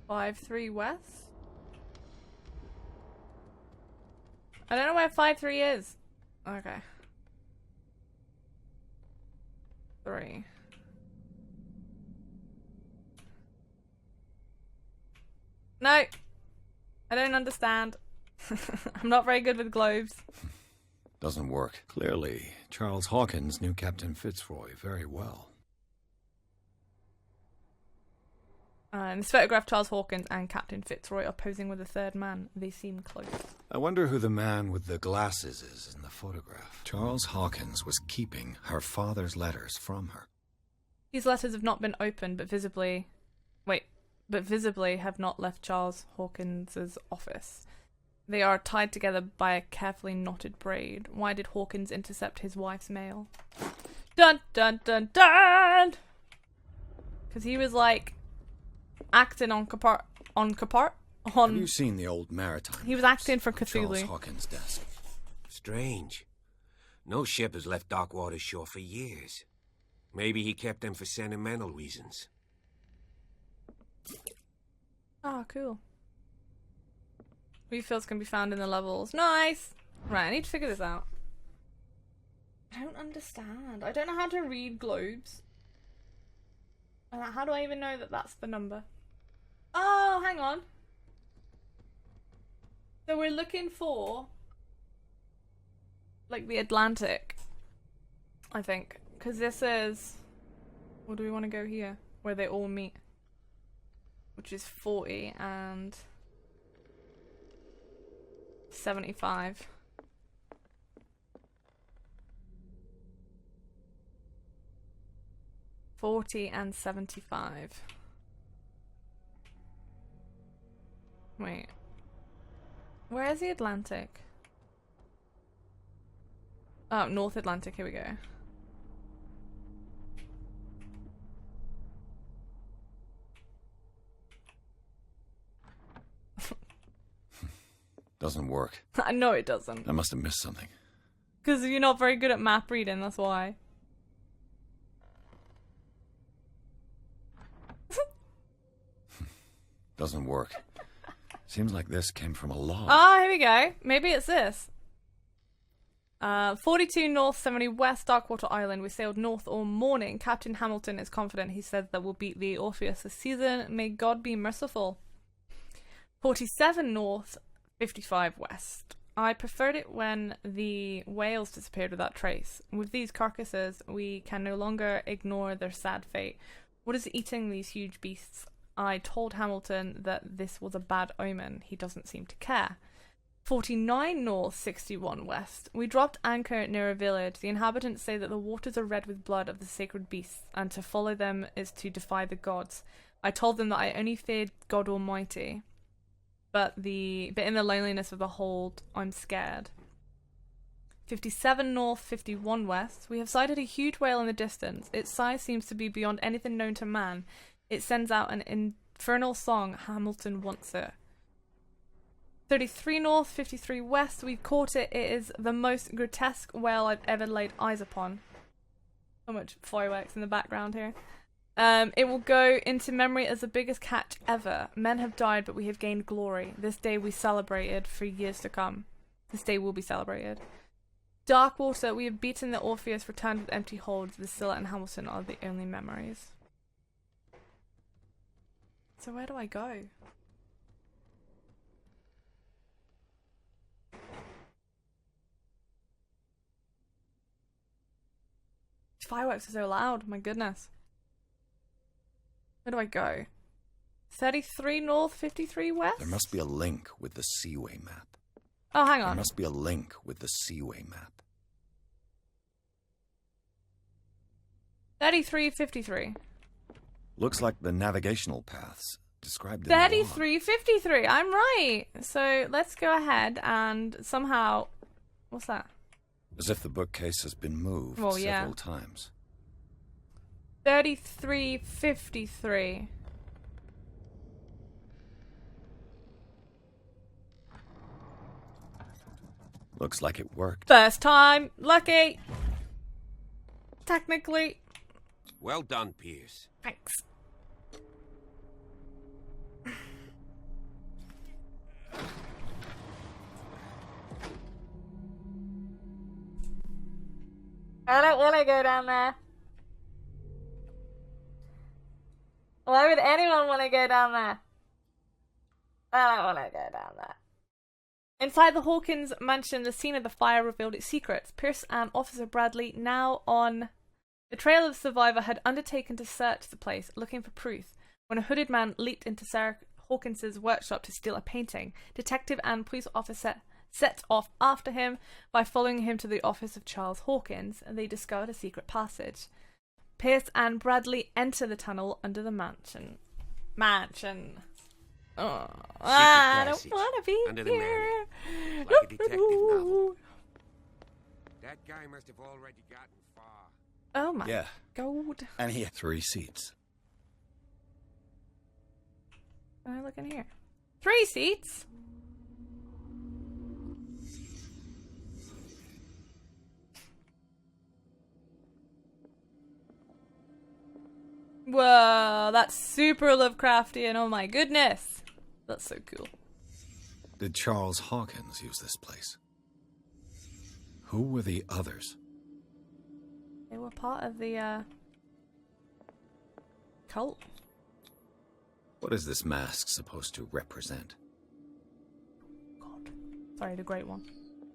5-3 west. I don't know where 5-3 is. Okay. 3. No! I don't understand. I'm not very good with globes. Doesn't work. Clearly, Charles Hawkins knew Captain Fitzroy very well. In this photograph, Charles Hawkins and Captain Fitzroy are posing with a third man. They seem close. I wonder who the man with the glasses is in the photograph. Charles Hawkins was keeping her father's letters from her. These letters have not been opened, but visibly have not left Charles Hawkins's office. They are tied together by a carefully knotted braid. Why did Hawkins intercept his wife's mail? Dun dun dun dun! Because he was like acting on Have you seen the old maritime? He was acting for Cthulhu. Charles Hawkins' desk. Strange. No ship has left Darkwater's shore for years. Maybe he kept them for sentimental reasons. Oh, cool. Refills can be found in the levels. Nice! Right, I need to figure this out. I don't understand. I don't know how to read globes. How do I even know that that's the number? Oh, hang on. So we're looking for, like, the Atlantic, I think. Because this is... Or do we want to go here? Where they all meet. Which is 40 and 75. and 75. Wait. Where is the Atlantic? Oh, North Atlantic, here we go. Doesn't work. I know it doesn't. I must have missed something. Because you're not very good at map reading, that's why. Doesn't work. Seems like this came from a log. Ah, here we go. Maybe it's this. 42 north, 70 west, Darkwater Island. We sailed north all morning. Captain Hamilton is confident. He says that we'll beat the Orpheus this season. May God be merciful. 47 north, 55 west. I preferred it when the whales disappeared without trace. With these carcasses, we can no longer ignore their sad fate. What is eating these huge beasts? I told Hamilton that this was a bad omen. He doesn't seem to care. 49 north, 61 west. We dropped anchor near a village. The inhabitants say that the waters are red with blood of the sacred beasts, and to follow them is to defy the gods. I told them that I only feared God Almighty, but in the loneliness of the hold, I'm scared. 57 north, 51 west. We have sighted a huge whale in the distance. Its size seems to be beyond anything known to man. It sends out an infernal song. Hamilton wants it. 33 north, 53 west. We've caught it. It is the most grotesque whale I've ever laid eyes upon. So much fireworks in the background here. It will go into memory as the biggest catch ever. Men have died, but we have gained glory. This day we celebrated for years to come. This day will be celebrated. Darkwater. We have beaten the Orpheus, returned with empty holds. The Scylla and Hamilton are the only memories. So where do I go? Fireworks are so loud, my goodness. Where do I go? 33 north, 53 west? There must be a link with the Seaway map. Oh, hang on. There must be a link with the Seaway map. 33, 53. Looks like the navigational paths described in 33, 53. I'm right. So let's go ahead and somehow... What's that? As if the bookcase has been moved several times. 33, 53. Looks like it worked. First time. Lucky. Technically. Well done, Pierce. Thanks. I don't want to go down there. Why would anyone want to go down there? I don't want to go down there. Inside the Hawkins mansion, the scene of the fire revealed its secrets. Pierce and Officer Bradley, now on the trail of the survivor, had undertaken to search the place, looking for proof, when a hooded man leaped into Sarah Hawkins's workshop to steal a painting. Detective and police officer set off after him. By following him to the office of Charles Hawkins, they discovered a secret passage. Pierce and Bradley enter the tunnel under the mansion. Oh, I don't want to be under the here. manor, like a detective novel. That guy must have already gotten far. Oh my god. And he had 3 seats. Can I look in here? 3 seats? Whoa, that's super Lovecraftian. Oh my goodness. That's so cool. Did Charles Hawkins use this place? Who were the others? They were part of the cult. What is this mask supposed to represent? God. Sorry, the Great One.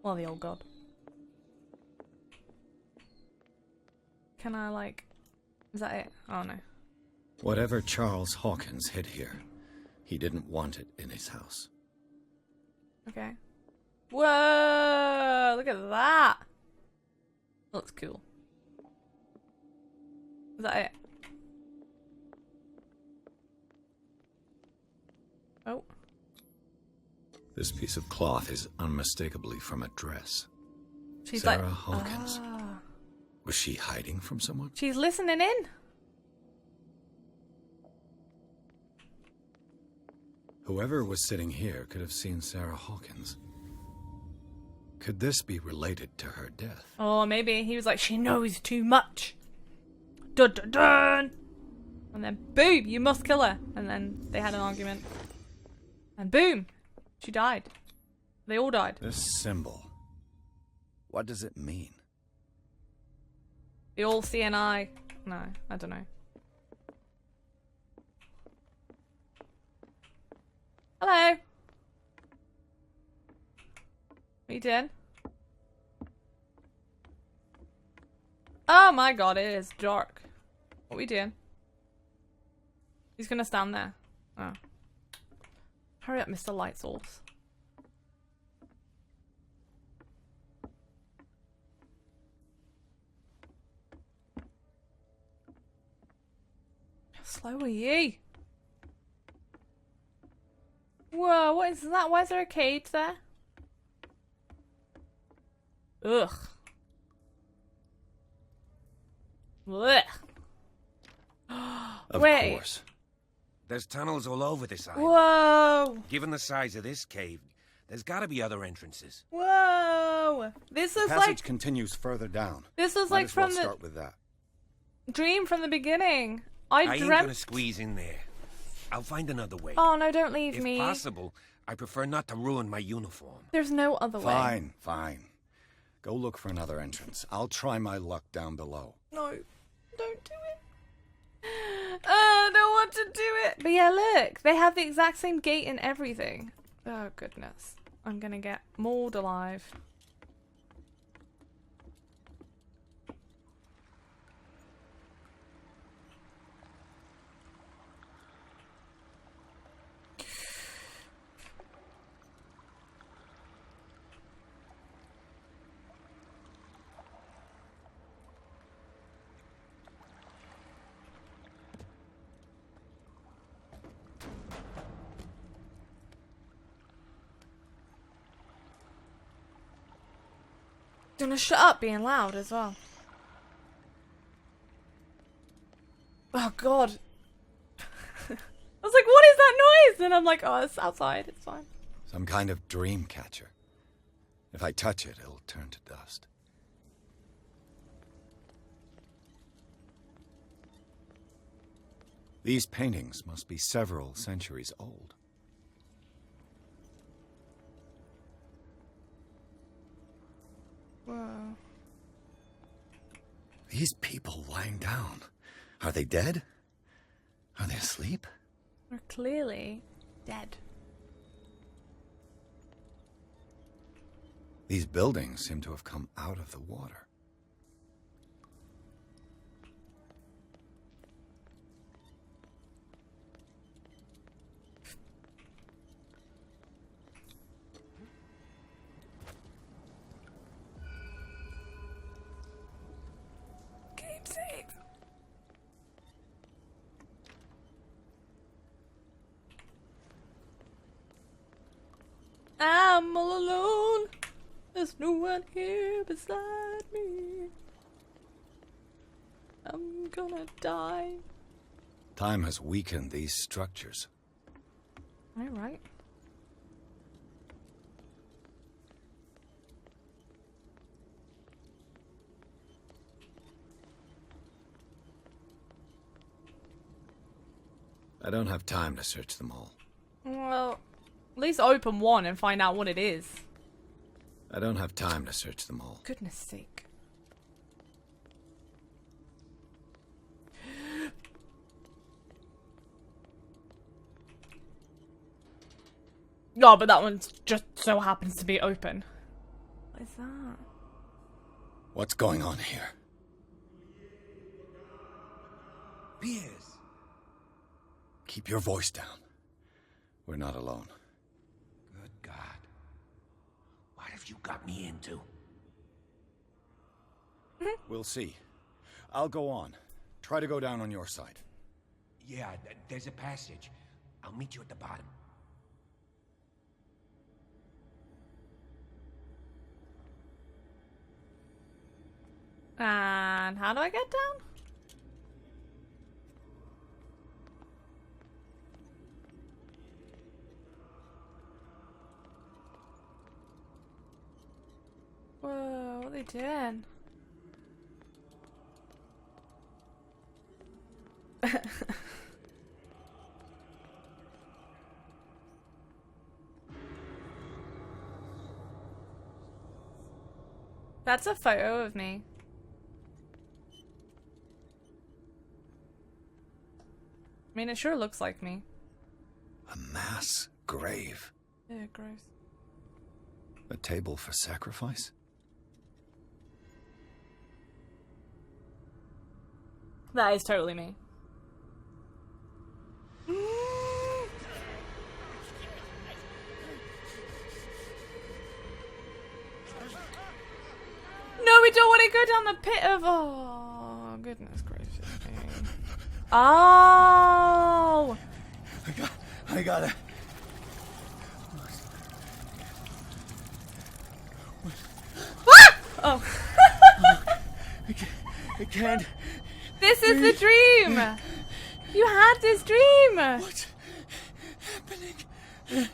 Well, the old god. Can I, like... Is that it? Oh, no. Whatever Charles Hawkins hid here, he didn't want it in his house. Okay. Whoa! Look at that! Looks cool. Is that it? Oh. This piece of cloth is unmistakably from a dress. She's Sarah like, Hawkins. ah. Was she hiding from someone? She's listening in. Whoever was sitting here could have seen Sarah Hawkins. Could this be related to her death? Oh, maybe. He was like, she knows too much. Dun dun dun! And then, boom, you must kill her. And then they had an argument. And boom, she died. They all died. This symbol. What does it mean? The all see an eye. No, I don't know. Hello. What are you doing? Oh my god, it is dark. What are we doing? He's gonna stand there. Oh. Hurry up, Mr. Light Source. How slow are you? Whoa, what is that? Why is there a cage there? Ugh. Ugh. Of Wait. course. There's tunnels all over this island. Whoa. Given the size of this cave, there's got to be other entrances. Whoa. This is Passage like continues further down. This was Might like as well from the start with that. dream from the beginning. I I ain't gonna dreamt. squeeze in there. I'll find another way. Oh no, don't leave If me. possible, I prefer not to ruin my uniform. There's no other way. Fine, fine. Go look for another entrance. I'll try my luck down below. No, don't do it. I don't want to do it. But yeah, look, they have the exact same gate and everything. Oh goodness, I'm gonna get mauled alive. Gonna shut up being loud as well. Oh god. I was like, what is that noise? And I'm like, oh, it's outside, it's fine. Some kind of dream catcher. If I touch it, it'll turn to dust. These paintings must be several centuries old. Whoa. These people lying down. Are they dead? Are they asleep? They're clearly dead. These buildings seem to have come out of the water. Game save. I'm all alone. There's no one here beside me. I'm gonna die. Time has weakened these structures. Alright. I don't have time to search them all. Well, at least open one and find out what it is. I don't have time to search them all. Goodness sake. Oh, but that one just so happens to be open. What is that? What's going on here? Piers! Keep your voice down. We're not alone. Good God. What have you got me into? We'll see. I'll go on. Try to go down on your side. Yeah, there's a passage. I'll meet you at the bottom. And how do I get down? Whoa, what are they doing? That's a photo of me. I mean, it sure looks like me. A mass grave. Yeah, gross. A table for sacrifice? That is totally me. No, we don't want to go down the pit of... Oh, goodness gracious me. Oh! I gotta... Ah! Oh. I can't... This is the dream! You had this dream! What's happening?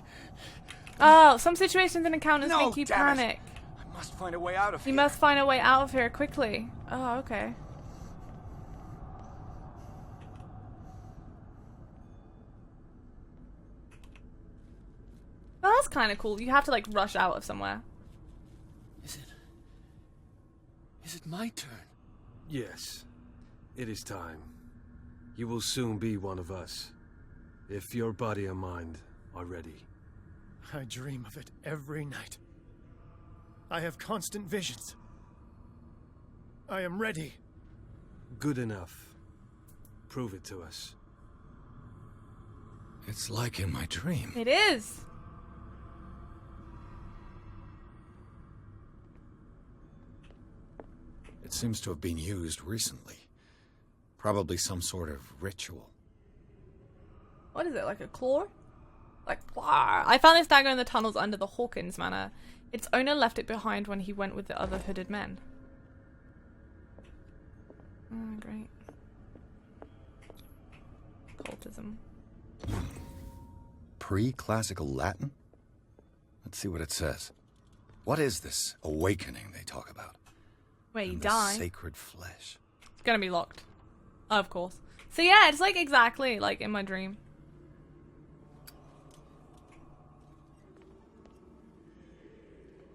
Oh, some situations and encounters No, make you damn it. panic. I must find a way out of here. You must find a way out of here quickly. Oh, okay. Well, that's kind of cool. You have to, like, rush out of somewhere. Is it my turn? Yes. It is time. You will soon be one of us. If your body and mind are ready. I dream of it every night. I have constant visions. I am ready. Good enough. Prove it to us. It's like in my dream. It is. It seems to have been used recently. Probably some sort of ritual. What is it, like a claw? Like, claw. I found this dagger in the tunnels under the Hawkins manor. Its owner left it behind when he went with the other hooded men. Oh, great. Cultism. Pre-classical Latin? Let's see what it says. What is this awakening they talk about? Where you And die. the sacred flesh. It's gonna be locked. Of course. So yeah, it's like exactly like in my dream.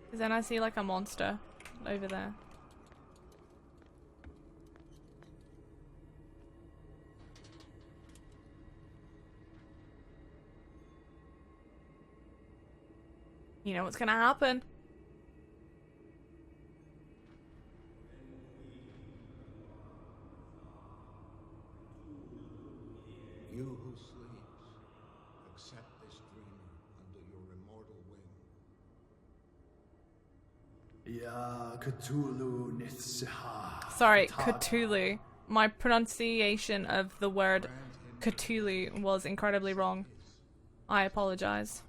Because then I see like a monster over there. You know what's gonna happen. You who sleeps, accept this dreamer under your immortal wing. Ya Cthulhu Nithsiha. Sorry, Cthulhu. My pronunciation of the word Cthulhu was incredibly wrong. I apologize.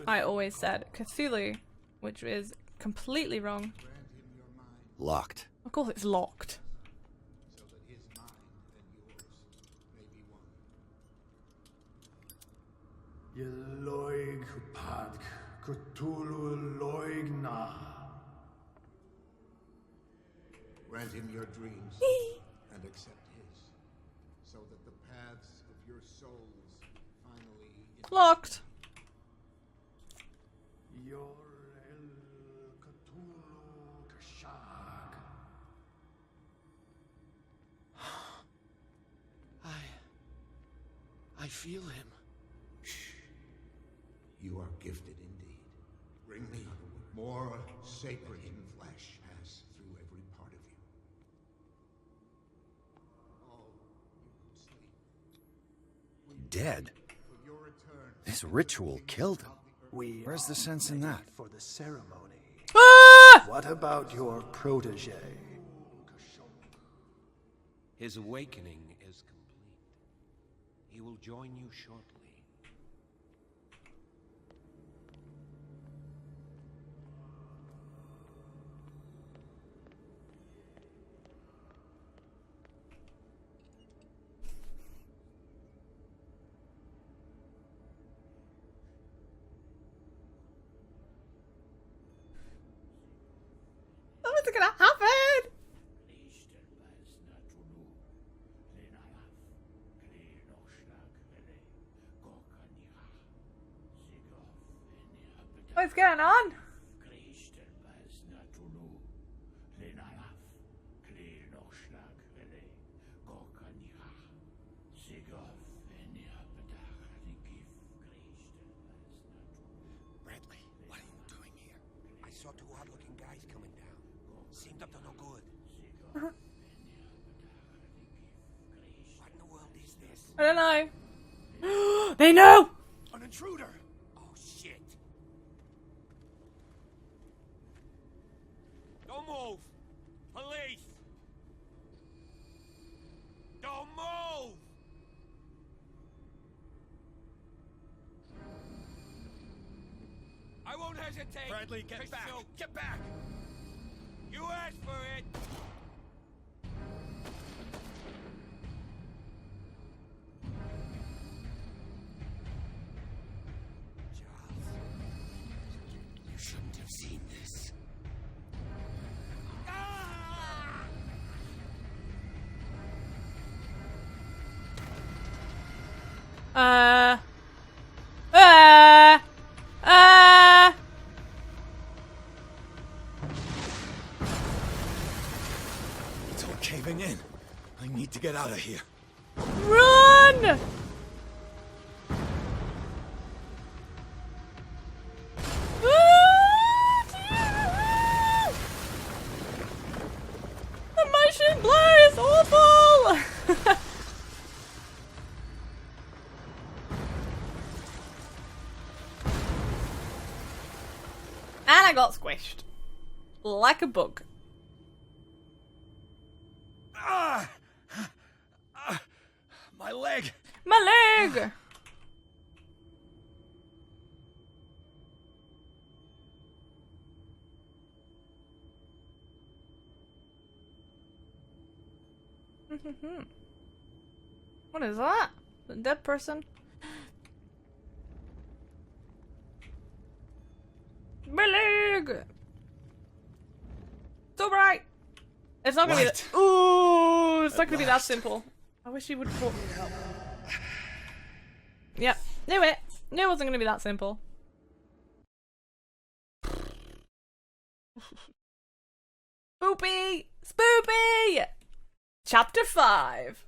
I always said Cthulhu, which is completely wrong. Locked. Of course it's locked. Yeloig Padk Cthulhu Loigna. Grant him your dreams and accept his, so that the paths of your souls finally... Locked. feel him. You are gifted indeed. Bring me more sacred in flesh pass through every part of you. Dead? This ritual killed him. Where's the sense in that? For the ceremony. Ah! What about your protege? His awakening is complete. He will join you shortly. What's gonna happen? What's going on? Bradley, what are you doing here? I saw two odd-looking guys coming down. Seemed up to no good. What in the world is this? I don't know. They know! An intruder! Oh, shit. Don't move! Police! Don't move! I won't hesitate! Bradley, get back! Get back! You asked for it! You shouldn't have seen this. It's all caving in. I need to get out of here. Run! The motion blur is awful! And I got squished. Like a bug. My leg! My leg! What is that? A dead person? My leg! So bright! It's not gonna be that. Ooh, it's not gonna be that simple. I wish he would pull. Yep, knew it. Knew it wasn't gonna be that simple. Spoopy! Spoopy! Chapter 5.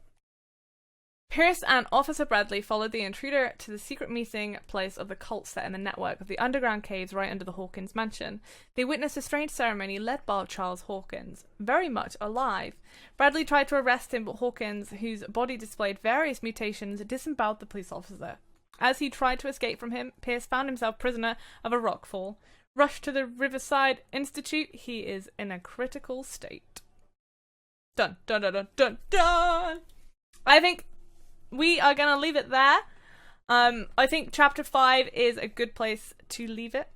Pierce and Officer Bradley followed the intruder to the secret meeting place of the cult set in the network of the underground caves right under the Hawkins mansion. They witnessed a strange ceremony led by Charles Hawkins, very much alive. Bradley tried to arrest him, but Hawkins, whose body displayed various mutations, disemboweled the police officer. As he tried to escape from him, Pierce found himself prisoner of a rockfall. Rushed to the Riverside Institute, he is in a critical state. Dun dun dun dun dun dun! I think we are going to leave it there. I think Chapter 5 is a good place to leave it.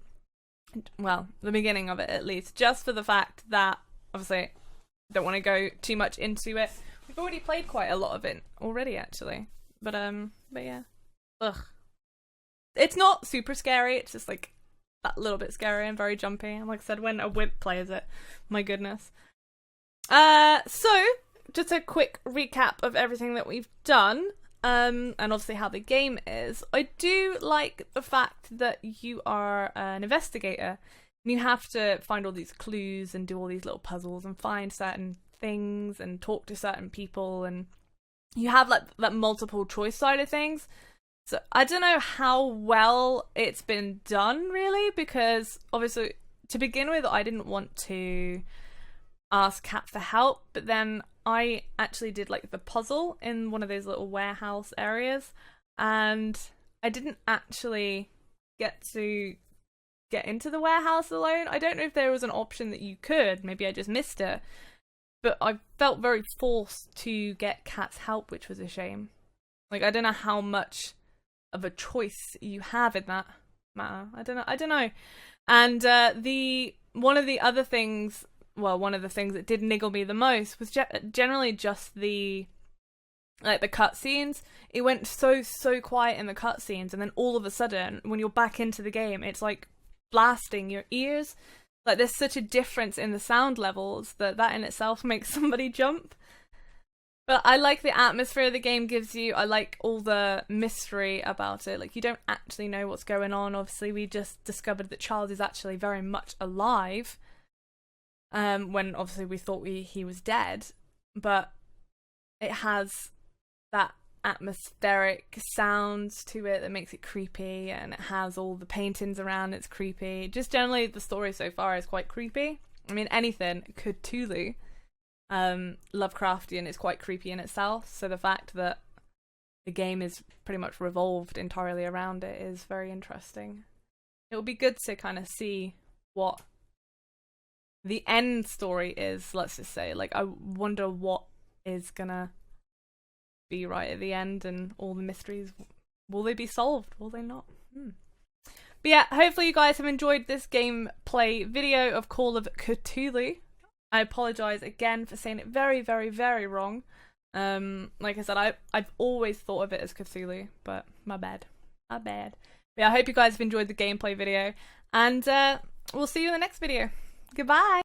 Well, the beginning of it at least. Just for the fact that, obviously, don't want to go too much into it. We've already played quite a lot of it already, actually. But yeah. Ugh. It's not super scary. It's just, like, that little bit scary and very jumpy. And like I said, when a wimp plays it, my goodness. So, just a quick recap of everything that we've done. And obviously how the game is. I do like the fact that you are an investigator and you have to find all these clues and do all these little puzzles and find certain things and talk to certain people, and you have like that multiple choice side of things. So I don't know how well it's been done, really, because obviously, to begin with, I didn't want to ask Kat for help, but then I actually did like the puzzle in one of those little warehouse areas, and I didn't actually get to get into the warehouse alone. I don't know if there was an option that you could, maybe I just missed it, but I felt very forced to get Kat's help, which was a shame. Like, I don't know how much of a choice you have in that matter. I don't know. And one of the things that did niggle me the most was generally just the cutscenes. It went so quiet in the cutscenes, and then all of a sudden, when you're back into the game, it's like blasting your ears. Like, there's such a difference in the sound levels that in itself makes somebody jump. But I like the atmosphere the game gives you. I like all the mystery about it. Like, you don't actually know what's going on. Obviously, we just discovered that Charles is actually very much alive. When obviously we thought he was dead. But it has that atmospheric sounds to it that makes it creepy, and it has all the paintings around. It's creepy. Just generally, the story so far is quite creepy. I mean, anything Cthulhu. Lovecraftian is quite creepy in itself, so the fact that the game is pretty much revolved entirely around it is very interesting. It will be good to kind of see what the end story is, let's just say. Like, I wonder what is gonna be right at the end, and all the mysteries. Will they be solved? Will they not? But yeah, hopefully you guys have enjoyed this gameplay video of Call of Cthulhu. I apologise again for saying it very, very, very wrong. Like I said, I've always thought of it as Cthulhu, but my bad. But yeah, I hope you guys have enjoyed the gameplay video, and we'll see you in the next video. Goodbye!